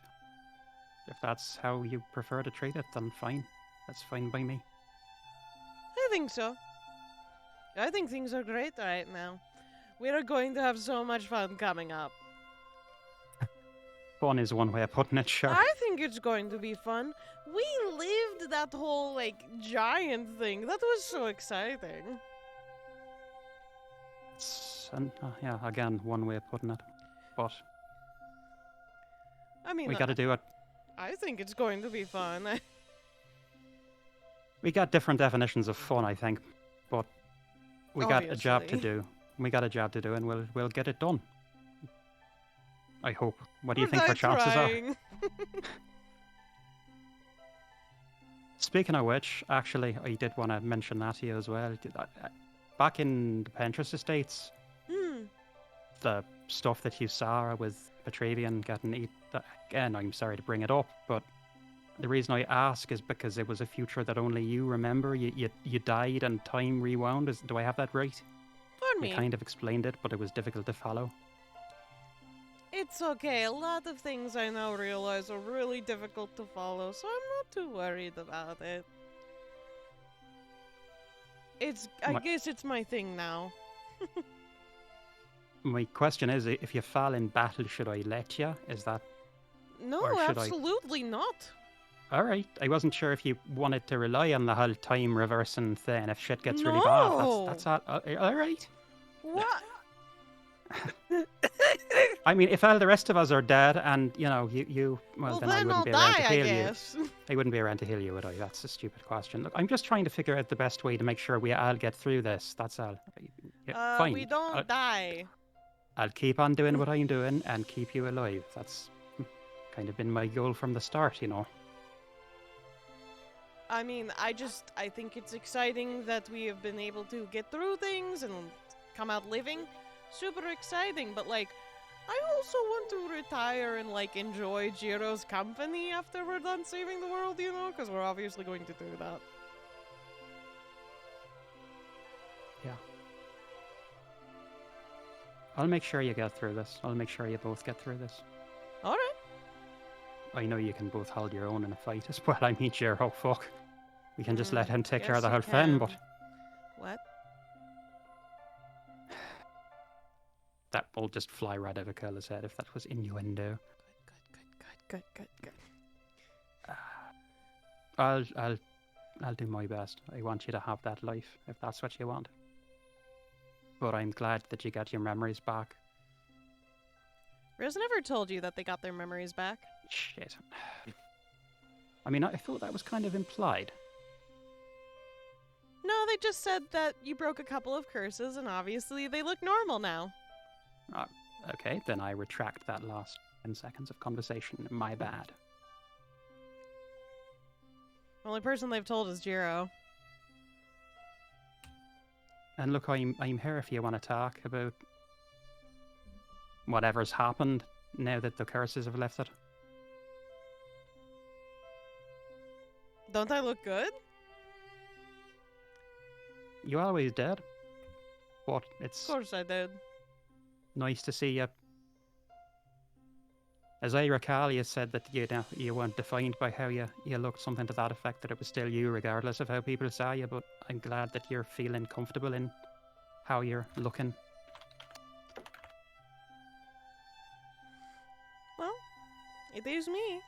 If that's how you prefer to treat it, then fine. That's fine by me. I think so. I think things are great right now. We are going to have so much fun coming up. Fun is one way of putting it, sure. I think it's going to be fun. We lived that whole, like, giant thing. That was so exciting. Yeah, again, one way of putting it. But I mean, we got to do it. I think it's going to be fun. We got different definitions of fun, I think. But we got a job to Obviously. do. We got a job to do, and we'll get it done. I hope. What do you think Aren't our I chances are? trying? Speaking of which, actually, I did want to mention that to you as well. Back in the Pentress Estates, the stuff that you saw with Petravian getting eaten, again, I'm sorry to bring it up, but the reason I ask is because it was a future that only you remember. You died and time rewound. Do I have that right? For me. You kind of explained it, but it was difficult to follow. It's okay. A lot of things I now realize are really difficult to follow, so I'm not too worried about it. I guess it's my thing now. My question is, if you fall in battle, should I let you? Is that... No, Or should I- absolutely not. All right. I wasn't sure if you wanted to rely on the whole time reversing thing if shit gets really bad. No. That's all right. What? I mean, if all the rest of us are dead and, you well, then I then wouldn't I'll be around die, to I heal guess. you. I wouldn't be around to heal you, would I? That's a stupid question. Look, I'm just trying to figure out the best way to make sure we all get through this. That's all. Yeah, fine. We don't die. I'll keep on doing what I'm doing and keep you alive. That's kind of been my goal from the start, I mean, I think it's exciting that we have been able to get through things and come out living. Super exciting, but like, I also want to retire and like enjoy Jiro's company after we're done saving the world, because we're obviously going to do that. Yeah. I'll make sure you get through this. I'll make sure you both get through this. Alright. I know you can both hold your own in a fight as well. I mean, sure, oh fuck. We can just let him take care of the Yes, whole you thing, can. but What? that will just fly right over Kurla's head if that was innuendo. Good. I'll do my best. I want you to have that life, if that's what you want. But I'm glad that you got your memories back. Riz never told you that they got their memories back. Shit. I mean, I thought that was kind of implied. No, they just said that you broke a couple of curses and obviously they look normal now. Okay, then I retract that last 10 seconds of conversation. My bad. The only person they've told is Jiro. And look, I'm here if you want to talk about whatever's happened now that the curses have lifted. Don't I look good? You always did. but Of it's course I did. nice to see you. As I recall, you said that you weren't defined by how you looked, something to that effect, that it was still you regardless of how people saw you, but I'm glad that you're feeling comfortable in how you're looking. Well, it is me.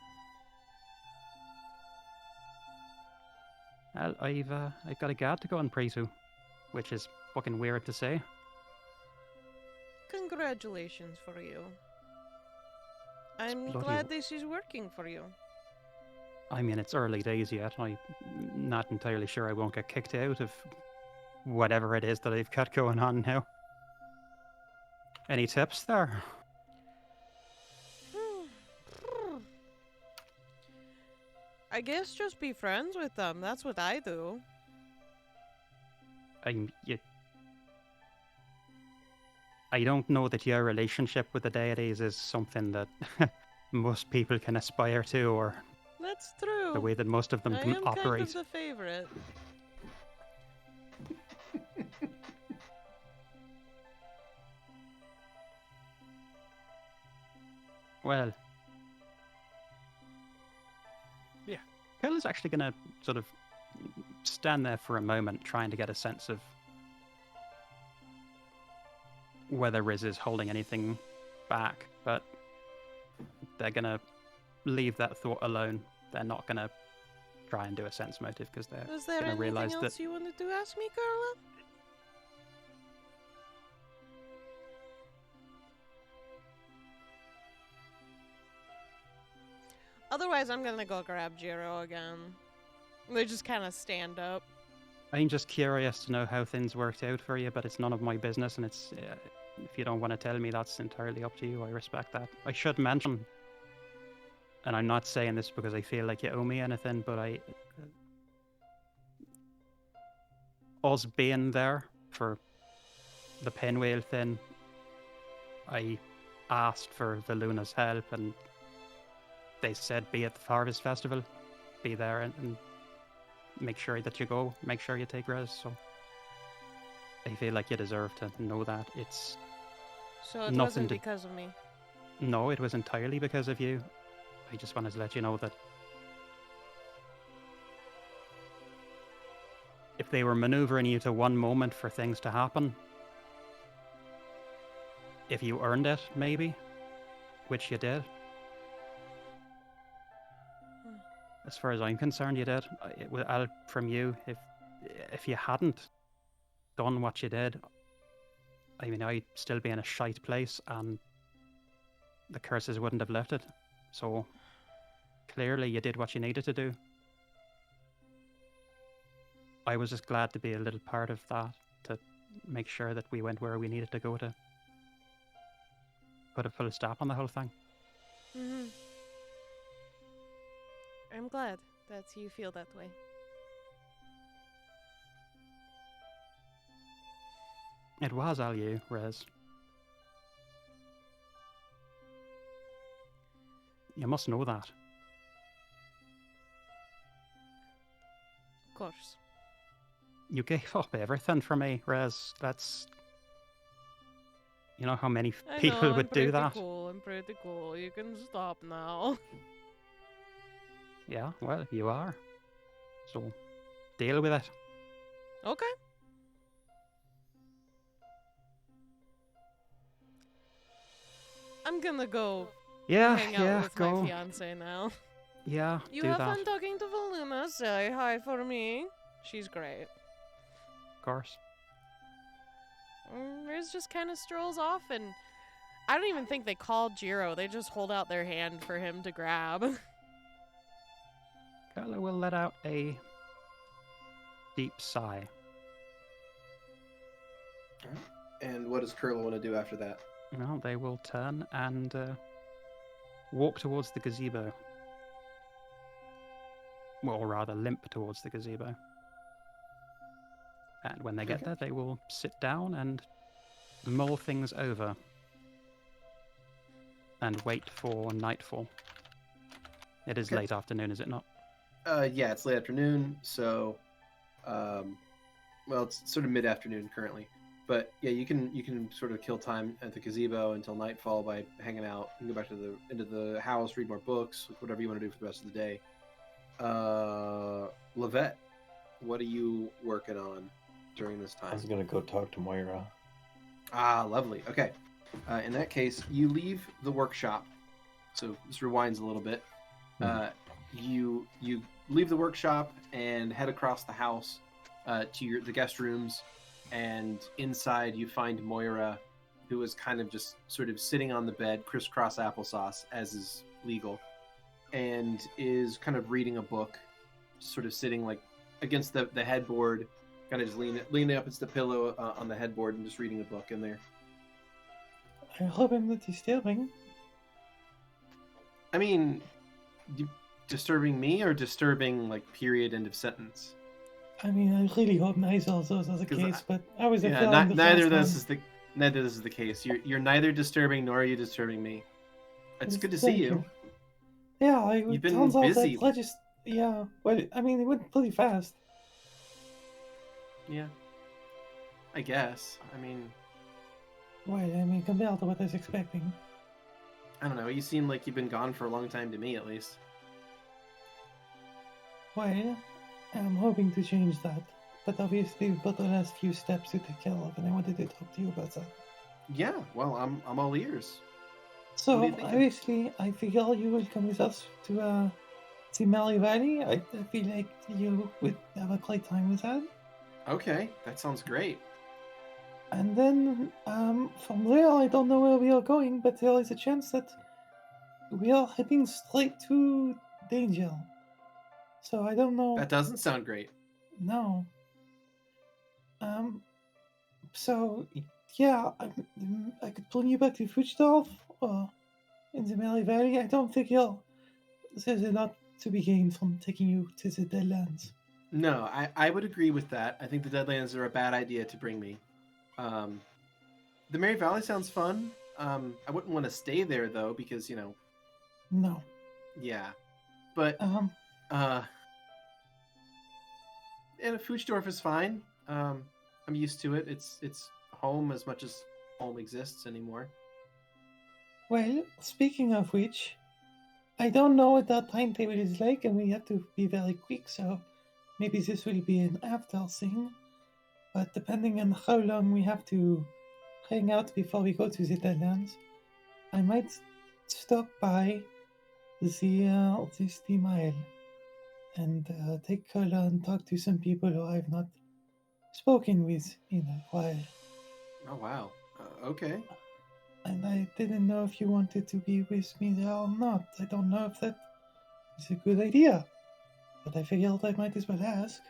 Well, I've got a guard to go and pray to, which is fucking weird to say. Congratulations for you. I'm bloody glad this is working for you. I mean, it's early days yet. I'm not entirely sure I won't get kicked out of whatever it is that I've got going on now. Any tips there? I guess just be friends with them. That's what I do. I don't know that your relationship with the deities is something that most people can aspire to, or That's true. the way that most of them I can am operate. kind of the favorite. Well, Yeah. Kurla's actually going to sort of stand there for a moment, trying to get a sense of whether Riz is holding anything back, but they're going to leave that thought alone. They're not going to try and do a sense motive because they're Was there going to anything realize else that you wanted to ask me, Kurla? Otherwise, I'm gonna go grab Jiro again. They just kind of stand up. I'm just curious to know how things worked out for you, but it's none of my business, and it's if you don't want to tell me, that's entirely up to you. I respect that. I should mention, and I'm not saying this because I feel like you owe me anything, but us being there for the pinwheel thing, I asked for the Luna's help, and they said be at the Harvest Festival, be there, and make sure that you go, make sure you take Res. So I feel like you deserve to know that. It's So it nothing wasn't to- because of me. no, it was entirely because of you. I just wanted to let you know that if they were maneuvering you to one moment for things to happen, if you earned it, maybe, which you did. As far as I'm concerned, you did. From you, if you hadn't done what you did, I mean, I'd still be in a shite place, and the curses wouldn't have lifted. So clearly, you did what you needed to do. I was just glad to be a little part of that, to make sure that we went where we needed to go to put a full stop on the whole thing. Mm-hmm. I'm glad that you feel that way. It was all you, Rez. You must know that. Of course. You gave up everything for me, Rez. That's... You know how many people I'm would do that? Cool. I'm pretty cool. You can stop now. Yeah, well, you are. So, deal with it. Okay. I'm gonna go hang out with go. my fiance now. Yeah, You do have that. fun talking to Voluna. Say hi for me. She's great. Of course. Riz just kind of strolls off, and I don't even think they called Jiro. They just hold out their hand for him to grab. Kurla will let out a deep sigh. And what does Kurla want to do after that? Well, they will turn and walk towards the gazebo. Well, or rather, limp towards the gazebo. And when they get there, they will sit down and mull things over. And wait for nightfall. It is Okay. late afternoon, is it not? Yeah, it's late afternoon, so, well, it's sort of mid-afternoon currently. But yeah, you can sort of kill time at the gazebo until nightfall by hanging out. You can go back to into the house, read more books, whatever you want to do for the rest of the day. Lovette, what are you working on during this I time? was gonna go talk to Moira. Ah, lovely. Okay. In that case, you leave the workshop. So this rewinds a little bit. You leave the workshop and head across the house to the guest rooms, and inside you find Moira, who is kind of just sort of sitting on the bed, crisscross applesauce, as is legal, and is kind of reading a book, sort of sitting like against the headboard, kind of just leaning up against the pillow on the headboard and just reading a book in there. I hope I'm not disturbing. I mean, disturbing me or disturbing like period end of sentence? I mean, I really hope neither of those are the 'Cause case, but I was Yeah, afraid the neither of first this one. neither of this is the case. You're neither disturbing nor are you disturbing me. It's good to see Thank you. Yeah, You've it been turns out busy. that yeah, well, I mean, it went pretty fast. Yeah, I guess. I mean, Well, I mean, compared to what I was expecting. I don't know. You seem like you've been gone for a long time to me, at least. Well, I'm hoping to change that. But obviously, we've got the last few steps to take care of, and I wanted to talk to you about that. Yeah. Well, I'm all ears. So, What are you thinking? obviously, I figure you will come with us to see Mali Valley. I feel like you would have a great time with that. Okay, that sounds great. And then, from there, I don't know where we are going, but there is a chance that we are heading straight to danger. So I don't know. That doesn't sound great. No. So, yeah, I could bring you back to Fuchdorf or in the Mali Valley. I don't think there's a lot to be gained from taking you to the Deadlands. No, I would agree with that. I think the Deadlands are a bad idea to bring me. The Mary Valley sounds fun. I wouldn't want to stay there though because No. yeah, but and Fuchdorf is fine. I'm used to it. It's home as much as home exists anymore. Well, speaking of which, I don't know what that timetable is like, and we have to be very quick, so maybe this will be an after thing. But depending on how long we have to hang out before we go to the Deadlands, I might stop by the mile and take Kurla and talk to some people who I've not spoken with in a while. Oh wow. Okay. And I didn't know if you wanted to be with me there or not. I don't know if that is a good idea, but I figured I might as well ask.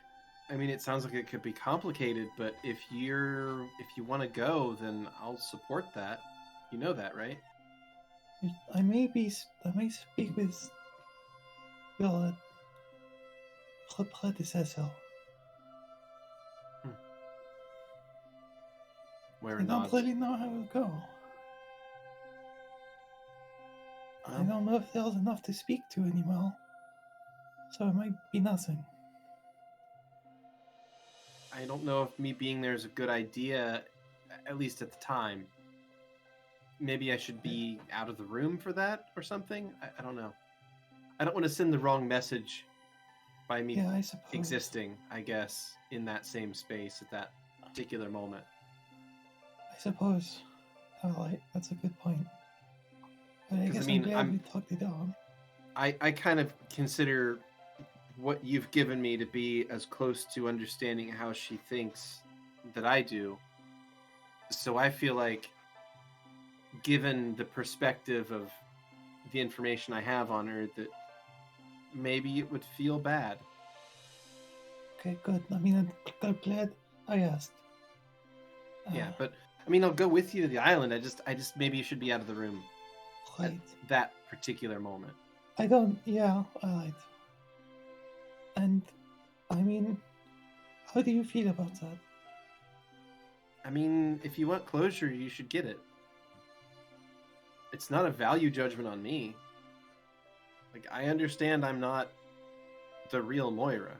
I mean, it sounds like it could be complicated, but if you want to go, then I'll support that. You know that, right? I may speak with your predecessor. Where I not? don't really know how it will go. I don't know if there's enough to speak to anymore, so it might be nothing. I don't know if me being there is a good idea, at least at the time. Maybe I should be out of the room for that or something? I don't know. I don't want to send the wrong message by me Yeah, I suppose. existing, I guess, in that same space at that particular moment. I suppose. Alright, that's a good point. But I 'Cause, guess I mean, I'm glad I'm- we talked it out. I kind of consider what you've given me to be as close to understanding how she thinks that I do. So I feel like, given the perspective of the information I have on her, that maybe it would feel bad. Okay, good. I mean, I'm glad I asked. Yeah, but I mean, I'll go with you to the island. I just maybe you should be out of the room Right. at that particular moment. I don't. Yeah, alright. And, I mean, how do you feel about that? I mean, if you want closure, you should get it. It's not a value judgment on me. Like, I understand I'm not the real Moira.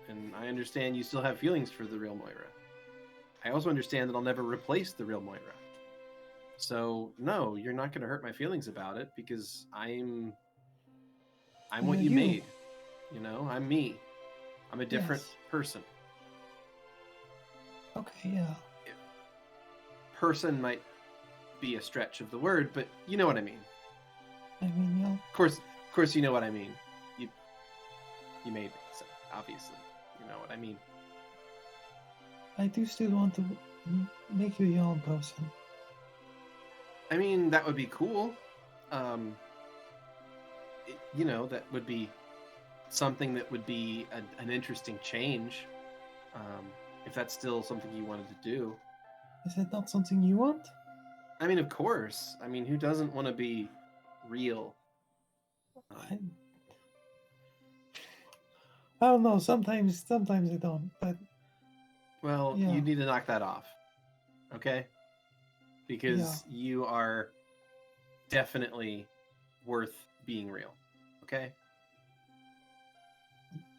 And I understand you still have feelings for the real Moira. I also understand that I'll never replace the real Moira. So no, you're not going to hurt my feelings about it because I'm what You're you you. made. You know, I'm me. I'm a different Yes. person. Okay, yeah. Person might be a stretch of the word, but you know what I mean. I mean, yeah. Of course, you know what I mean. You made me, so obviously, you know what I mean. I do still want to make you your own person. I mean, that would be cool. You know, that would be something that would be an interesting change. If that's still something you wanted to do. Is that not something you want? I mean, of course. I mean, who doesn't want to be real? I don't know. Sometimes I don't. But Well, Yeah. you need to knock that off. Okay? Because you are definitely worth being real. Okay?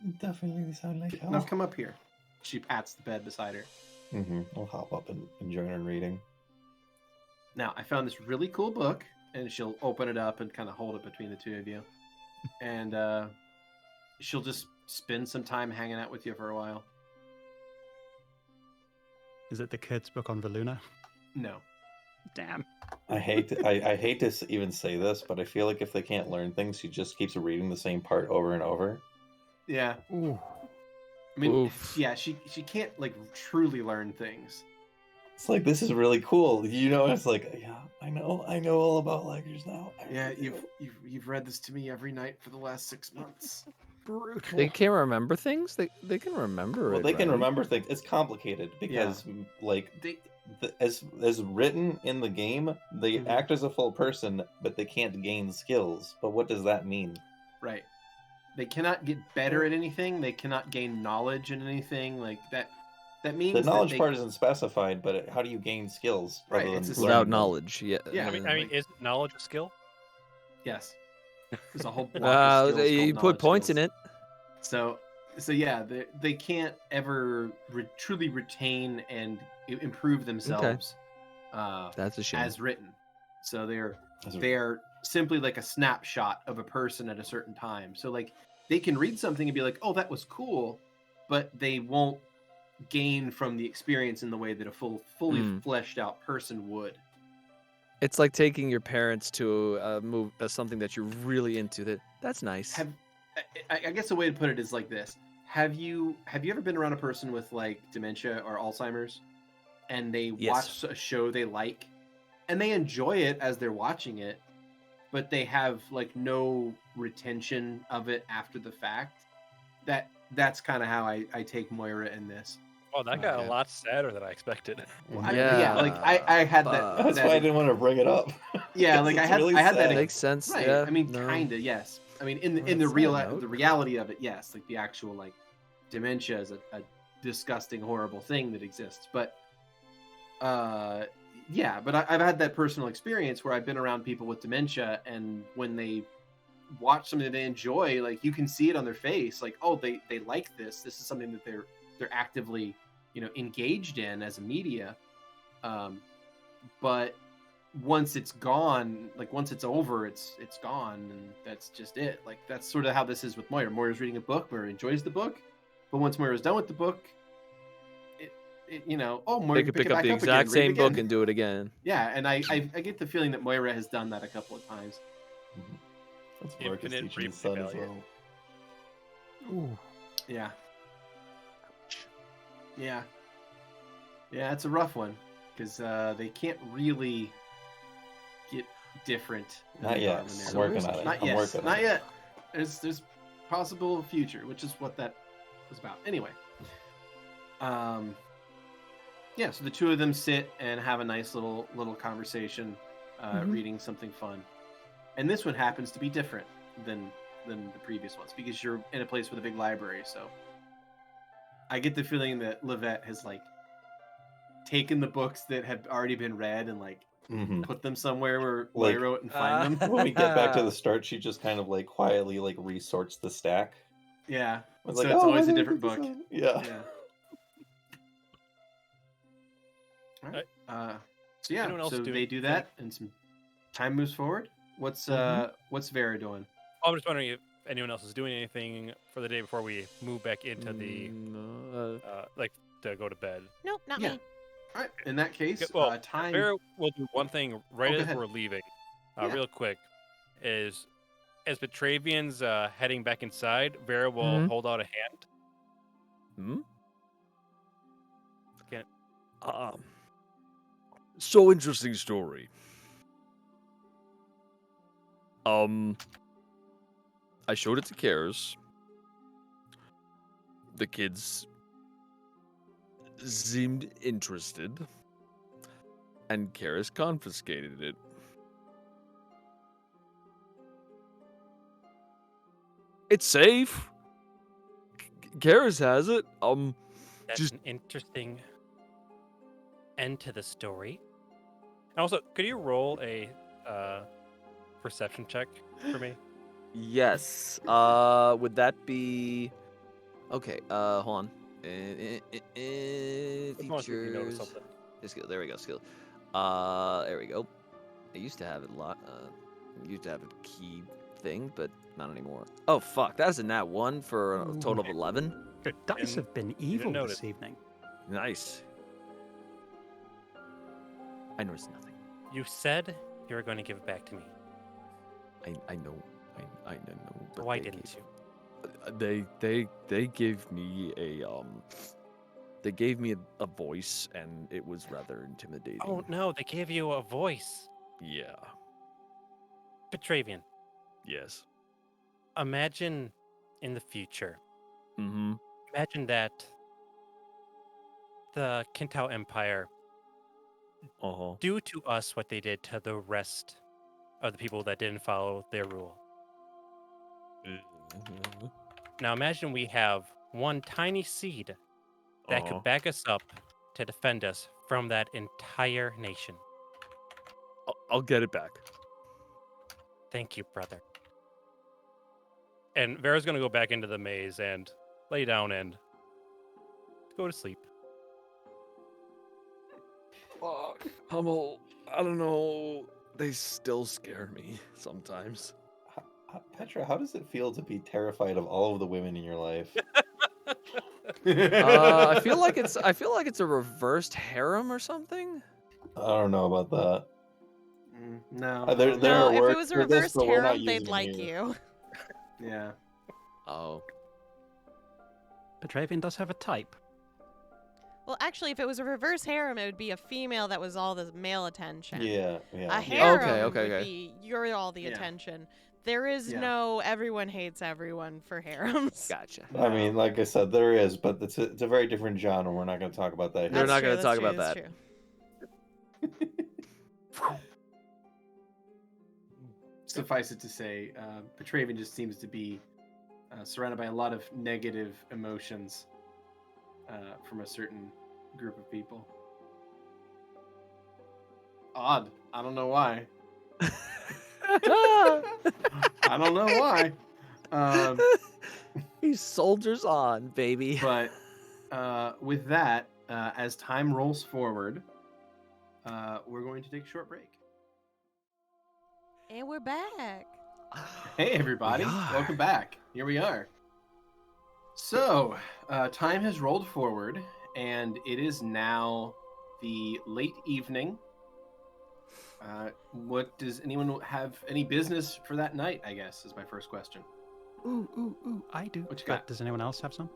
it definitely sound like hell. Now come up here. She pats the bed beside her. I'll hop up and join her in reading. Now, I found this really cool book, and she'll open it up and kind of hold it between the two of you. And she'll just spend some time hanging out with you for a while. Is it the kids' book on Valuna? No. Damn. I hate to even say this, but I feel like if they can't learn things, she just keeps reading the same part over and over. Yeah. Ooh. I mean, Oof. yeah, she can't, like, truly learn things. It's like, this is really cool. You know, it's like, yeah, I know all about Ligers now. I Yeah, really do. you've read this to me every night for the last 6 months. Brutal. They can't remember things. They can remember Well, it. they can right? remember things. It's complicated because, like, They as written in the game, they Mhm. act as a full person, but they can't gain skills. But what does that mean? Right. They cannot get better at anything. They cannot gain knowledge in anything. Like that means The that knowledge they- part isn't specified, but how do you gain skills Right, other it's than a- Without learning them? knowledge, yeah. Yeah, I mean, like- is knowledge a skill? Yes. There's a whole block of skills You called put knowledge points skills. in it. So yeah, they can't ever truly retain and improve themselves That's a shame. as written. So they're As a- they're simply like a snapshot of a person at a certain time. So like they can read something and be like, "Oh, that was cool," but they won't gain from the experience in the way that a fully Mm. fleshed out person would. It's like taking your parents to something that you're really into. That's nice. I guess the way to put it is like this: Have you ever been around a person with like dementia or Alzheimer's, and they Yes. watch a show they like, and they enjoy it as they're watching it, but they have like no retention of it after the fact? That's kind of how I take Moira in this. Oh, that got Okay. a lot sadder than I expected. Yeah, like I had that. That's that why I didn't want to bring it up. Yeah, like I It's had really I had that. sad. Makes sense. Right. Yeah. I mean, no. kinda, yes. I mean, in On the a real sad note. the reality of it, yes. Like the actual like dementia is a disgusting, horrible thing that exists. But yeah. But I've had that personal experience where I've been around people with dementia, and when they watch something that they enjoy, like you can see it on their face, like, oh, they like this. This is something that they're actively, engaged in as a media. But once it's gone, like once it's over, it's gone, and that's just it. Like that's sort of how this is with Moira. Moira's reading a book, Moira enjoys the book, but once Moira's done with the book, Moira They could pick up the again, exact read it same book again. and do it again. Yeah, and I get the feeling that Moira has done that a couple of times. That's Marcus Infinite teaching his son as failure. well. Ooh. Yeah. Yeah. Yeah, it's a rough one because they can't really get different. than Not they yet. are when they're- I'm working on it. Not I'm yet. working on Not it. yet. There's possible future, which is what that was about. Anyway. Yeah, so the two of them sit and have a nice little conversation, Mhm. reading something fun. And this one happens to be different than the previous ones because you're in a place with a big library, so I get the feeling that Lovette has like taken the books that have already been read and like Mhm. put them somewhere where Like- Moira wouldn't find them. When we get back to the start, she just kind of like quietly like resorts the stack. Yeah. It's So like, it's "Oh, always why a did I different put this book. on?" Yeah. Yeah. All right. So yeah, anyone else so doing they do anything? that, and some time moves forward. What's Vera doing? I'm just wondering if anyone else is doing anything for the day before we move back into the like to go to bed. Nope, not Yeah. me. All right. In that case, Okay, well, time. Vera will do one thing right Oh, go as ahead. we're leaving, Yeah. real quick. Is as Petravian's heading back inside, Vera will Mhm. hold out a hand. Hmm? Can't- So interesting story. I showed it to Karis. The kids seemed interested, and Karis confiscated it. It's safe. Karis has it. That's Just- an interesting end to the story. And also, could you roll a perception check for me? Yes. Would that be? Okay. Hold on. Just want to see if you notice Features. something. Skill. There we go. Skill. There we go. I used to have it a lot. Used to have a key thing, but not anymore. Oh fuck! That's a nat 1 for a total of 11. Your dice And have been didn't evil notice. this evening. Nice. I noticed nothing. You said you were going to give it back to me. I know. I know. But Why they didn't you? They gave me a they gave me a voice, and it was rather intimidating. Oh no, they gave you a voice. Yeah. Petravian, Yes. imagine in the future. Mm-hmm. Imagine that the Kintao Empire Uh-huh. do to us what they did to the rest of the people that didn't follow their rule. Now imagine we have one tiny seed that Uh-huh. could back us up to defend us from that entire nation. I'll get it back. Thank you, brother. And Vera's gonna go back into the maze and lay down and go to sleep. Fuck. Hummel, I don't know. They still scare me sometimes. Petra, how does it feel to be terrified of all of the women in your life? I feel like it's a reversed harem or something. I don't know about that. No. There No, are if words it was a for this, reversed but we're not harem, they'd using them like here. you. Yeah. Oh. Petravian does have a type. Well, actually, if it was a reverse harem, it would be a female that was all the male attention. Yeah, A yeah. harem Okay. would be you're all the Yeah. attention. There is Yeah. no everyone hates everyone for harems. Gotcha. I mean, like I said, there is, but it's a very different genre. We're not going to talk about that They're here. not That's gonna true, talk that's about true, that. that's true. Suffice it to say, Petravian just seems to be surrounded by a lot of negative emotions from a certain group of people. Odd. I don't know why. I don't know why. He soldiers on, baby. But with that, as time rolls forward, we're going to take a short break. And we're back. Hey, everybody. We are. Welcome back. Here we are. So, time has rolled forward, and it is now the late evening. What does anyone have any business for that night, I guess, is my first question. Ooh, I do. What you But got? does anyone else have some?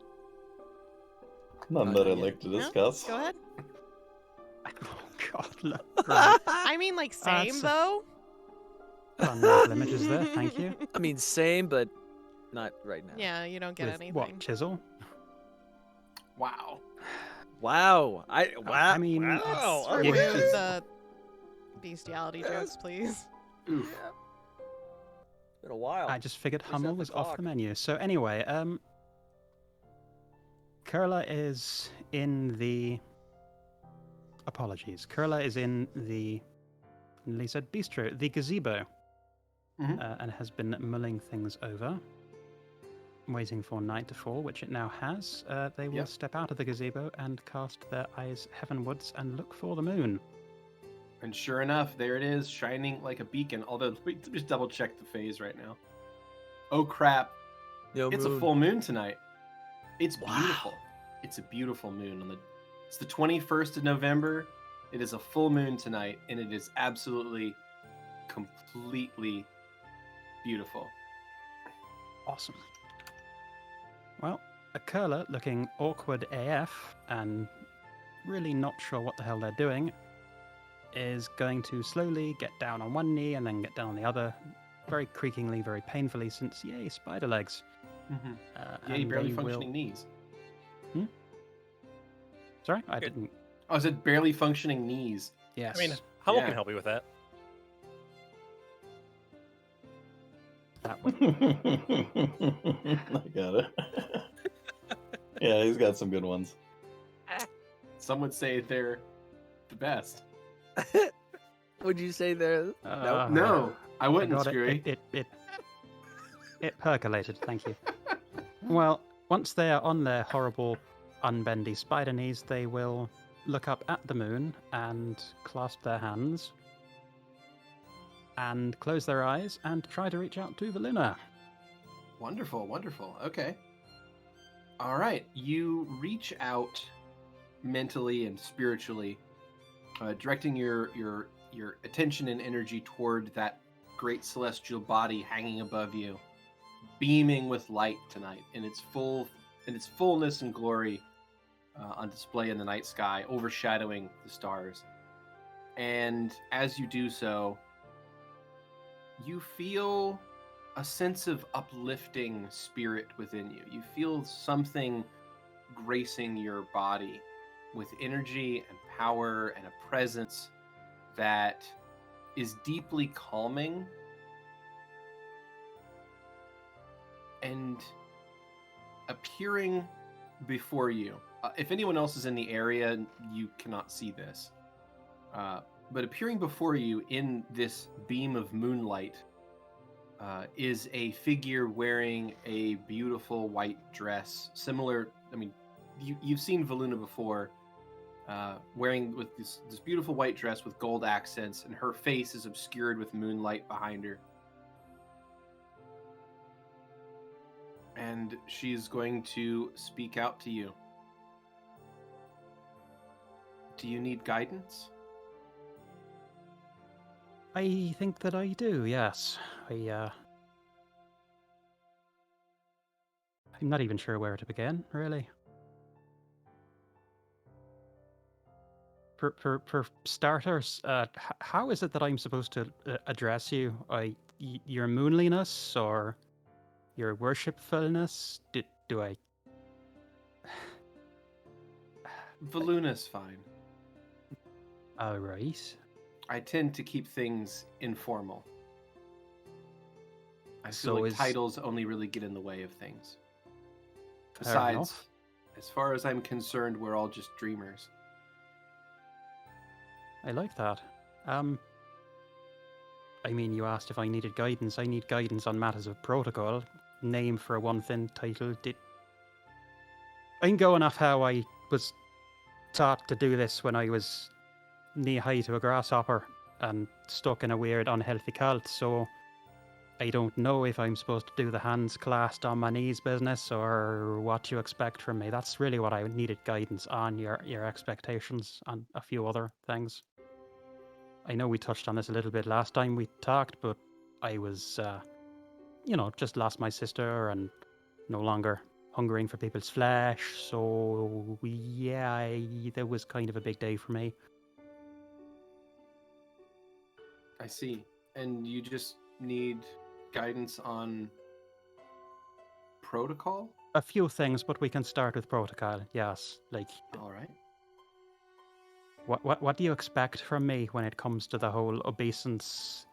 None that I'd like to No? discuss. Go ahead. Oh, God. Look. Right. I mean, like, same, That's- though. Unreal images there, thank you. I mean, same, but not right now. Yeah, you don't get With anything. what, chisel? Wow. Wow. I mean, wow. Let's Yeah. remove the bestiality jokes, please. Oof. Been a while. I just figured Reset Hummel the was off clock. the menu. So anyway, Kurla is in the... Apologies. Kurla is in the... Nearly said bistro. The gazebo. Mhm. And has been mulling things over. waiting for night to fall, which it now has, they will Yep. step out of the gazebo and cast their eyes heavenwards and look for the moon. And sure enough, there it is, shining like a beacon. Although, wait, let me just double check the phase right now. Oh crap! Yo, It's a moon. full moon tonight. It's Wow. beautiful. It's a beautiful moon. It's the 21st of November. It is a full moon tonight, and it is absolutely, completely beautiful. Awesome. Well, a Kurla looking awkward AF and really not sure what the hell they're doing is going to slowly get down on one knee and then get down on the other, very creakingly, very painfully, since, yay, spider legs. Yay, And barely they functioning will... knees. Sorry, I Good. didn't... Oh, I said barely functioning knees. Yes. I mean, Hummel Yeah. can help you with that. that way. I got it. Yeah, he's got some good ones. Some would say they're the best. Would you say there? Uh, No, I I wouldn't, got Skrewy. it percolated, thank you. Well, once they are on their horrible, unbendy spider knees, they will look up at the moon and clasp their hands and close their eyes and try to reach out to the Luna. Wonderful, wonderful. Okay. All right. You reach out mentally and spiritually, directing your attention and energy toward that great celestial body hanging above you, beaming with light tonight in its fullness and glory, on display in the night sky, overshadowing the stars. And as you do so, you feel a sense of uplifting spirit within you. You feel something gracing your body with energy and power and a presence that is deeply calming and appearing before you. If anyone else is in the area, you cannot see this. But appearing before you in this beam of moonlight is a figure wearing a beautiful white dress, similar. I mean, you've seen Voluna before, wearing with this beautiful white dress with gold accents, and her face is obscured with moonlight behind her. And she's going to speak out to you. Do you need guidance? I think that I do, yes. I'm not even sure where to begin, really. For starters, how is it that I'm supposed to address you? Your moonliness or your worshipfulness? Do I? Voluna's fine. All right. I tend to keep things informal. I feel So like is- titles only really get in the way of things. Fair Besides, enough. as far as I'm concerned, we're all just dreamers. I like that. I mean, you asked if I needed guidance. I need guidance on matters of protocol. Name for one thing, title. I can go enough how I was taught to do this when I was knee-high to a grasshopper and stuck in a weird, unhealthy cult, so I don't know if I'm supposed to do the hands clasped on my knees business or what you expect from me. That's really what I needed guidance on, your expectations and a few other things. I know we touched on this a little bit last time we talked, but I was, just lost my sister and no longer hungering for people's flesh, so yeah, that was kind of a big day for me. I see. And you just need guidance on protocol? A few things, but we can start with protocol, yes. Like, All right. what do you expect from me when it comes to the whole obeisance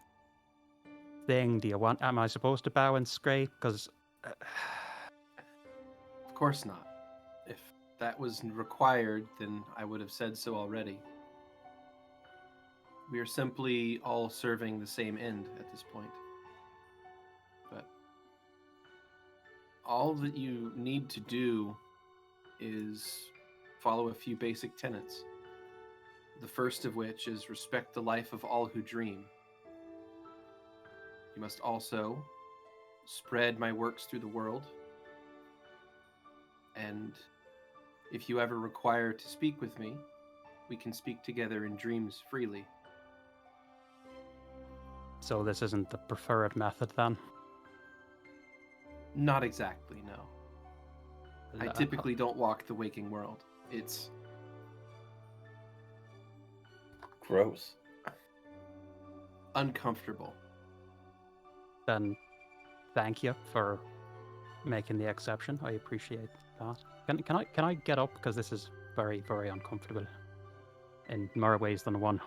thing? Am I supposed to bow and scrape? Because... Of course not. If that was required, then I would have said so already. We are simply all serving the same end at this point. But all that you need to do is follow a few basic tenets. The first of which is respect the life of all who dream. You must also spread my works through the world. And if you ever require to speak with me, we can speak together in dreams freely. So this isn't the preferred method then? Not exactly, no. I typically don't walk the waking world. It's Gross. uncomfortable. Then thank you for making the exception. I appreciate that. Can I get up, because this is very, very uncomfortable in more ways than one.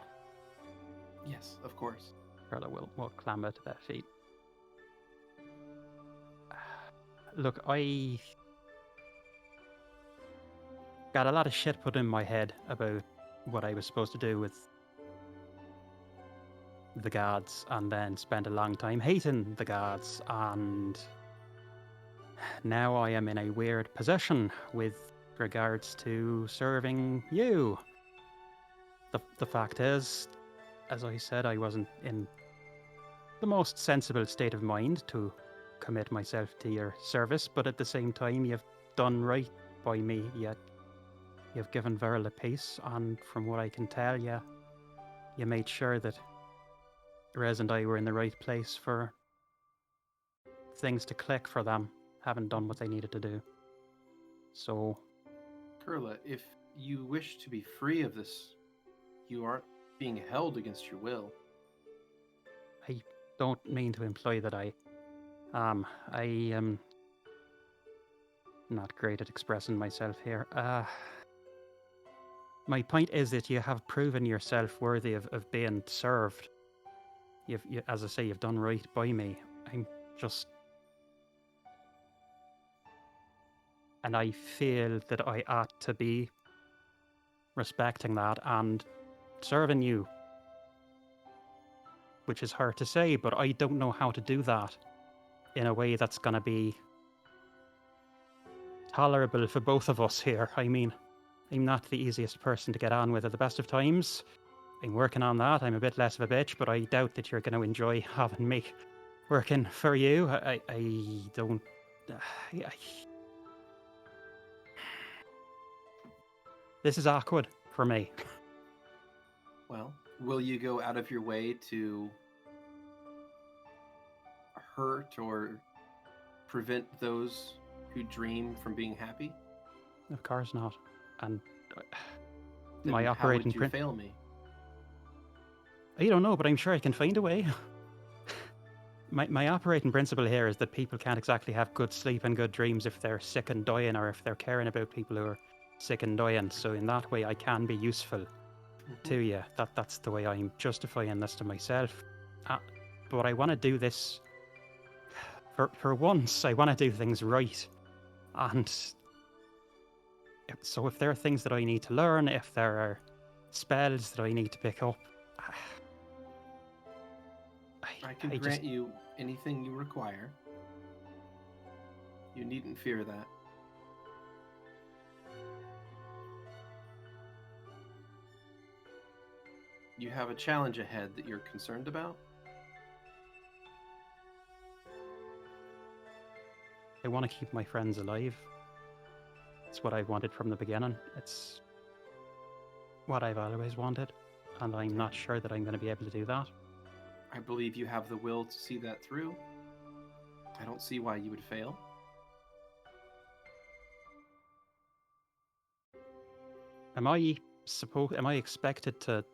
Yes, of course. Kurla will clamber to their feet. Look, I got a lot of shit put in my head about what I was supposed to do with the guards, and then spent a long time hating the guards, and now I am in a weird position with regards to serving you. The fact is, as I said, I wasn't in the most sensible state of mind to commit myself to your service, but at the same time, you've done right by me, yet you've given Vera peace, and from what I can tell, you made sure that Rez and I were in the right place for things to click for them, having done what they needed to do. So, Kurla, if you wish to be free of this, you aren't being held against your will. I don't mean to imply that I am not great at expressing myself here. My point is that you have proven yourself worthy of being served. As I say, you've done right by me. I'm just... And I feel that I ought to be respecting that and serving you. Which is hard to say, but I don't know how to do that in a way that's going to be tolerable for both of us here. I mean, I'm not the easiest person to get on with at the best of times. I'm working on that. I'm a bit less of a bitch, but I doubt that you're going to enjoy having me working for you. I don't... This is awkward for me. Well, will you go out of your way to hurt or prevent those who dream from being happy? Of course not. And Then my operating... How would you fail me? I don't know, but I'm sure I can find a way. My operating principle here is that people can't exactly have good sleep and good dreams if they're sick and dying, or if they're caring about people who are sick and dying. So in that way, I can be useful to you. That's the way I'm justifying this to myself. But I want to do this for once. I want to do things right, and so if there are things that I need to learn, if there are spells that I need to pick up, I can grant you anything you require. You needn't fear that. You have a challenge ahead that you're concerned about? I want to keep my friends alive. It's what I've wanted from the beginning. It's what I've always wanted, and I'm not sure that I'm going to be able to do that. I believe you have the will to see that through. I don't see why you would fail. Am I expected to,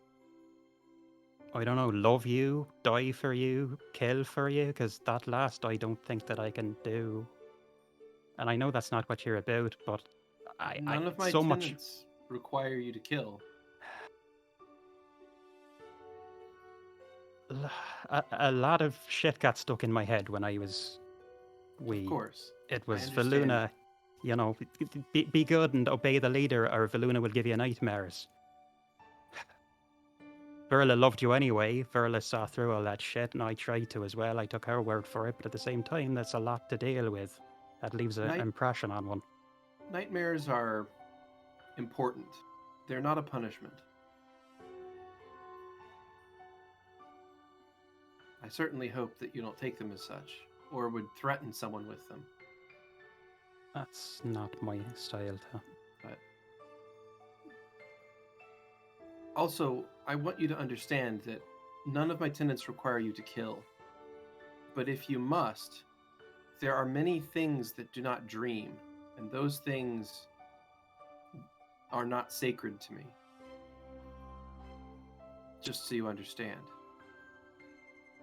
I don't know, love you, die for you, kill for you? Because that last I don't think that I can do. And I know that's not what you're about, but None of my so much tenets require you to kill. a lot of shit got stuck in my head when I was wee. Of course. It I was understand. Veluna, you know, be good and obey the leader, or Veluna will give you nightmares. Verla loved you anyway. Verla saw through all that shit, and I tried to as well. I took her word for it, but at the same time, that's a lot to deal with. That leaves an Night- impression on one. Nightmares are important. They're not a punishment. I certainly hope that you don't take them as such, or would threaten someone with them. That's not my style. But also, I want you to understand that none of my tenets require you to kill. But if you must, there are many things that do not dream, and those things are not sacred to me. Just so you understand.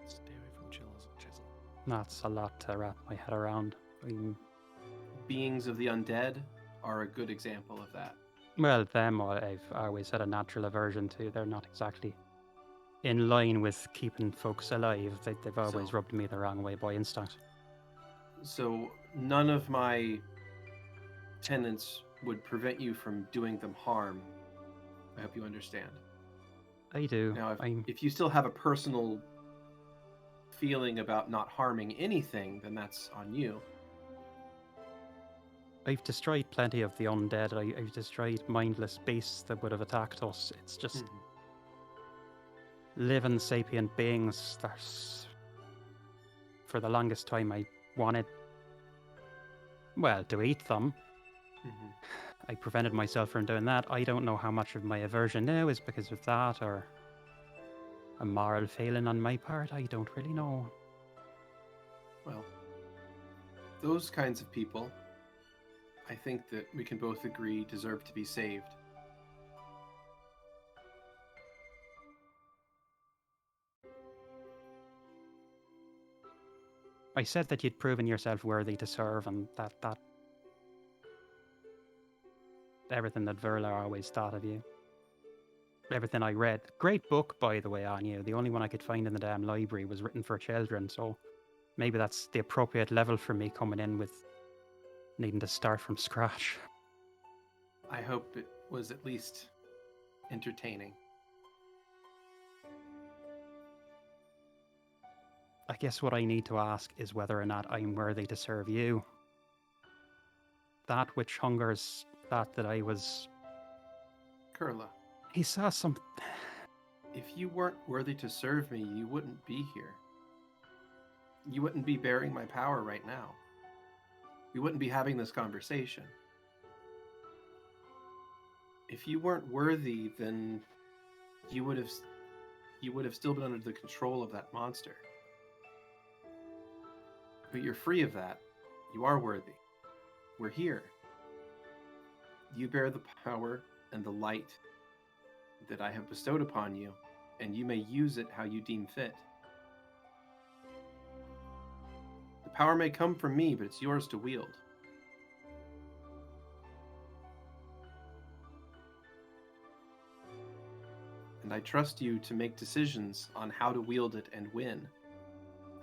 Stay away from chisel. That's a lot to wrap my head around. Beings of the undead are a good example of that. Well, them I've always had a natural aversion to. They're not exactly in line with keeping folks alive. They've always So- rubbed me the wrong way by instinct. So none of my tenets would prevent you from doing them harm. I hope you understand. I do. Now, I'm if you still have a personal feeling about not harming anything, then that's on you. I've destroyed plenty of the undead. I've destroyed mindless beasts that would have attacked us. It's just Mhm. living sapient beings. For the longest time, I wanted, well, to eat them. Mhm. I prevented myself from doing that. I don't know how much of my aversion now is because of that or a moral failing on my part. I don't really know. Well, those kinds of people, I think that we can both agree deserve to be saved. I said that you'd proven yourself worthy to serve, and that everything that Verla always thought of you. Everything I read. Great book, by the way, on you. The only one I could find in the damn library was written for children, so maybe that's the appropriate level for me coming in with needing to start from scratch. I hope it was at least entertaining. I guess what I need to ask is whether or not I'm worthy to serve you. That which hungers that I was... Kurla, He saw some... if you weren't worthy to serve me, you wouldn't be here. You wouldn't be bearing my power right now. We wouldn't be having this conversation. If you weren't worthy, then you would have still been under the control of that monster. But you're free of that. You are worthy. We're here. You bear the power and the light that I have bestowed upon you, and you may use it how you deem fit. The power may come from me, but it's yours to wield. And I trust you to make decisions on how to wield it and when.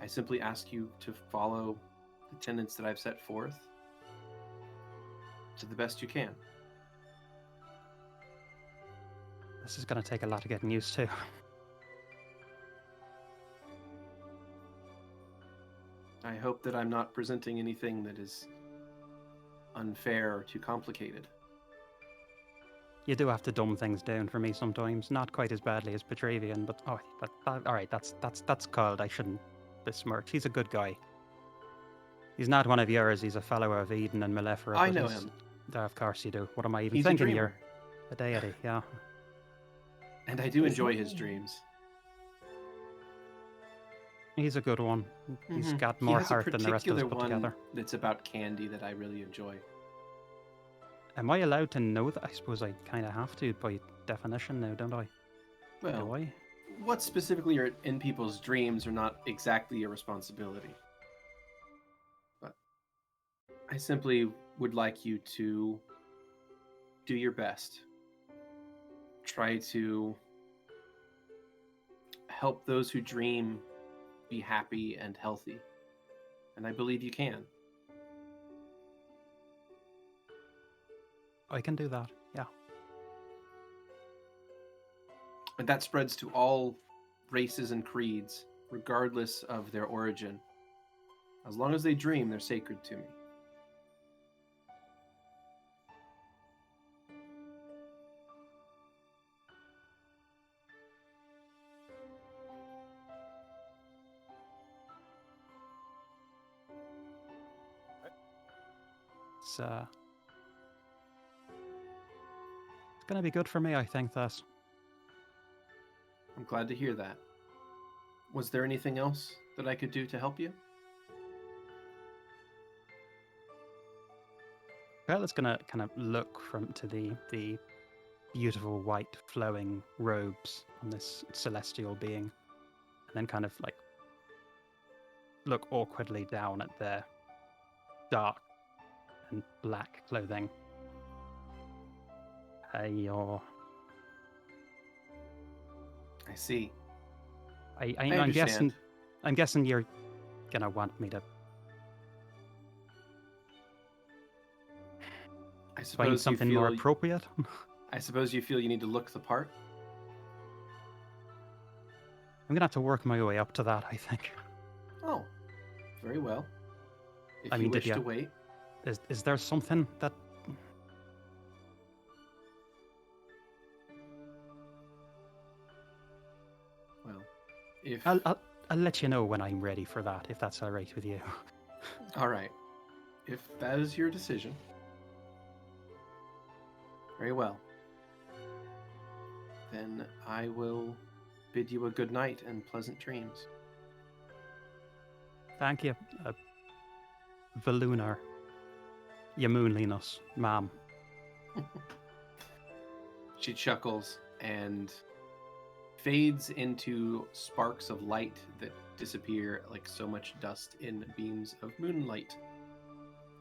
I simply ask you to follow the tenets that I've set forth to the best you can. This is going to take a lot of getting used to. I hope that I'm not presenting anything that is unfair or too complicated. You do have to dumb things down for me sometimes. Not quite as badly as Petravian, but all right. That's called. I shouldn't besmirch. He's a good guy. He's not one of yours. He's a fellow of Eden and Maleficent. I know him. Of course you do. What am I even He's a thinking? dreamer. You're a deity, yeah. And I do enjoy his dreams. He's a good one. He's Mhm. got He more has a heart than the rest of us particular put one together. that's about candy that I really enjoy. Am I allowed to know that? I suppose I kind of have to by definition now, don't I? Do Well, I? what specifically are in people's dreams are not exactly your responsibility. But I simply would like you to do your best. Try to help those who dream be happy and healthy. And I believe you can. I can do that, yeah. And that spreads to all races and creeds, regardless of their origin. As long as they dream, they're sacred to me. It's gonna be good for me, I think. This. I'm glad to hear that. Was there anything else that I could do to help you? Kurla's gonna kind of look to the beautiful white flowing robes on this celestial being, and then kind of like look awkwardly down at their dark and black clothing. You're... I see. I'm guessing you're gonna want me to I suppose find something more appropriate. I suppose you feel you need to look the part. I'm gonna have to work my way up to that, I think. Oh, very well. If I mean, you wish did to ya- wait, Is there something that... well, if I'll let you know when I'm ready for that, if that's all right with you. all right, if that is your decision, very well. Then I will bid you a good night and pleasant dreams. Thank you, Valunar. Your moonliness, ma'am. She chuckles and fades into sparks of light that disappear like so much dust in beams of moonlight,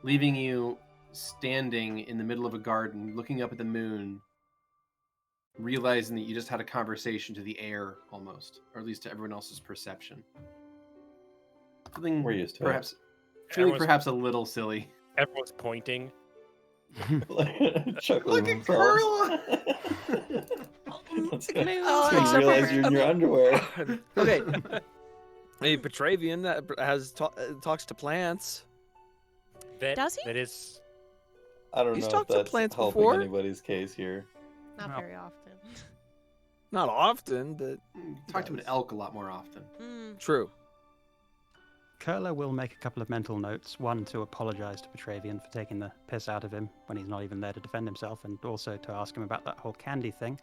leaving you standing in the middle of a garden, looking up at the moon, realizing that you just had a conversation to the air almost, or at least to everyone else's perception. Feeling We're used to perhaps, it. feeling Everyone's- perhaps a little silly. Everyone's pointing. Chuckling Look at themselves. Kurla! That's Move. good. Oh, You except realize for- you're in your underwear. Okay. Hey, Petravian that has talks to plants. Does he? That is. I don't He's know if talked to that's plants helping before? anybody's case here. Not No. very often. Not often, but Talk to an elk a lot more often. true. Kurla will make a couple of mental notes. One, to apologize to Petravian for taking the piss out of him when he's not even there to defend himself, and also to ask him about that whole candy thing.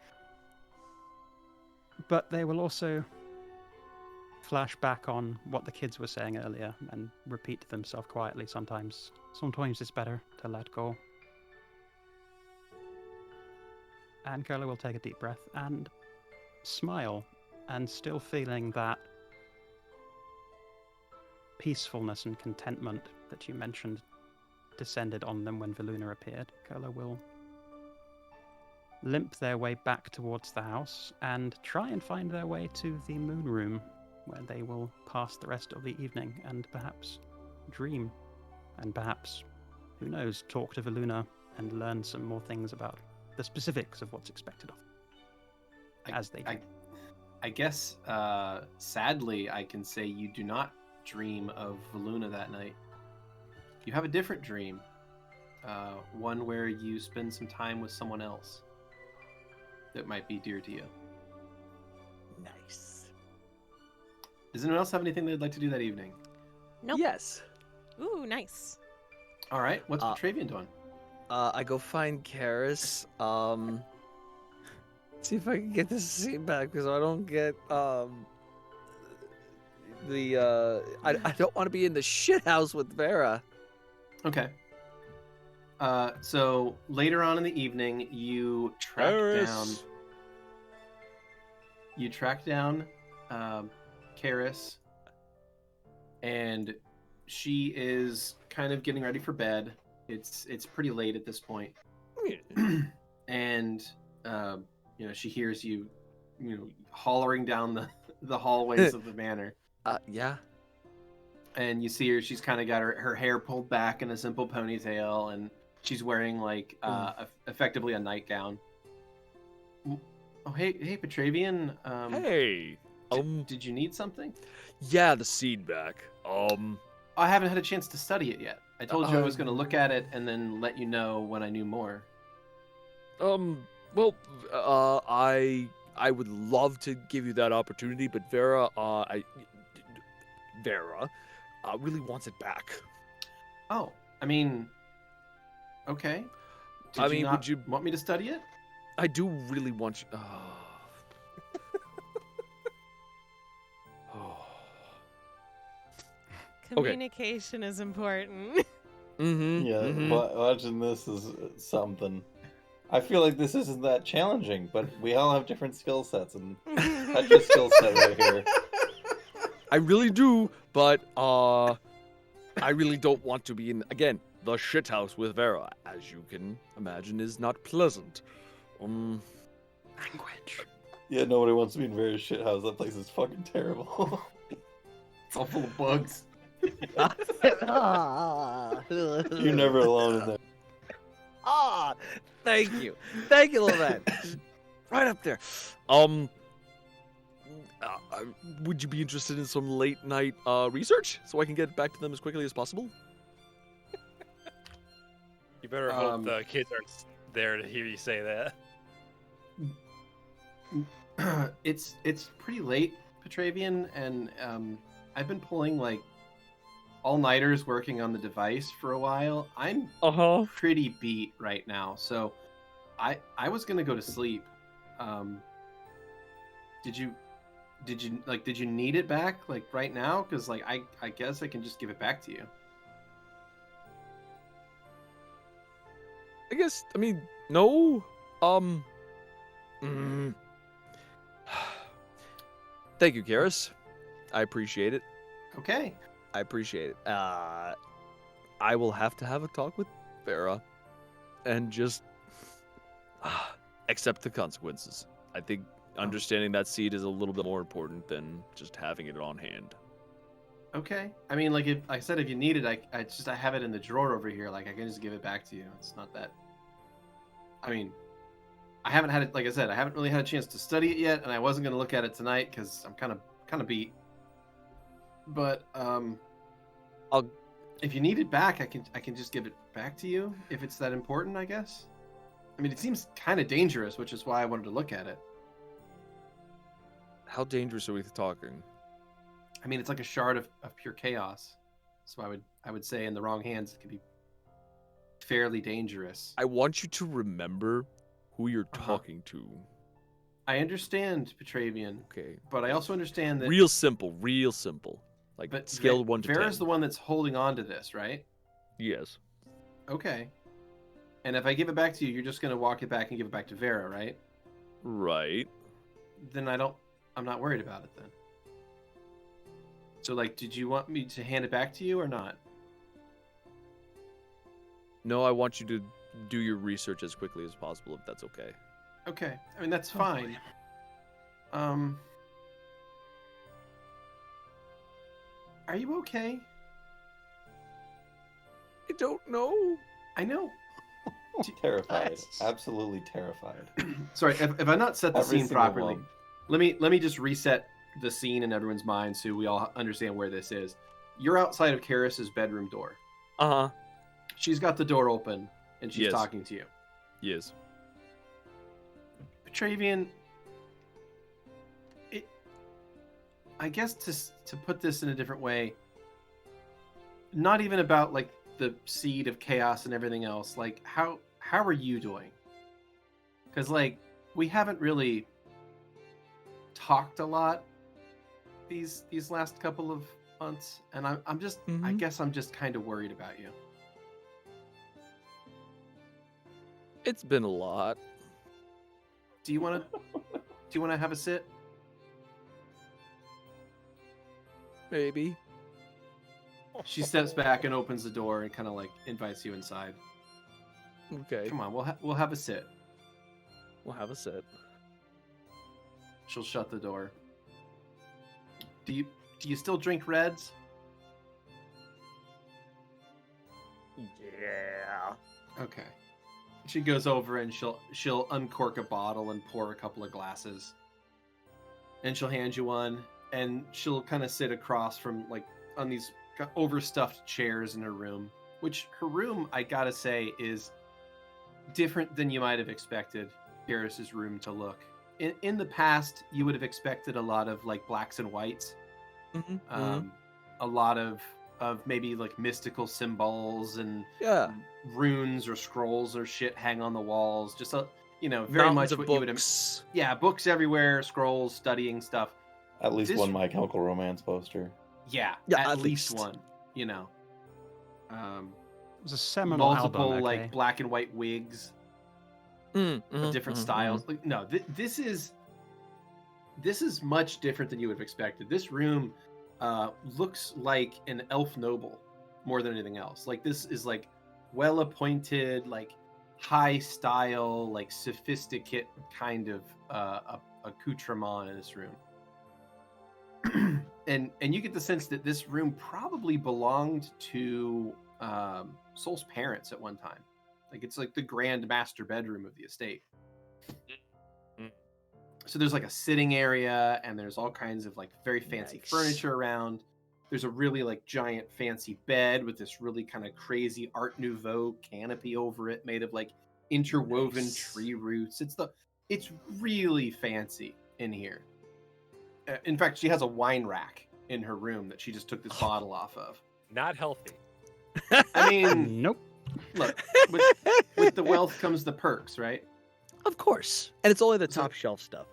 But they will also flash back on what the kids were saying earlier and repeat to themselves quietly sometimes. Sometimes it's better to let go. And Kurla will take a deep breath and smile, and still feeling that peacefulness and contentment that you mentioned descended on them when Valuna appeared. Kurla will limp their way back towards the house and try and find their way to the moon room, where they will pass the rest of the evening and perhaps dream, and perhaps, who knows, talk to Valuna and learn some more things about the specifics of what's expected of them as they dream. I guess, sadly, I can say you do not dream of Valuna that night. You have a different dream, one where you spend some time with someone else that might be dear to you. Nice. Does anyone else have anything they'd like to do that evening? Nope. Yes. Ooh, nice. All right, what's Petravian doing? I go find Karis. See if I can get this scene back because I don't get I don't want to be in the shit house with Vera. Okay. So later on in the evening, you track down Karis, and she is kind of getting ready for bed. It's pretty late at this point, and she hears you, hollering down the hallways of the manor. Yeah. And you see her, she's kind of got her hair pulled back in a simple ponytail, and she's wearing effectively a nightgown. Oh, hey, Petravian. Hey. Did you need something? Yeah, the seed back. I haven't had a chance to study it yet. I told you I was going to look at it and then let you know when I knew more. Well, I would love to give you that opportunity, but Vera really wants it back. Oh, I mean, Okay. I Did mean, you not would you? want me to study it? I do really want you. Oh. Communication is important. Mm-hmm. Yeah, watching this is something. I feel like this isn't that challenging, but we all have different skill sets, and that's your skill set right here. I really do, but I really don't want to be in again the shithouse with Vera, as you can imagine, is not pleasant. Language. Yeah, nobody wants to be in Vera's shithouse. That place is fucking terrible. It's all full of bugs. You're never alone in there. Ah, thank you, Lovette. Right up there. Would you be interested in some late night research so I can get back to them as quickly as possible? You better hope the kids aren't there to hear you say that. It's pretty late, Petravian, and I've been pulling like all-nighters working on the device for a while. I'm pretty beat right now, so I was gonna go to sleep. Did you need it back like right now? Because like I guess I can just give it back to you. I guess. I mean, no. Thank you, Karis. I appreciate it. Okay. I appreciate it. I will have to have a talk with Vera and just accept the consequences. I think understanding that seed is a little bit more important than just having it on hand. Okay. I mean, like if you need it, I have it in the drawer over here. Like I can just give it back to you. It's not that. I mean, I haven't had it. Like I said, I haven't really had a chance to study it yet, and I wasn't going to look at it tonight because I'm kind of beat. But if you need it back, I can just give it back to you if it's that important, I guess. I mean, it seems kind of dangerous, which is why I wanted to look at it. How dangerous are we talking? I mean, it's like a shard of pure chaos. So I would say in the wrong hands, it could be fairly dangerous. I want you to remember who you're talking to. I understand, Petravian. Okay. But I also understand that... Real simple. Like, but scale 1 to 10. Vera's the one that's holding on to this, right? Yes. Okay. And if I give it back to you, you're just going to walk it back and give it back to Vera, right? Right. Then I'm not worried about it then. So, like, did you want me to hand it back to you or not? No, I want you to do your research as quickly as possible, if that's okay. Okay. I mean, that's fine. Are you okay? I don't know. I know. Terrified. Absolutely terrified. Sorry, if I not set the Every scene single properly, one. let me just reset the scene in everyone's mind so we all understand where this is. You're outside of Karis's bedroom door. Uh-huh. She's got the door open and she's Yes. talking to you. Yes. Petravian, I guess to put this in a different way, not even about like the seed of chaos and everything else. Like how are you doing? Because like we haven't really talked a lot these last couple of months, and I'm just I guess I'm just kind of worried about you. It's been a lot. Do you want to have a sit? Maybe. She steps back and opens the door and kind of like invites you inside. Okay. Come on, we'll have a sit. We'll have a sit. She'll shut the door. Do you still drink Reds? Yeah. Okay. She goes over and she'll uncork a bottle and pour a couple of glasses. And she'll hand you one, and she'll kind of sit across from like on these overstuffed chairs in her room, which her room, I gotta say, is different than you might have expected Garrus's room to look. In the past, you would have expected a lot of like blacks and whites, a lot of of maybe like mystical symbols and Yeah. runes or scrolls or shit hang on the walls. Just very Mountains much of what you would. books. Yeah, books everywhere, scrolls, studying stuff. At least This- one My Chemical Romance poster. Yeah, Yeah, at at least least. one. It was a seminal Multiple album, like okay? black and white wigs Mm, of mhm, different mhm, styles. Like, no, this is much different than you would have expected. This room looks like an elf noble more than anything else. Like this is like well appointed, like high style, like sophisticate kind of accoutrement in this room. and you get the sense that this room probably belonged to Soul's parents at one time. Like it's like the grand master bedroom of the estate. So there's like a sitting area, and there's all kinds of like very fancy Nice. furniture around. There's a really like giant fancy bed with this really kind of crazy Art Nouveau canopy over it, made of like interwoven Nice. tree roots. It's really fancy in here. In fact, she has a wine rack in her room that she just took this bottle off of. Not healthy. I mean, Nope. look, with the wealth comes the perks, right? Of course. And it's only the So- top shelf stuff.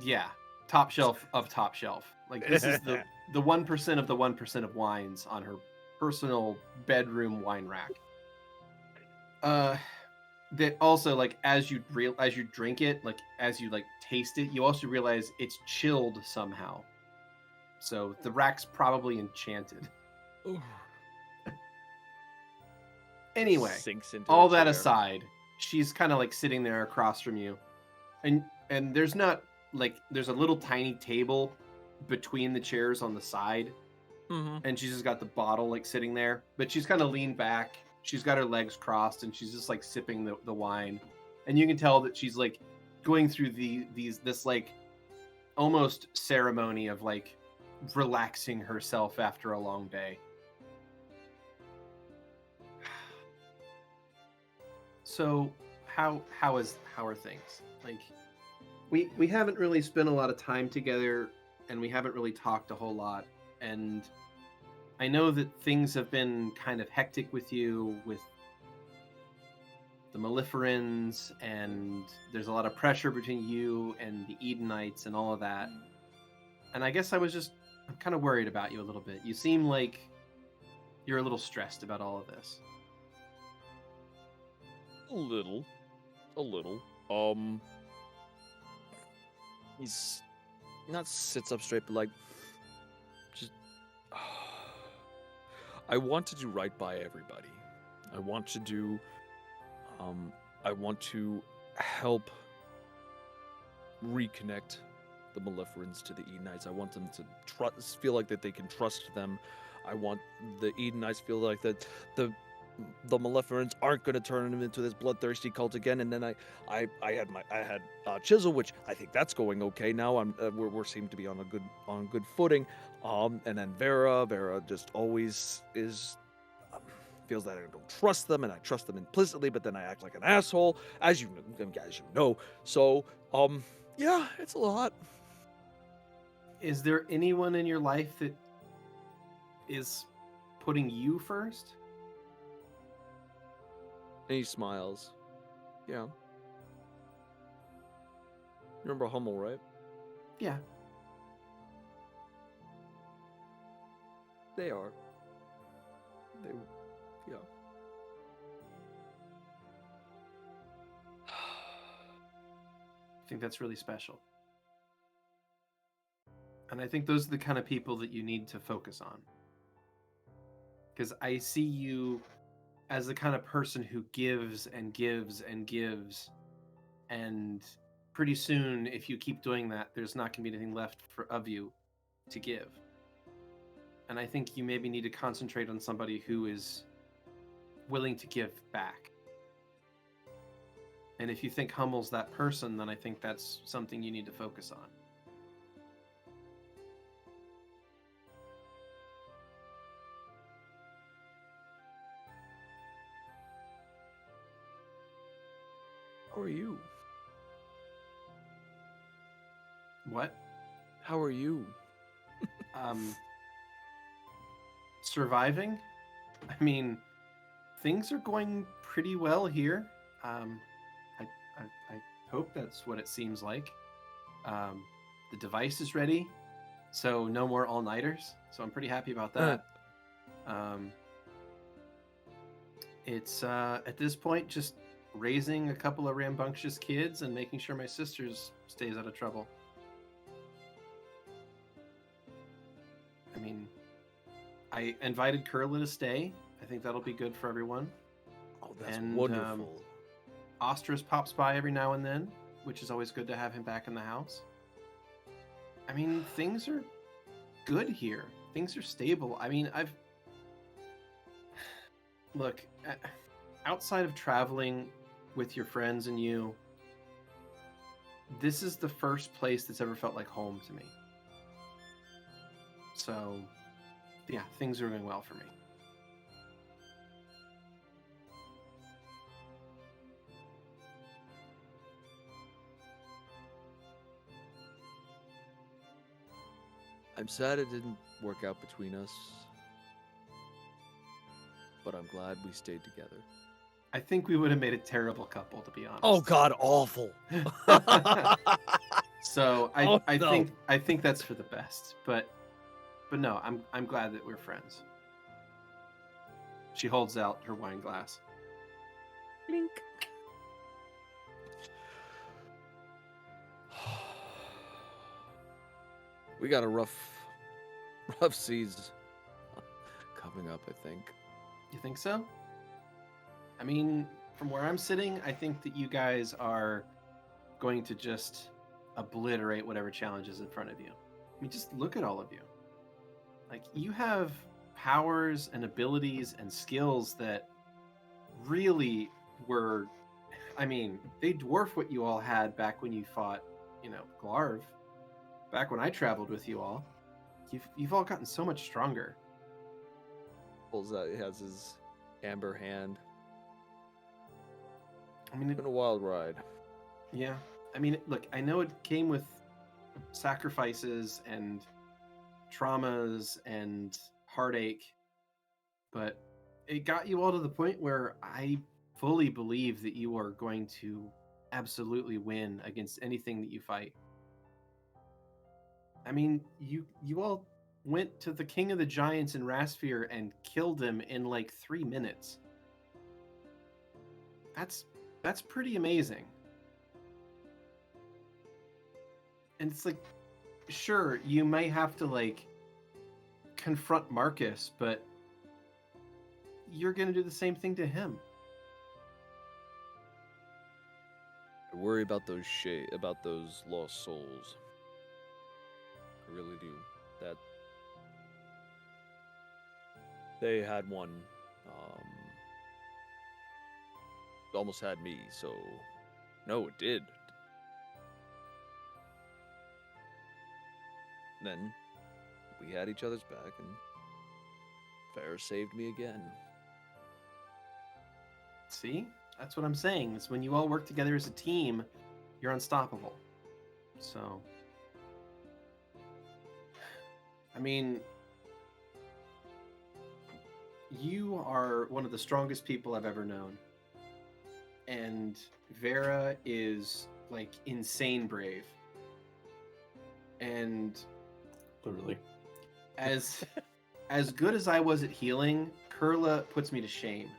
Yeah, top shelf of top shelf. Like this is the 1% of the 1% of wines on her personal bedroom wine rack. That also, like, as you drink it, like as you like taste it, you also realize it's chilled somehow. So the rack's probably enchanted. Anyway, Sinks into all a that chair. aside, she's kind of like sitting there across from you, and there's not like there's a little tiny table between the chairs on the side, Mhm. and she's just got the bottle like sitting there, but she's kind of leaned back. She's got her legs crossed, and she's just like sipping the wine, and you can tell that she's like going through this like almost ceremony of like relaxing herself after a long day. So how are things? Like we haven't really spent a lot of time together, and we haven't really talked a whole lot, and I know that things have been kind of hectic with you with the Maleferans, and there's a lot of pressure between you and the Edenites and all of that. And I guess I'm kind of worried about you a little bit. You seem like you're a little stressed about all of this. A little. He's not sits up straight, but like just. I want to do right by everybody. I want to do. I want to help reconnect the Maleferans to the Edenites. I want them to feel like that they can trust them. I want the Edenites to feel like that the Maleferans aren't going to turn them into this bloodthirsty cult again. And then I had Chisel, which I think that's going okay now. We seem to be on a good footing. And then Vera just always is feels that I don't trust them, and I trust them implicitly, but then I act like an asshole, as you know. So yeah, it's a lot. Is there anyone in your life that is putting you first? And he smiles. Yeah. You remember Hummel, right? Yeah. They are. Yeah. I think that's really special. And I think those are the kind of people that you need to focus on. Because I see you as the kind of person who gives and gives and gives. And pretty soon, if you keep doing that, there's not going to be anything left of you to give. And I think you maybe need to concentrate on somebody who is willing to give back. And if you think Hummel's that person, then I think that's something you need to focus on. How are you? What? How are you? surviving. I mean, things are going pretty well here. I hope that's what it seems like. The device is ready, so no more all-nighters. So I'm pretty happy about that. It's at this point just raising a couple of rambunctious kids and making sure my sister's stays out of trouble. I mean, I invited Kurla to stay. I think that'll be good for everyone. Oh, that's And, wonderful. Ostras pops by every now and then, which is always good to have him back in the house. I mean, things are good here. Things are stable. I mean, Look, outside of traveling with your friends and you, this is the first place that's ever felt like home to me. So, yeah, things are going well for me. I'm sad it didn't work out between us, but I'm glad we stayed together. I think we would have made a terrible couple, to be honest. Oh God, awful. So Oh, I no. think that's for the best. But no, I'm glad that we're friends. She holds out her wine glass. Blink. We got a rough seas coming up, I think. You think so? I mean, from where I'm sitting, I think that you guys are going to just obliterate whatever challenge is in front of you. I mean, just look at all of you. Like, you have powers and abilities and skills that really were, I mean, they dwarf what you all had back when you fought, Glarv. Back when I traveled with you all. You've all gotten so much stronger. Pulls out, he has his amber hand. I mean, It's been a wild ride. yeah. I mean, look, I know it came with sacrifices and traumas and heartache, but it got you all to the point where I fully believe that you are going to absolutely win against anything that you fight. I mean, you all went to the King of the Giants in Rasphere and killed him in like 3 minutes. That's pretty amazing. And it's like, sure, you may have to like confront Marcus, but you're gonna do the same thing to him. I worry about those lost souls. I really do. That they had one. Almost had me. So no, it did. Then we had each other's back, and Vera saved me again. See? That's what I'm saying. It's when you all work together as a team, you're unstoppable. So, I mean, you are one of the strongest people I've ever known. And Vera is like insane brave. And Literally. as good as I was at healing, Kurla puts me to shame.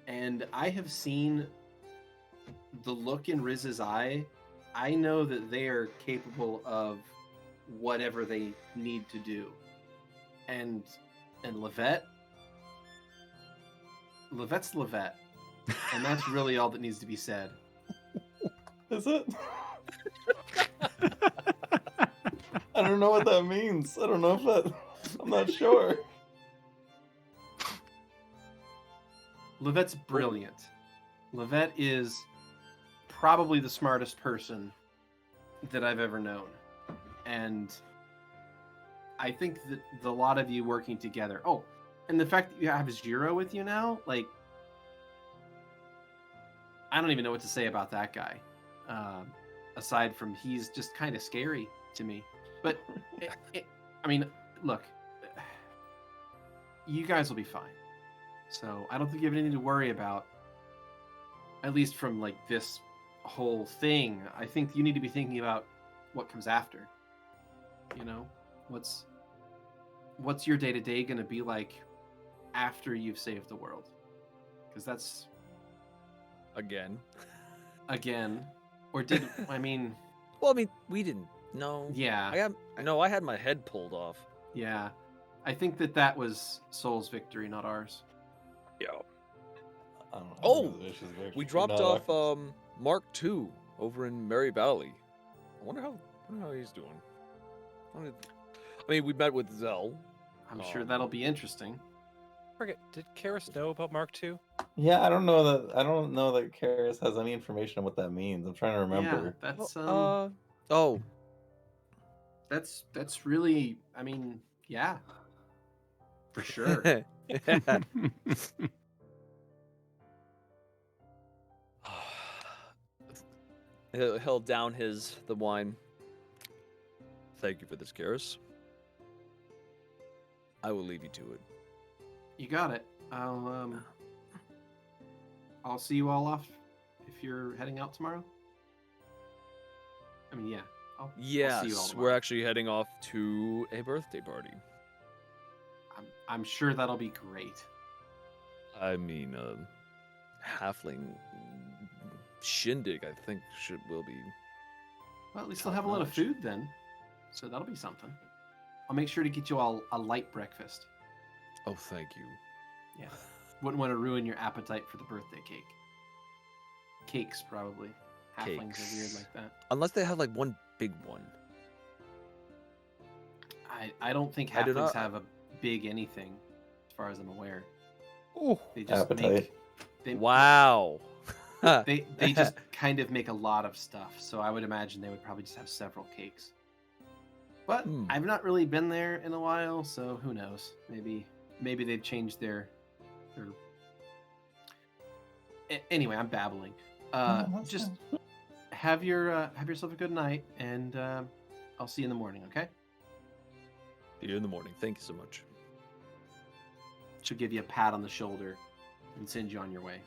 And I have seen the look in Riz's eye. I know that they are capable of whatever they need to do. And Lovette, Lovette's Lovette. And that's really all that needs to be said. Is it? I don't know what that means. I don't know if that. I'm not sure. Lovette's brilliant. Lovette is probably the smartest person that I've ever known. And I think that the lot of you working together. Oh, and the fact that you have Zero with you now, like, I don't even know what to say about that guy. Aside from he's just kind of scary to me. But, I mean, look, you guys will be fine. So I don't think you have anything to worry about. At least from like this whole thing. I think you need to be thinking about what comes after. You know, what's your day-to-day going to be like after you've saved the world? Because that's Again. Or did I mean? Well, I mean, we didn't know. Yeah. I had my head pulled off. Yeah. I think that was Soul's victory, not ours. Yeah. I don't know. Oh, Vicious victory. We dropped No, off Mark II over in Mary Valley. I wonder how he's doing. I mean, we met with Zell. I'm sure that'll be interesting. Forget, did Karis know about Mark II? Yeah, I don't know that Karis has any information on what that means. I'm trying to remember. Yeah, that's Oh, that's really, I mean, yeah. For sure. He'll down the wine. Thank you for this, Karis. I will leave you to it. You got it. I'll see you all off if you're heading out tomorrow. I mean, yeah. I'll see you all Yes, tomorrow. we're actually heading off to a birthday party. I'm sure that'll be great. I mean, halfling shindig, I think, will be. Well, at least they'll have a lot of Top-notch. food then. So that'll be something. I'll make sure to get you all a light breakfast. Oh, thank you. Yeah. Wouldn't want to ruin your appetite for the birthday cake. Cakes, probably. Halflings are weird like that. Unless they have like one big one. I don't think I do halflings not- have a big anything, as far as I'm aware. Oh, They just Appetite. Wow. They just kind of make a lot of stuff, so I would imagine they would probably just have several cakes. But I've not really been there in a while, so who knows? Maybe they've changed their. Anyway, I'm babbling. that's Just fine. have yourself a good night, and I'll see you in the morning. Okay? See you in the morning. Thank you so much. She'll give you a pat on the shoulder and send you on your way.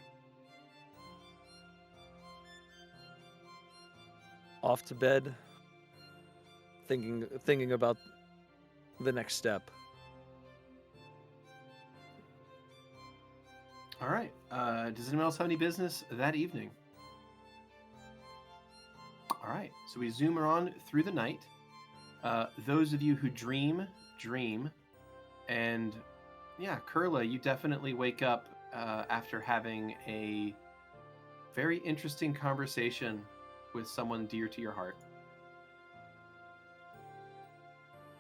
Off to bed. Thinking about the next step. All right. Does anyone else have any business that evening? All right. So we zoom on through the night. Those of you who dream. And yeah, Kurla, you definitely wake up after having a very interesting conversation with someone dear to your heart.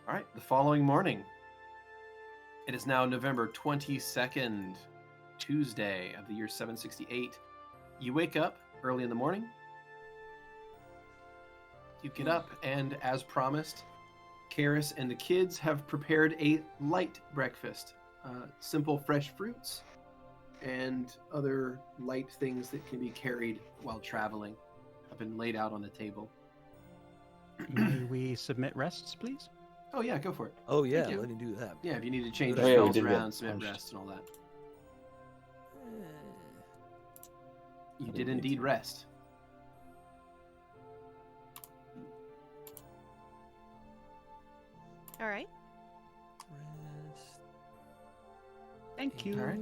All right. The following morning. It is now November 22nd. Tuesday of the year 768. You wake up early in the morning. You get up, and as promised, Karis and the kids have prepared a light breakfast. Simple fresh fruits and other light things that can be carried while traveling have been laid out on the table. may we submit rests, please? Oh yeah, go for it. Oh yeah, you. let me do that. Yeah, if you need to change Oh, your yeah, we spells did get around, submit punched. rest and all that. You did indeed rest. All right. Thank you. All right.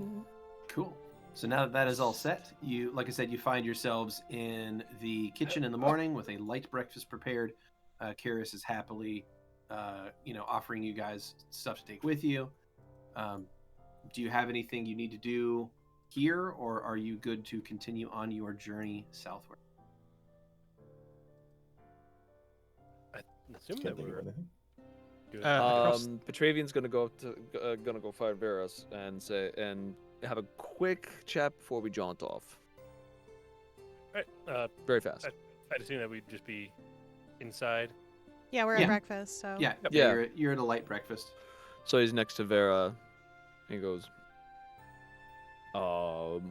Cool. So now that that is all set, you, like I said, you find yourselves in the kitchen in the morning with a light breakfast prepared. Karis is happily, offering you guys stuff to take with you. Do you have anything you need to do here, or are you good to continue on your journey southward? I assume Can't that think of we're anything. good. Across- Petravian's gonna go find Veras and have a quick chat before we jaunt off. Right, Very fast. I'd assume that we'd just be inside. Yeah, we're Yeah. at breakfast, so. Yeah, Yeah. You're at a light breakfast. So he's next to Vera. He goes, so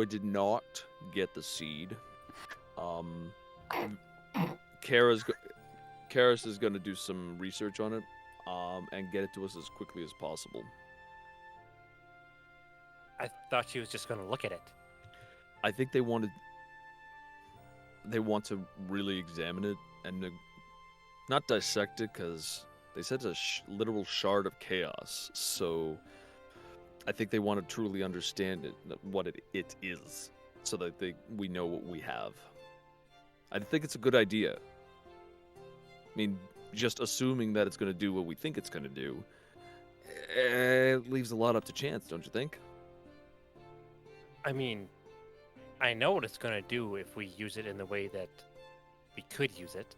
I did not get the seed. Karis is gonna do some research on it, and get it to us as quickly as possible. I thought she was just going to look at it. I think they want to really examine it and not dissect it, because they said it's a literal shard of chaos. So I think they want to truly understand it, what it is, so that we know what we have. I think it's a good idea. I mean, just assuming that it's going to do what we think it's going to do, it leaves a lot up to chance, don't you think? I mean, I know what it's going to do if we use it in the way that we could use it.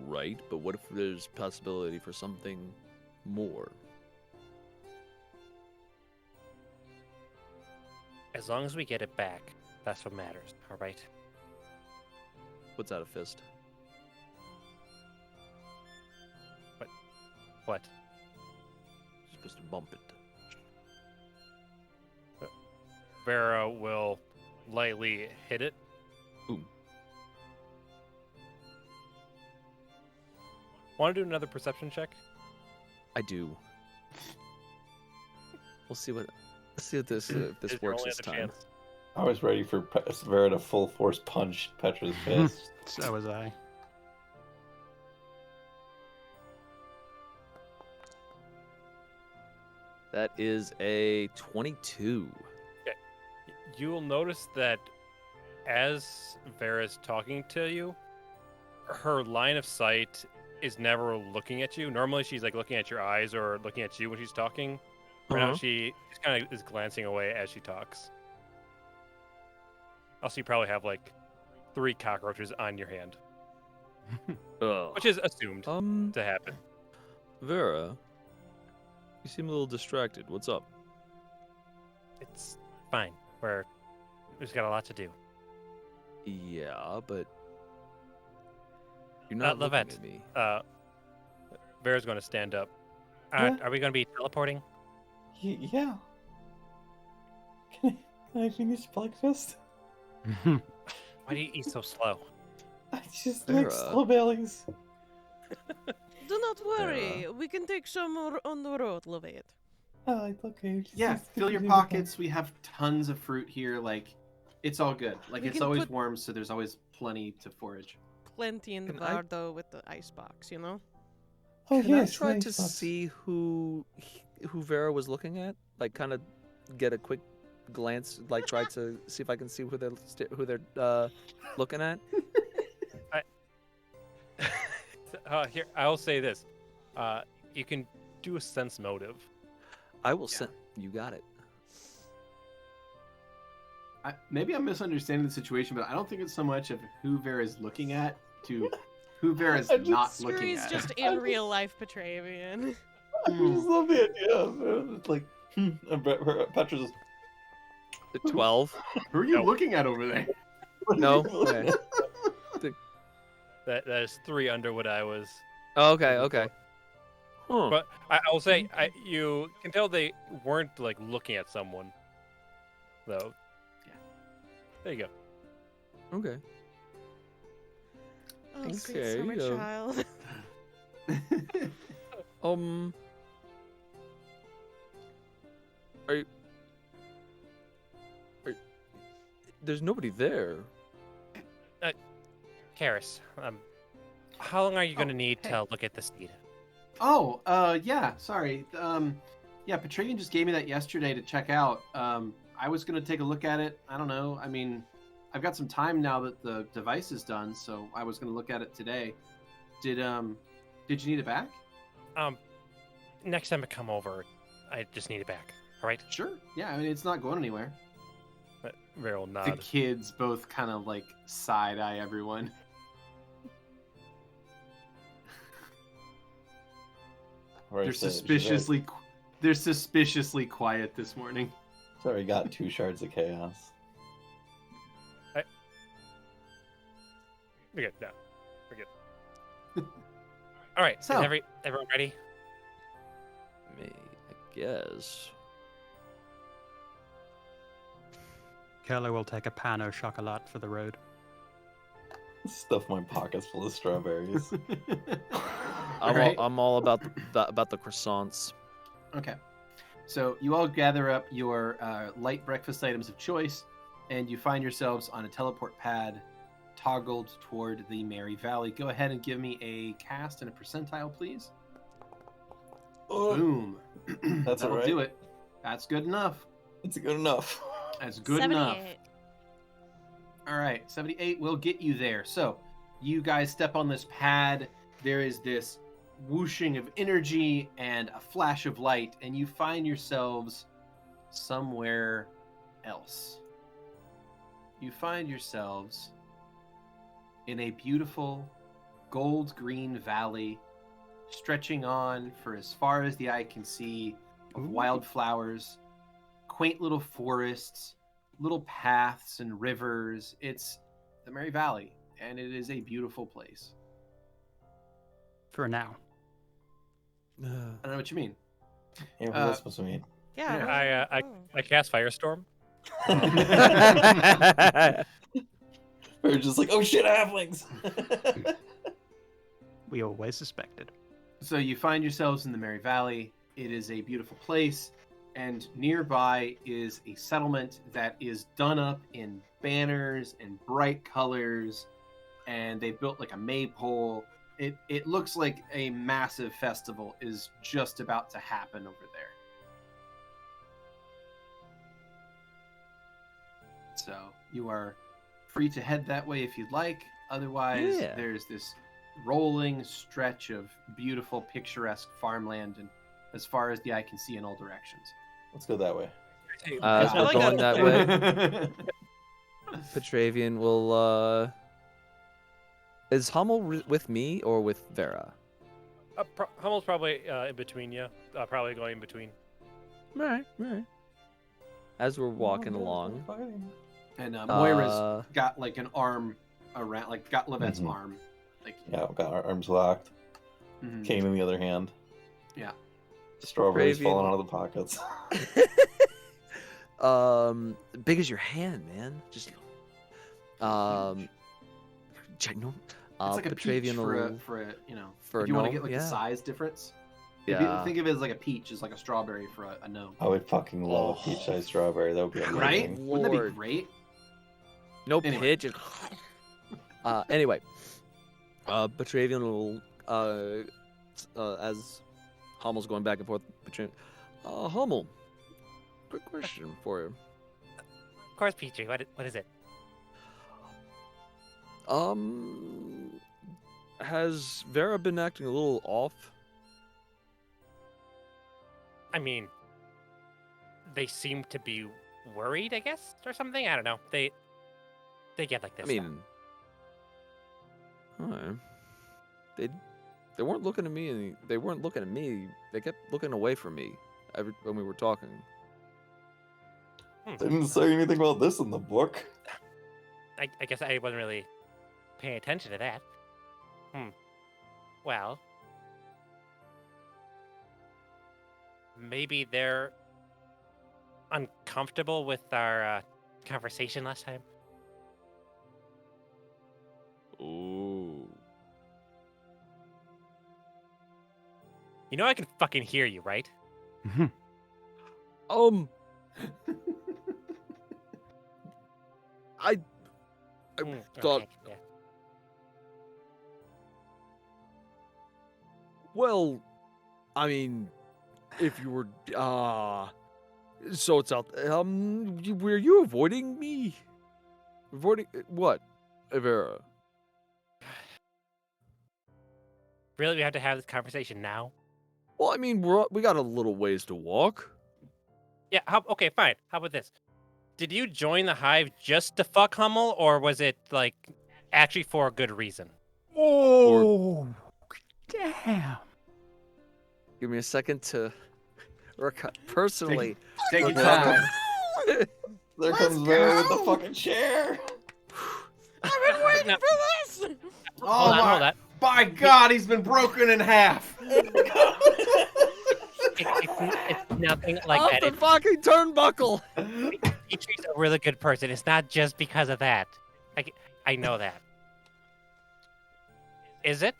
Right, but what if there's possibility for something more? As long as we get it back, that's what matters, all right? What's that, a fist? What? You're supposed to bump it. Vera will lightly hit it. Boom. Want to do another perception check? I do. We'll see what this Is this your works only this other time. chance. I was ready for Vera to full force punch Petra's fist. So was I. That is a 22. You will notice that as Vera's talking to you, her line of sight is never looking at you. Normally, she's like looking at your eyes or looking at you when she's talking. Right now, Uh-huh. she just kind of is glancing away as she talks. Also, you probably have like 3 cockroaches on your hand, Ugh. which is assumed to happen. Vera, you seem a little distracted. What's up? It's fine. We've got a lot to do. Yeah, but you're not looking Lovette, at me. Vera's going to stand up. Yeah? Are we going to be teleporting? Yeah. Can I finish breakfast? Why do you eat so slow? I just like Vera. strawberries. Do not worry. We can take some more on the road, Lovette. Alright, okay. Yeah, Just fill your leave it there. pockets. We have tons of fruit here. Like, it's all good. Like, We it's can always put- warm, so there's always plenty to forage. Plenty in the Can I- bar, though, with the icebox, you know? Oh, Can yes, I try nice to spots. see who Vera was looking at? Like, kind of get a quick glance. Like, try to see if I can see who they're looking at. Here, I'll say this. You can do a sense motive. I will send. You got it. Maybe I'm misunderstanding the situation, but I don't think it's so much of who Vera's looking at to who Vera's I just- not looking Screwy's at. just in real life Petravian. I just love the idea of It's like, Petra's just, 12. Who are you No. looking at over there? No. Okay. That is 3 under what I was. Oh, okay. Okay. Huh. But I will say, you can tell they weren't like looking at someone, though. Yeah. There you go. Okay. Oh, sweet Okay, summer child. Are you... There's nobody there. Karis, how long are you going to Oh, need hey. to look at the seed? Oh, yeah, sorry. Yeah, Petravian just gave me that yesterday to check out. I was going to take a look at it. I don't know. I mean, I've got some time now that the device is done, so I was going to look at it today. Did you need it back? Next time I come over, I just need it back. All right? Sure. Yeah, I mean, it's not going anywhere. Vera will The nod. kids both kind of like side-eye everyone. Or They're is it- suspiciously quiet this morning. Sorry, got 2 shards of chaos. We're good. No, we're good. All right. So- Is everyone ready? Me, I guess. Kurla will take a pan au chocolat for the road. Stuff my pockets full of strawberries. I'm Alright. all about the croissants. Okay. So you all gather up your light breakfast items of choice, and you find yourselves on a teleport pad toggled toward the Merry Valley. Go ahead and give me a cast and a percentile, please. Oh, Boom. That's That'll alright. do it. That's good enough. it's good enough. That's good enough. 78. All right, 78 will get you there. So you guys step on this pad. There is this whooshing of energy and a flash of light, and you find yourselves somewhere else. You find yourselves in a beautiful gold-green valley stretching on for as far as the eye can see of wildflowers, quaint little forests, little paths and rivers. It's the Merry Valley, and it is a beautiful place. For now. I don't know what you mean. Yeah, what that's supposed to mean? Yeah. I cast Firestorm. We're just like, oh shit, halflings! We always suspected. So you find yourselves in the Merry Valley. It is a beautiful place, and nearby is a settlement that is done up in banners and bright colors, and they built like a maypole. It looks like a massive festival is just about to happen over there. So you are free to head that way if you'd like. Otherwise, Yeah. there's this rolling stretch of beautiful, picturesque farmland, and as far as the eye can see in all directions. Let's go that way. As I we're like going that. that way, Petravian will. Is Hummel with me or with Vera? Hummel's probably in between you. Probably going in between. Right. As we're walking along, And Moira's got like an arm around, like got Lovette's Mhm. arm. Like, Yeah, we've got our arms locked. mhm. Kane in the other hand. Yeah. Strawberries Petravian. falling out of the pockets. big as your hand, man. Just ginormous. It's like a peach Petravian for a, will- for a, you know, for if a you want to gnome, get like yeah. the size difference. Yeah. Think of it as like a peach is like a strawberry for a gnome. I would fucking love Oh. a peach-sized strawberry. That would be amazing. Right? Wouldn't that be Lord. great? No Anyway. pitch. Anyway, Petravian will, as Hummel's going back and forth, Hummel, quick question for you. Of course, Petrie. What is it? Has Vera been acting a little off? I mean, they seem to be worried, I guess, or something. I don't know. They get like this. I mean, alright. They weren't looking at me, and they weren't looking at me. They kept looking away from me when we were talking. They didn't say anything about this in the book. I guess I wasn't really paying attention to that. Well, maybe they're uncomfortable with our conversation last time. Oh. You know I can fucking hear you, right? I thought, Okay, yeah. well, I mean, if you were, so it's out, were you avoiding me? Avoiding, what, Vera? Really, we have to have this conversation now? Well, I mean, we got a little ways to walk. Yeah, okay, fine. How about this? Did you join the hive just to fuck Hummel, or was it, like, actually for a good reason? Oh, damn. Give me a second to personally. Take your look time. up- There comes Vera with the fucking chair. I've been waiting No. for this. Oh Hold on, hold my! on. By God, he's been broken in half. It's nothing like Off that. the fucking turnbuckle. Petrie's a really good person. It's not just because of that. I know that. Is it?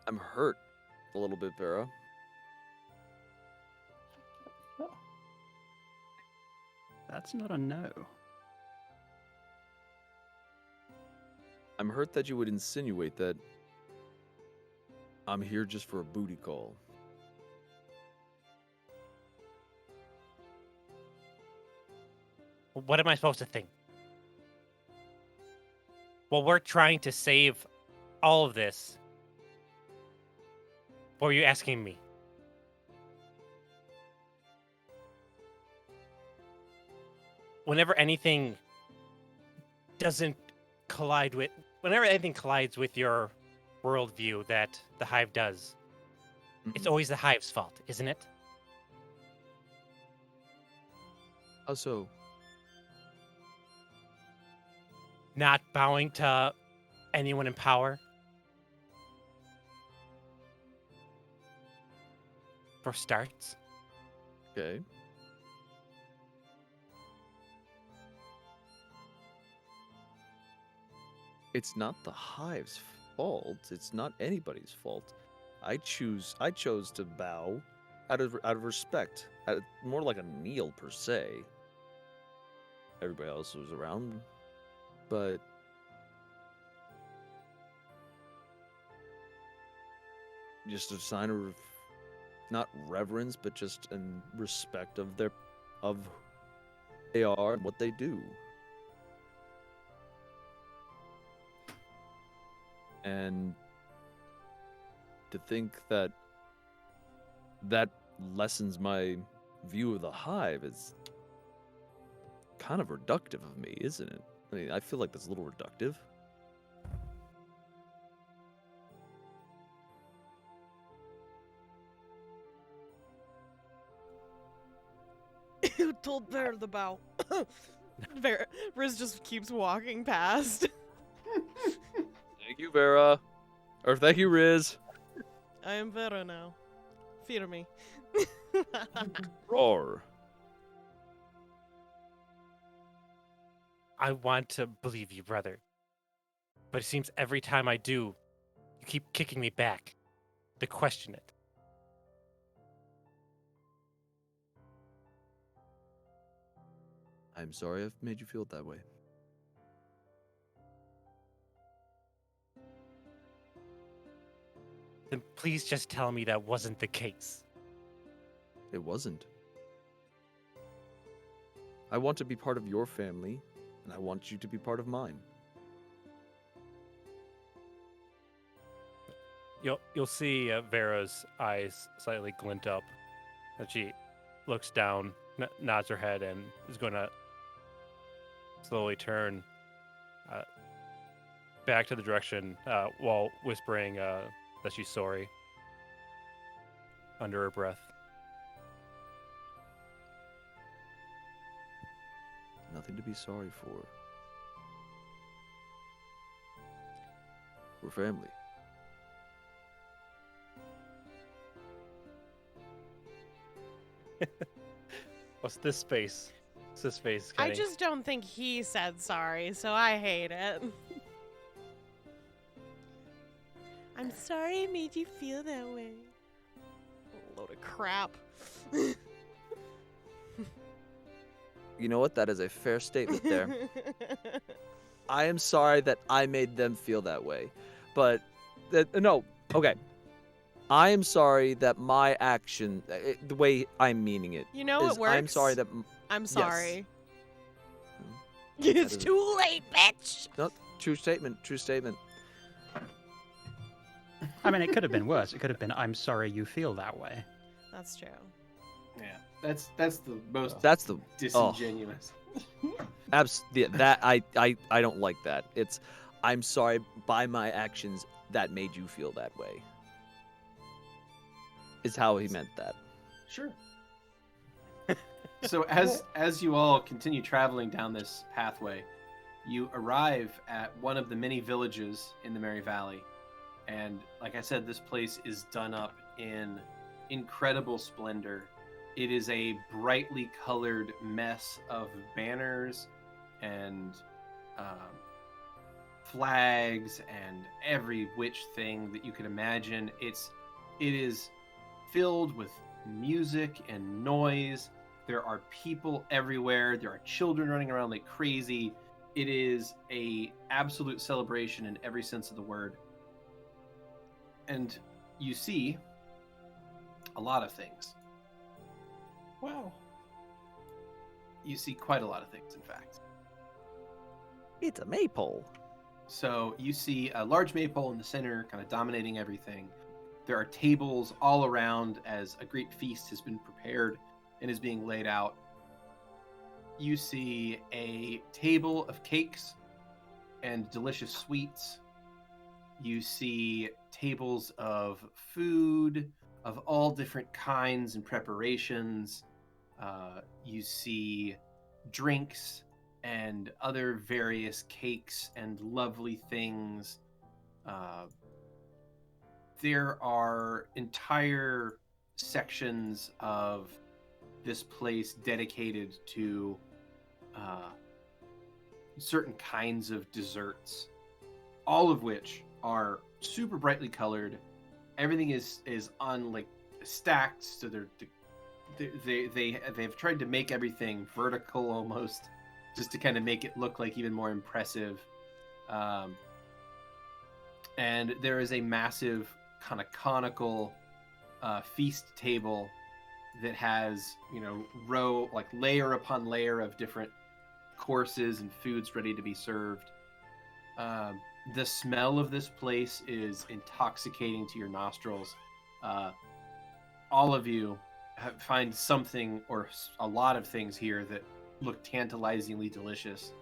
I'm hurt a little bit, Vera. That's not a no. I'm hurt that you would insinuate that I'm here just for a booty call. What am I supposed to think? Well, we're trying to save all of this. What were you asking me? Whenever anything collides with your worldview that the Hive does, it's always the Hive's fault, isn't it? How so? Not bowing to anyone in power. For starts. Okay. It's not the Hive's fault. It's not anybody's fault. I chose to bow out of respect. More like a kneel per se. Everybody else was around, but just a sign of not reverence, but just in respect of who they are and what they do. And to think that lessens my view of the Hive is kind of reductive of me, isn't it? I mean, I feel like that's a little reductive. Who told Vera the bow? Riz just keeps walking past. Thank you, Vera. Or thank you, Riz. I am Vera now. Fear me. Roar. I want to believe you, brother. But it seems every time I do, you keep kicking me back to question it. I'm sorry I've made you feel that way. Then please just tell me that wasn't the case. It wasn't. I want to be part of your family, and I want you to be part of mine. You'll see Vera's eyes slightly glint up, and she looks down, nods her head, and is going to slowly turn back to the direction while whispering that she's sorry under her breath. Nothing to be sorry for. We're family. What's this space? What's this space, I Keni? just don't think he said sorry, so I hate it. I'm sorry I made you feel that way. Load of crap. You know what? That is a fair statement there. I am sorry that I made them feel that way. But, no, okay. I am sorry that my action, the way I'm meaning it, You know is it works. I'm sorry that... I'm sorry. That It's is- too late, bitch! No, true statement, true statement. I mean, it could have been worse. It could have been, I'm sorry you feel that way. That's true. Yeah, that's the most That's the... disingenuous. Yeah, that, I don't like that. It's, I'm sorry by my actions that made you feel that way. Is how he meant that. Sure. So as you all continue traveling down this pathway, you arrive at one of the many villages in the Merry Valley. And like I said, this place is done up in incredible splendor. It is a brightly colored mess of banners and flags and every which thing that you could imagine. It is filled with music and noise. There are people everywhere. There are children running around like crazy. It is a absolute celebration in every sense of the word. And you see a lot of things. Wow. You see quite a lot of things, in fact. It's a maypole. So you see a large maypole in the center, kind of dominating everything. There are tables all around as a great feast has been prepared and is being laid out. You see a table of cakes and delicious sweets. You see tables of food of all different kinds and preparations. You see drinks and other various cakes and lovely things. There are entire sections of this place dedicated to certain kinds of desserts, all of which are super brightly colored. Everything is on like stacked, so they've tried to make everything vertical almost, just to kind of make it look like even more impressive. And there is a massive kind of conical feast table that has, layer upon layer of different courses and foods ready to be served. The smell of this place is intoxicating to your nostrils. All of you find something or a lot of things here that look tantalizingly delicious.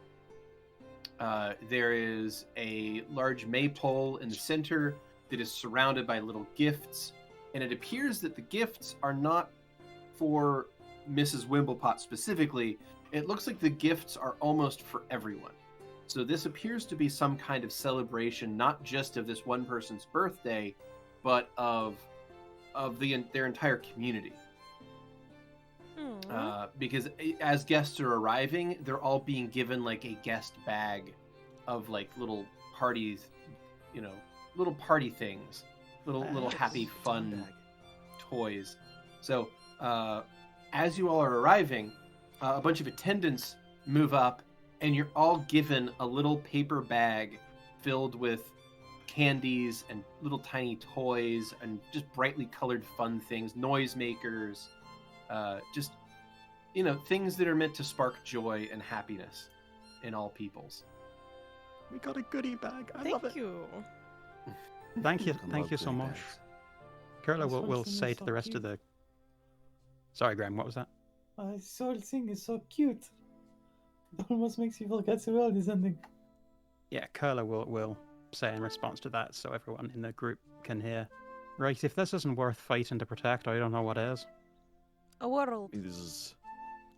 There is a large maypole in the center that is surrounded by little gifts, and it appears that the gifts are not for Mrs. Wimblepot specifically. It looks like the gifts are almost for everyone. So this appears to be some kind of celebration, not just of this one person's birthday, but of their entire community. Because as guests are arriving, they're all being given like a guest bag of like little parties, little party things, little happy fun toys. So as you all are arriving, a bunch of attendants move up, and you're all given a little paper bag filled with candies and little tiny toys and just brightly colored fun things, noisemakers, things that are meant to spark joy and happiness in all peoples. We got a goodie bag. I love it. Thank you. Thank you. I Thank love you so goodie much. bags. Kurla This will whole thing say is to so the rest of cute. the... Sorry, Graham, what was that? This whole thing is so cute. It almost makes you forget the world is ending. Yeah, Kurla will say in response to that so everyone in the group can hear. Right, if this isn't worth fighting to protect, I don't know what is. A world. This is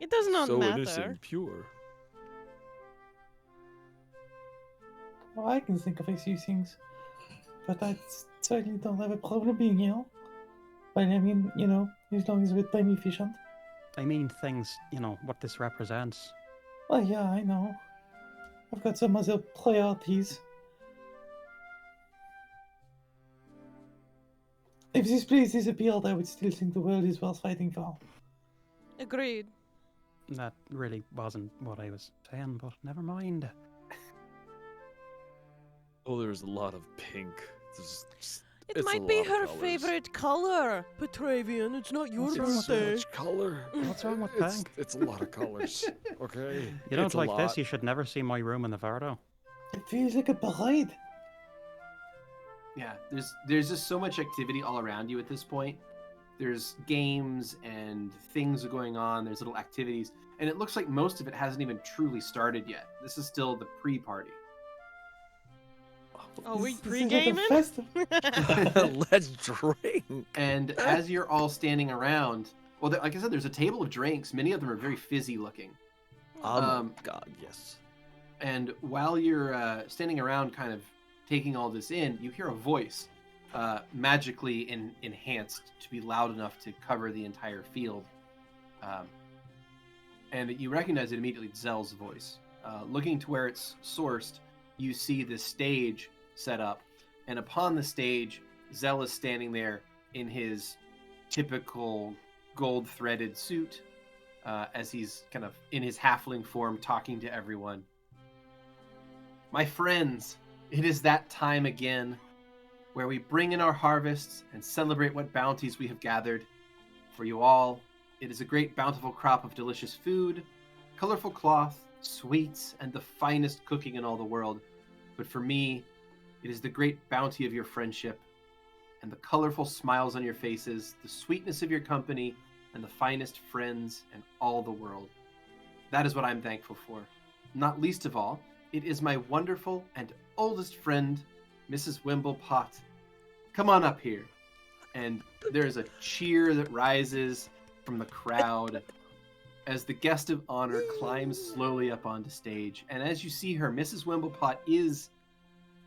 It does not so matter. innocent and pure. Well, I can think of a few things, but I certainly don't have a problem being ill. But I mean, as long as we're time efficient. I mean things, what this represents. Well, yeah, I know. I've got some other priorities. If this place disappeared, I would still think the world is worth fighting for. Agreed. That really wasn't what I was saying, but never mind. Oh, there's a lot of pink. It It's a might be lot of her colours. favorite color. Petravian, it's not your What's wrong with birthday. So much color. What's wrong with It's- pink? It's a lot of colors. Okay. You don't It's a like this, lot. you should never see my room in the Vardo. It feels like a parade. Yeah, there's just so much activity all around you at this point. There's games and things are going on. There's little activities, and it looks like most of it hasn't even truly started yet. This is still the pre-party. Oh, we This is like a pre-gaming? festival. Let's drink. And as you're all standing around, well, like I said, there's a table of drinks. Many of them are very fizzy looking. Oh my Um, god, yes. And while you're standing around kind of taking all this in, you hear a voice magically enhanced to be loud enough to cover the entire field. And you recognize it immediately, Zell's voice. Looking to where it's sourced, you see this stage set up, and upon the stage, Zell is standing there in his typical gold-threaded suit, as he's kind of in his halfling form talking to everyone. My friends, it is that time again, where we bring in our harvests and celebrate what bounties we have gathered. For you all, it is a great bountiful crop of delicious food, colorful cloth, sweets, and the finest cooking in all the world. But for me, it is the great bounty of your friendship, and the colorful smiles on your faces, the sweetness of your company, and the finest friends in all the world. That is what I'm thankful for. Not least of all, it is my wonderful and oldest friend, Mrs. Wimblepot. Come on up here. And there's a cheer that rises from the crowd as the guest of honor climbs slowly up onto stage. And as you see her, Mrs. Wimblepot is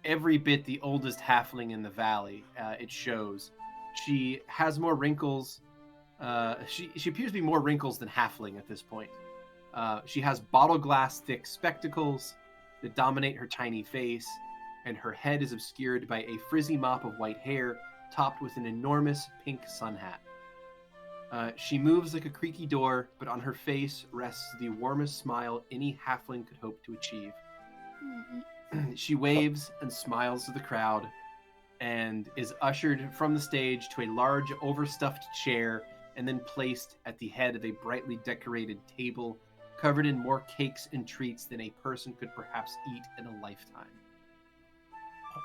every bit the oldest halfling in the valley. It shows. She has more wrinkles. She appears to be more wrinkles than halfling at this point. She has bottle glass thick spectacles that dominate her tiny face, and her head is obscured by a frizzy mop of white hair topped with an enormous pink sun hat. She moves like a creaky door, but on her face rests the warmest smile any halfling could hope to achieve. She waves and smiles to the crowd and is ushered from the stage to a large overstuffed chair and then placed at the head of a brightly decorated table covered in more cakes and treats than a person could perhaps eat in a lifetime.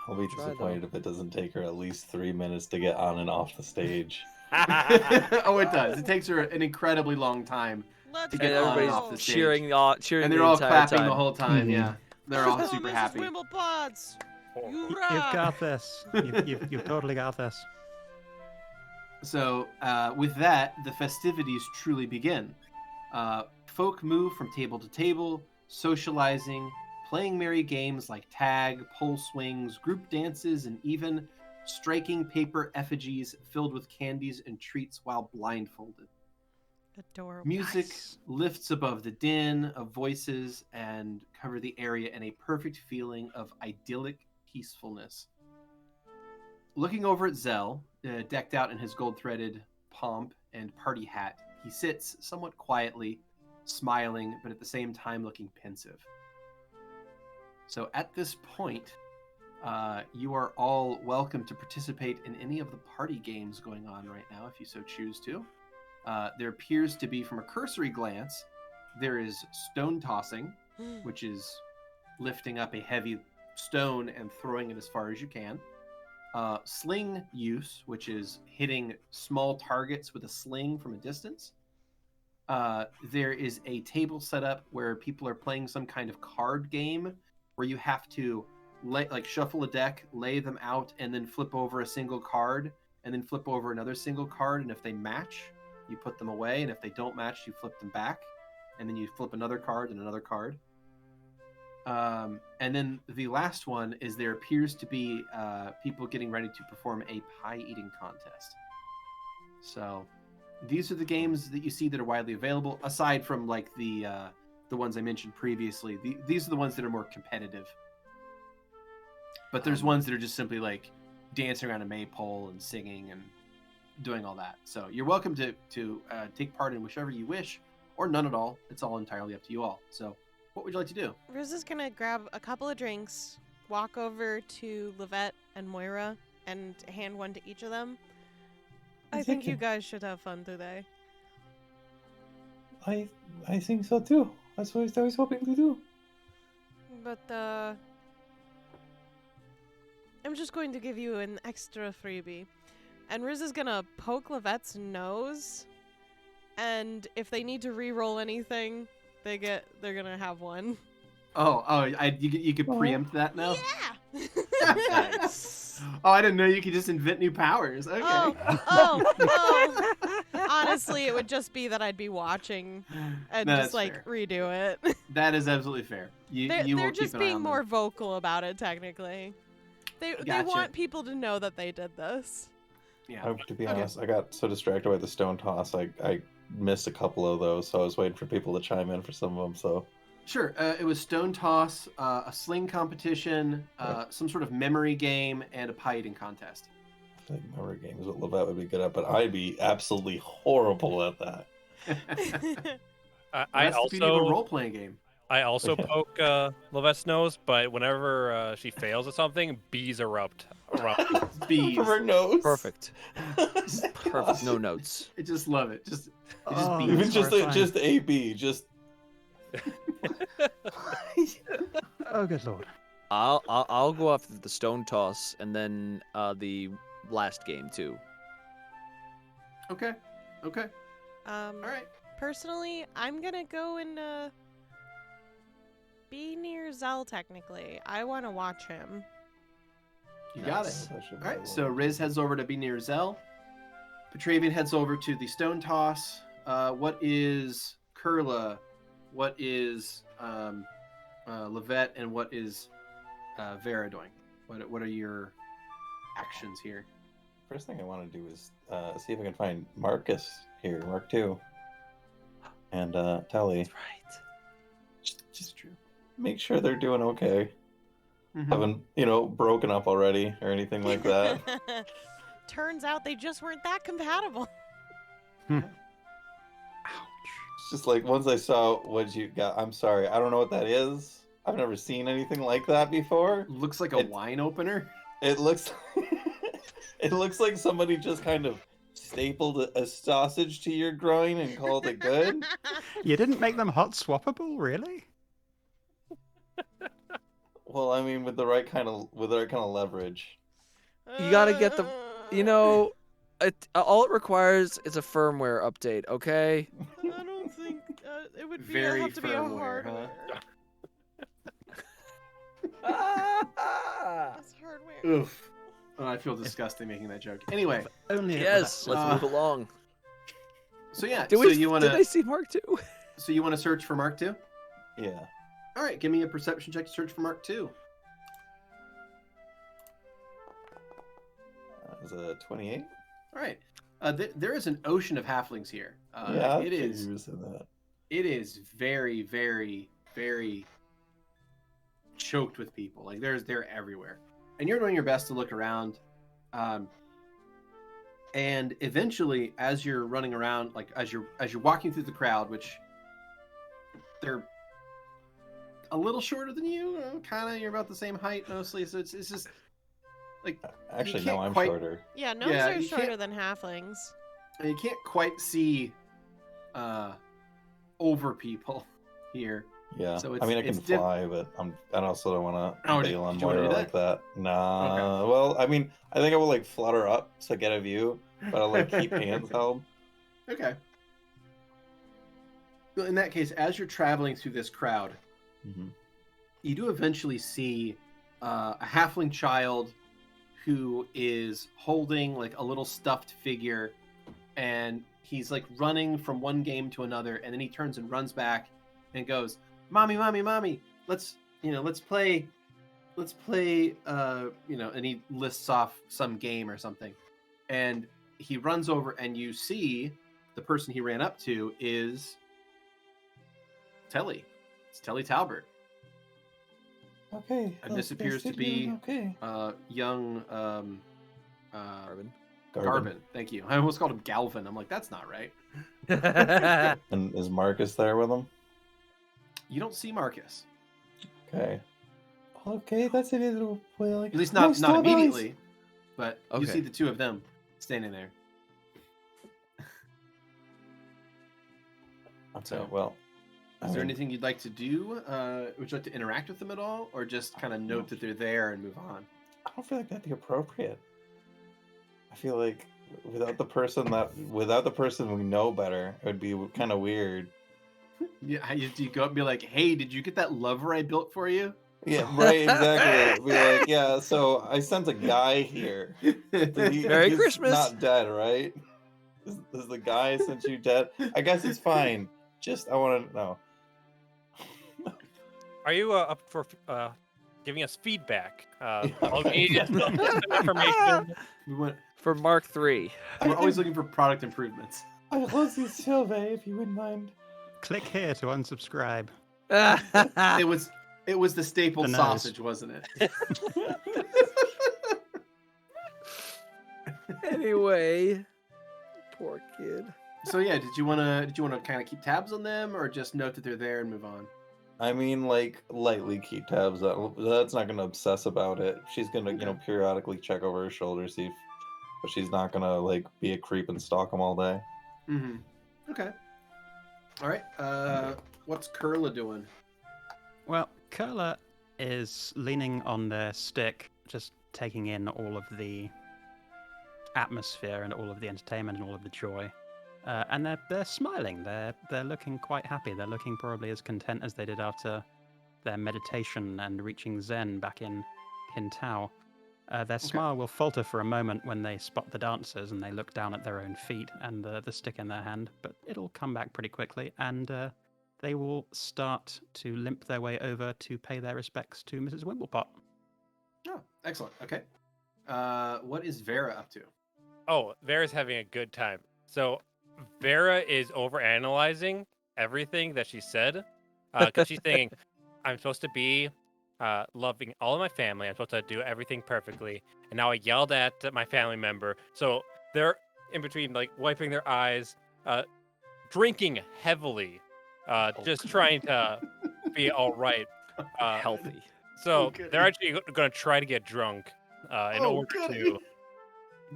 I'll be disappointed if it doesn't take her at least 3 minutes to get on and off the stage. Oh, it does. It takes her an incredibly long time Let's to get go. on and off the stage. cheering And they're the all entire clapping time. the whole time, Mhm. yeah. They're all Let's go, super Mrs. happy. Wimblepots. You've Hoorah! got this. You've totally got this. So, with that, the festivities truly begin. Folk move from table to table, socializing, playing merry games like tag, pole swings, group dances, and even striking paper effigies filled with candies and treats while blindfolded. Adorable. Music lifts above the din of voices and cover the area in a perfect feeling of idyllic peacefulness. Looking over at Zell, decked out in his gold-threaded pomp and party hat, he sits somewhat quietly, smiling, but at the same time looking pensive. So at this point, you are all welcome to participate in any of the party games going on right now, if you so choose to. There appears to be, from a cursory glance, there is stone tossing, which is lifting up a heavy stone and throwing it as far as you can. Sling use, which is hitting small targets with a sling from a distance. There is a table set up where people are playing some kind of card game where you have to shuffle a deck, lay them out, and then flip over a single card, and then flip over another single card, and if they match, you put them away, and if they don't match, you flip them back, and then you flip another card and another card. And then the last one is there appears to be people getting ready to perform a pie eating contest. So these are the games that you see that are widely available, aside from like the ones I mentioned previously. These are the ones that are more competitive. But there's ones that are just simply like dancing around a maypole and singing and doing all that. So you're welcome to take part in whichever you wish, or none at all. It's all entirely up to you all. So what would you like to do? Riz is gonna grab a couple of drinks, walk over to Lovette and Moira, and hand one to each of them. I Thank think you you. guys should have fun today. I think so too. That's what I was hoping to do. But, I'm just going to give you an extra freebie. And Riz is gonna poke Lovette's nose, and if they need to re-roll anything, they're gonna have one. You could preempt that now? Yeah! Nice. Oh, I didn't know you could just invent new powers. Okay. Oh. Honestly, it would just be that I'd be watching and No, just that's fair. redo it. That is absolutely fair. They're will keep just an eye being on more them. vocal about it, technically. They Gotcha. want people to know that they did this. Yeah. To be Okay. honest, I got so distracted by the stone toss, I missed a couple of those, so I was waiting for people to chime in for some of them. So Sure. It was stone toss, a sling competition, some sort of memory game, and a pie eating contest. I feel like memory game is what Lovette would be good at, but I'd be absolutely horrible at that. I That's the beauty of a also role playing game. I also poke Lovette's nose, but whenever she fails at something, bees erupt around. Bees. From her nose. Perfect. Perfect. No notes. I just love it. Just Oh, bees. Even just horrifying. AB, just Oh, good lord. I'll go after the stone toss and then the last game too. Okay. Okay. All right. Personally, I'm gonna go and be near Zell. Technically, I want to watch him. You got it. Nice. That should be All right. the So one. Riz heads over to be near Zell. Petravian heads over to the stone toss. What is Kurla? What is Lovette? And what is Vera doing? What are your actions here? First thing I want to do is see if I can find Marcus here, Mark 2, and Tally. That's right. Just make sure they're doing okay. Mhm. Haven't broken up already or anything like that. Turns out they just weren't that compatible. It's just like once I saw what you got, I'm sorry, I don't know what that is. I've never seen anything like that before. Looks like a wine opener. It looks it looks like somebody just kind of stapled a sausage to your groin and called it good. You didn't make them hot swappable, really? Well, I mean, with the right kind of leverage. You gotta get the. All it requires is a firmware update. Okay. I don't think it would be Very have to be a firmware, hardware. Ah! That's hardware. Oof. Oh, I feel disgusting making that joke. Anyway, Only it was Yes. that Let's move along. so yeah, Did so we? you want Did I to see Mark too? so you want to search for Mark II? Yeah. All right, give me a perception check to search for Mark II. That was a 28. All right. There is an ocean of halflings here. Yeah, it is. You said that. It is very, very, very choked with people. Like they're everywhere, and you're doing your best to look around. And eventually, as you're running around, like as you're walking through the crowd, which they're a little shorter than you, kind of. You're about the same height mostly, so it's just like Actually, can't no, I'm quite- shorter. Yeah, gnomes Yeah, are you shorter can't- than halflings. you can't quite see over people here. Yeah. So I mean, I it's can fly, but I also don't want to Oh, bail on do you wanna Moira do like that. Nah. Well, I mean, I think I will like flutter up to get a view, but I'll like keep hands held. Okay. Well, in that case, as you're traveling through this crowd, Mm-hmm. you do eventually see a halfling child who is holding like a little stuffed figure, and he's like running from one game to another, and then he turns and runs back and goes, "Mommy, mommy, mommy, let's play, and he lists off some game or something, and he runs over, and you see the person he ran up to is Telly. It's Telly Talbert. Okay. And this they're appears to still doing be okay. Young Marvin. Garvin. Thank you. I almost called him Galvin. I'm like, that's not right. And is Marcus there with him? You don't see Marcus. Okay. Okay, that's a little well. At least not immediately. But you Okay. see the two of them standing there. Okay. So, Well, Is there anything you'd like to do? Would you like to interact with them at all, or just kind of note that they're there and move on? I don't feel like that'd be appropriate. I feel like without the person we know better, it would be kind of weird. Yeah, do you go up and be like, "Hey, did you get that lover I built for you?" Yeah, right, exactly. Be like, yeah, so I sent a guy here. Merry He's Christmas. Not dead, right? Is the guy sent you dead? I guess he's fine. Just I want to know. Are you up for giving us feedback? I'll need some information. We went. For Mark 3. We're always looking for product improvements. I'll close this survey if you wouldn't mind. Click here to unsubscribe. It was the staple The nose. sausage, wasn't it? Anyway, poor kid. So yeah, did you wanna kind of keep tabs on them, or just note that they're there and move on? I mean, like, lightly keep tabs. That's not gonna obsess about it. She's gonna, periodically check over her shoulder, see if, but she's not gonna like be a creep and stalk them all day. Mm-hmm. Okay. All right. What's Kurla doing? Well, Kurla is leaning on their stick, just taking in all of the atmosphere and all of the entertainment and all of the joy. And they're smiling. They're looking quite happy. They're looking probably as content as they did after their meditation and reaching Zen back in Tao. Their smile will falter for a moment when they spot the dancers and they look down at their own feet and the stick in their hand, but it'll come back pretty quickly, and they will start to limp their way over to pay their respects to Mrs. Wimblepot. Oh, excellent. Okay. What is Vera up to? Oh, Vera's having a good time. So Vera is overanalyzing everything that she said, because she's thinking, I'm supposed to be loving all of my family. I'm supposed to do everything perfectly. And now I yelled at my family member. So they're in between, like, wiping their eyes, drinking heavily, just trying to be all right. Healthy. So goody. they're actually going to try to get drunk in order to,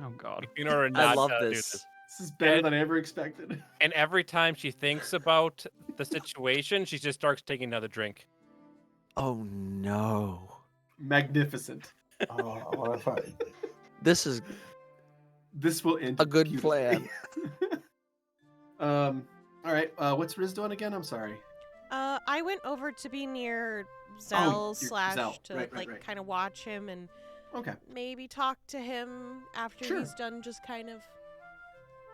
Oh, God. in order I not love to do this. this. This is better than I ever expected. And every time she thinks about the situation, she just starts taking another drink. Oh no. Magnificent. Oh, what a fun. This is This will end a good beautifully. plan. All right. What's Riz doing again? I'm sorry. I went over to be near Zell slash Zell. to Right. kind of watch him and Okay. maybe talk to him after Sure. he's done just kind of.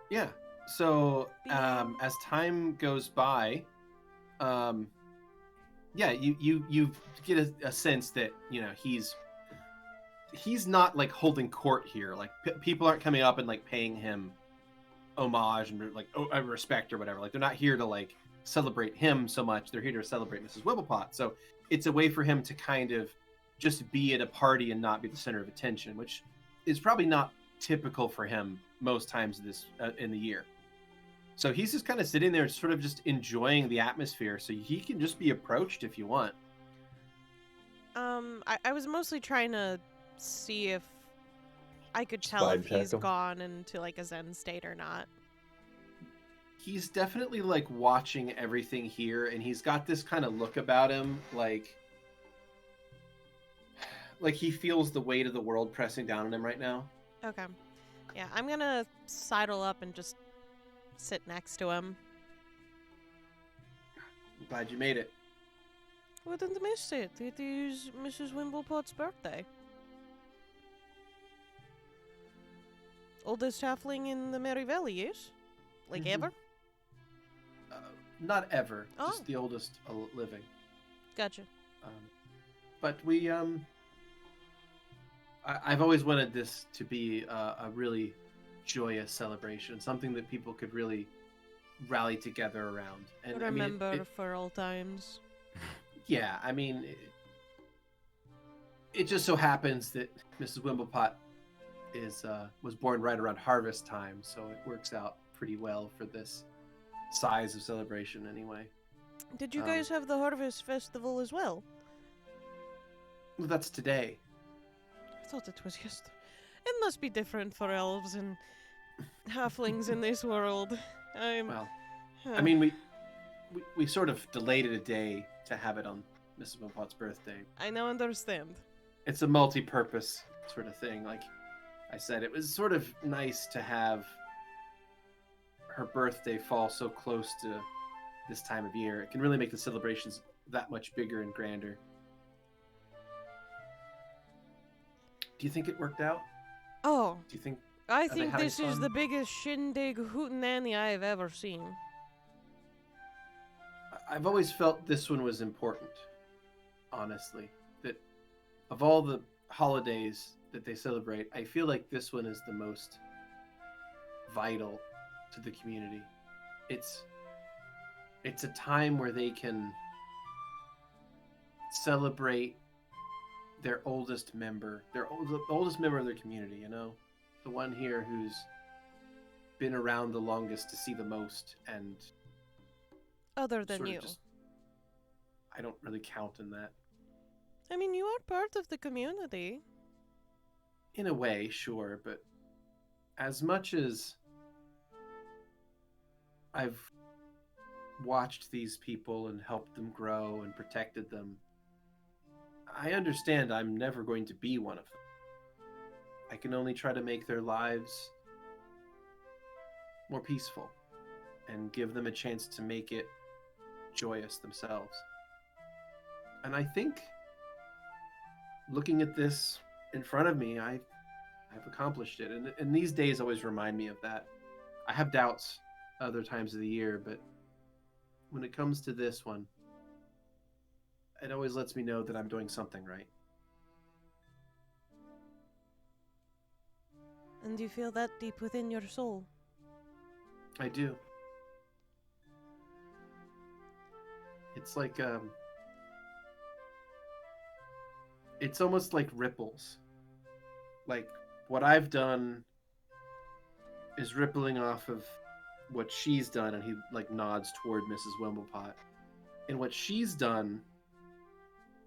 Yeah. So Yeah. as time goes by, yeah, you get a sense that he's not like holding court here. Like people aren't coming up and like paying him homage and like respect or whatever. Like they're not here to like celebrate him so much. They're here to celebrate Mrs. Wibblepot. So it's a way for him to kind of just be at a party and not be the center of attention, which is probably not typical for him most times in the year. So he's just kind of sitting there sort of just enjoying the atmosphere, so he can just be approached if you want. I was mostly trying to see if I could tell Vibe if check he's him. gone into like a Zen state or not. He's definitely like watching everything here, and he's got this kind of look about him, like he feels the weight of the world pressing down on him right now. Okay. Yeah, I'm gonna sidle up and just sit next to him. I'm glad you made it. Wouldn't miss it. It is Mrs. Wimblepot's birthday. Oldest halfling in the Merry Valley, yes? Like Mhm. ever? Not ever, Oh. just the oldest living. Gotcha. But we I've always wanted this to be a really joyous celebration, something that people could really rally together around. And Remember I mean, for all times. yeah, I mean, it just so happens that Mrs. Wimblepot was born right around harvest time, so it works out pretty well for this size of celebration anyway. Did you guys have the Harvest Festival as well? Well, that's today. I thought it was yesterday. It must be different for elves and halflings in this world. Well, I mean, we sort of delayed it a day to have it on Mrs. Wimblepot's birthday. I now understand. It's a multi-purpose sort of thing. Like I said, it was sort of nice to have her birthday fall so close to this time of year. It can really make the celebrations that much bigger and grander. Do you think it worked out? Oh, Do you think? I they think having this is fun? the biggest shindig hootenanny I've ever seen. I've always felt this one was important, honestly. That of all the holidays that they celebrate, I feel like this one is the most vital to the community. It's a time where they can celebrate their oldest member, the oldest member of their community, you know? The one here who's been around the longest to see the most, and Other than sort of you. just, I don't really count in that. I mean, you are part of the community. In a way, sure, but as much as I've watched these people and helped them grow and protected them, I understand I'm never going to be one of them. I can only try to make their lives more peaceful and give them a chance to make it joyous themselves. And I think, looking at this in front of me, I've accomplished it. And these days always remind me of that. I have doubts other times of the year, but when it comes to this one, it always lets me know that I'm doing something right. And you feel that deep within your soul. I do. It's like, it's almost like ripples. Like, what I've done is rippling off of what she's done, and he, like, nods toward Mrs. Wimblepot. And what she's done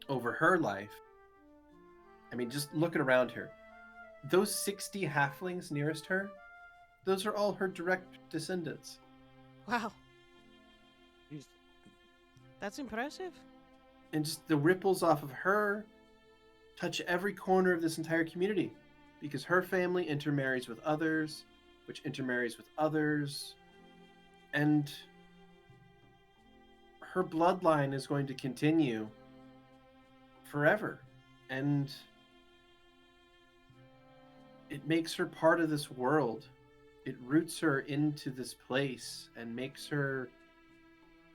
over her life, I mean, just looking around her, those 60 halflings nearest her, those are all her direct descendants. Wow. That's impressive. And just the ripples off of her touch every corner of this entire community, because her family intermarries with others, which intermarries with others, and her bloodline is going to continue forever. And it makes her part of this world. It roots her into this place and makes her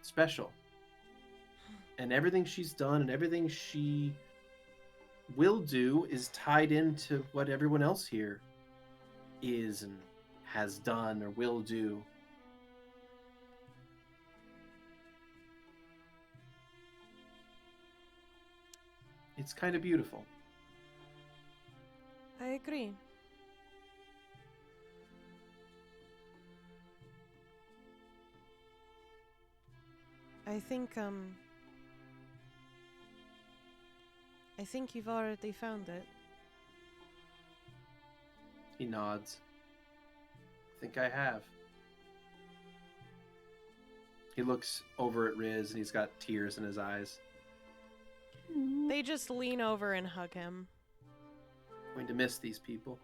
special. And everything she's done and everything she will do is tied into what everyone else here is and has done or will do. It's kind of beautiful. I agree. I think you've already found it. He nods. I think I have. He looks over at Riz and he's got tears in his eyes. They just lean over and hug him. Going to miss these people.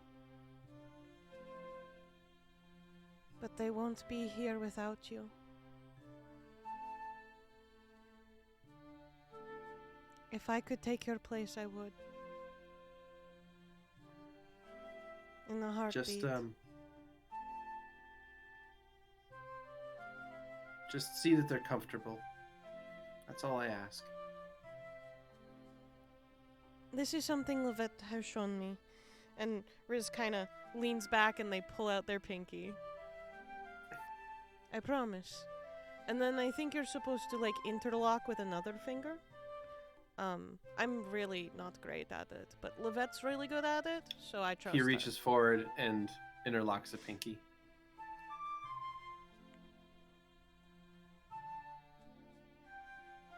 But they won't be here without you. If I could take your place, I would. In a heartbeat. Just see that they're comfortable. That's all I ask. This is something Lovette has shown me. And Riz kind of leans back and they pull out their pinky. I promise. And then I think you're supposed to, like, interlock with another finger. I'm really not great at it, but Lovette's really good at it, so I trust He her. reaches forward and interlocks a pinky.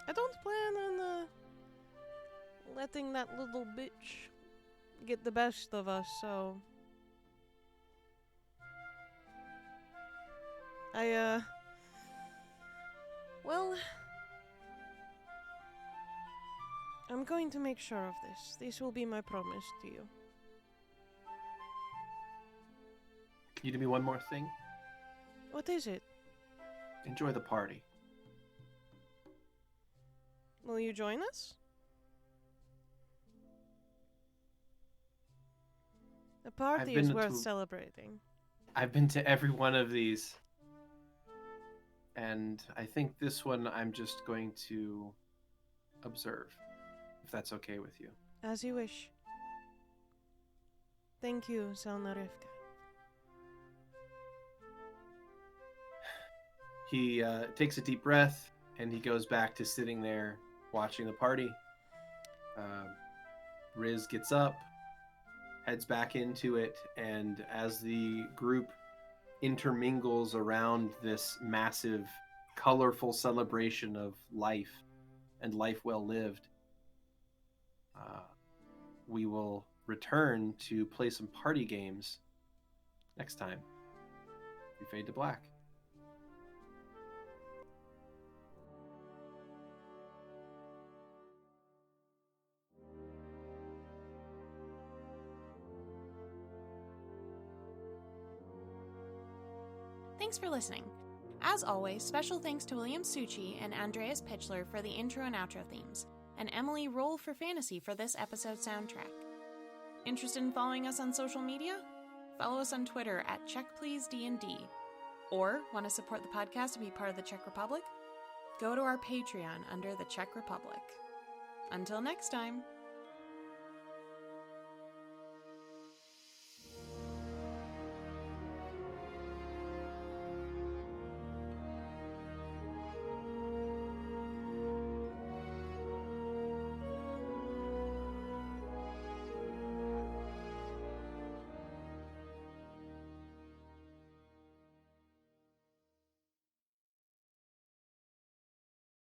I don't plan on letting that little bitch get the best of us, so well, I'm going to make sure of this. This will be my promise to you. Can you do me one more thing? What is it? Enjoy the party. Will you join us? The party is been worth to- celebrating. I've been to every one of these. And I think this one I'm just going to observe, if that's okay with you. As you wish. Thank you, Selnarivka. He takes a deep breath and he goes back to sitting there watching the party. Riz gets up, heads back into it, and as the group intermingles around this massive, colorful celebration of life and life well lived, we will return to play some party games next time. We fade to black. Thanks for listening. As always, special thanks to William Succi and Andreas Pichler for the intro and outro themes, and Emily Roll for Fantasy for this episode soundtrack. Interested in following us on social media? Follow us on Twitter at CheckPleaseDND. Or want to support the podcast and be part of the Czech Republic? Go to our Patreon under the Czech Republic. Until next time.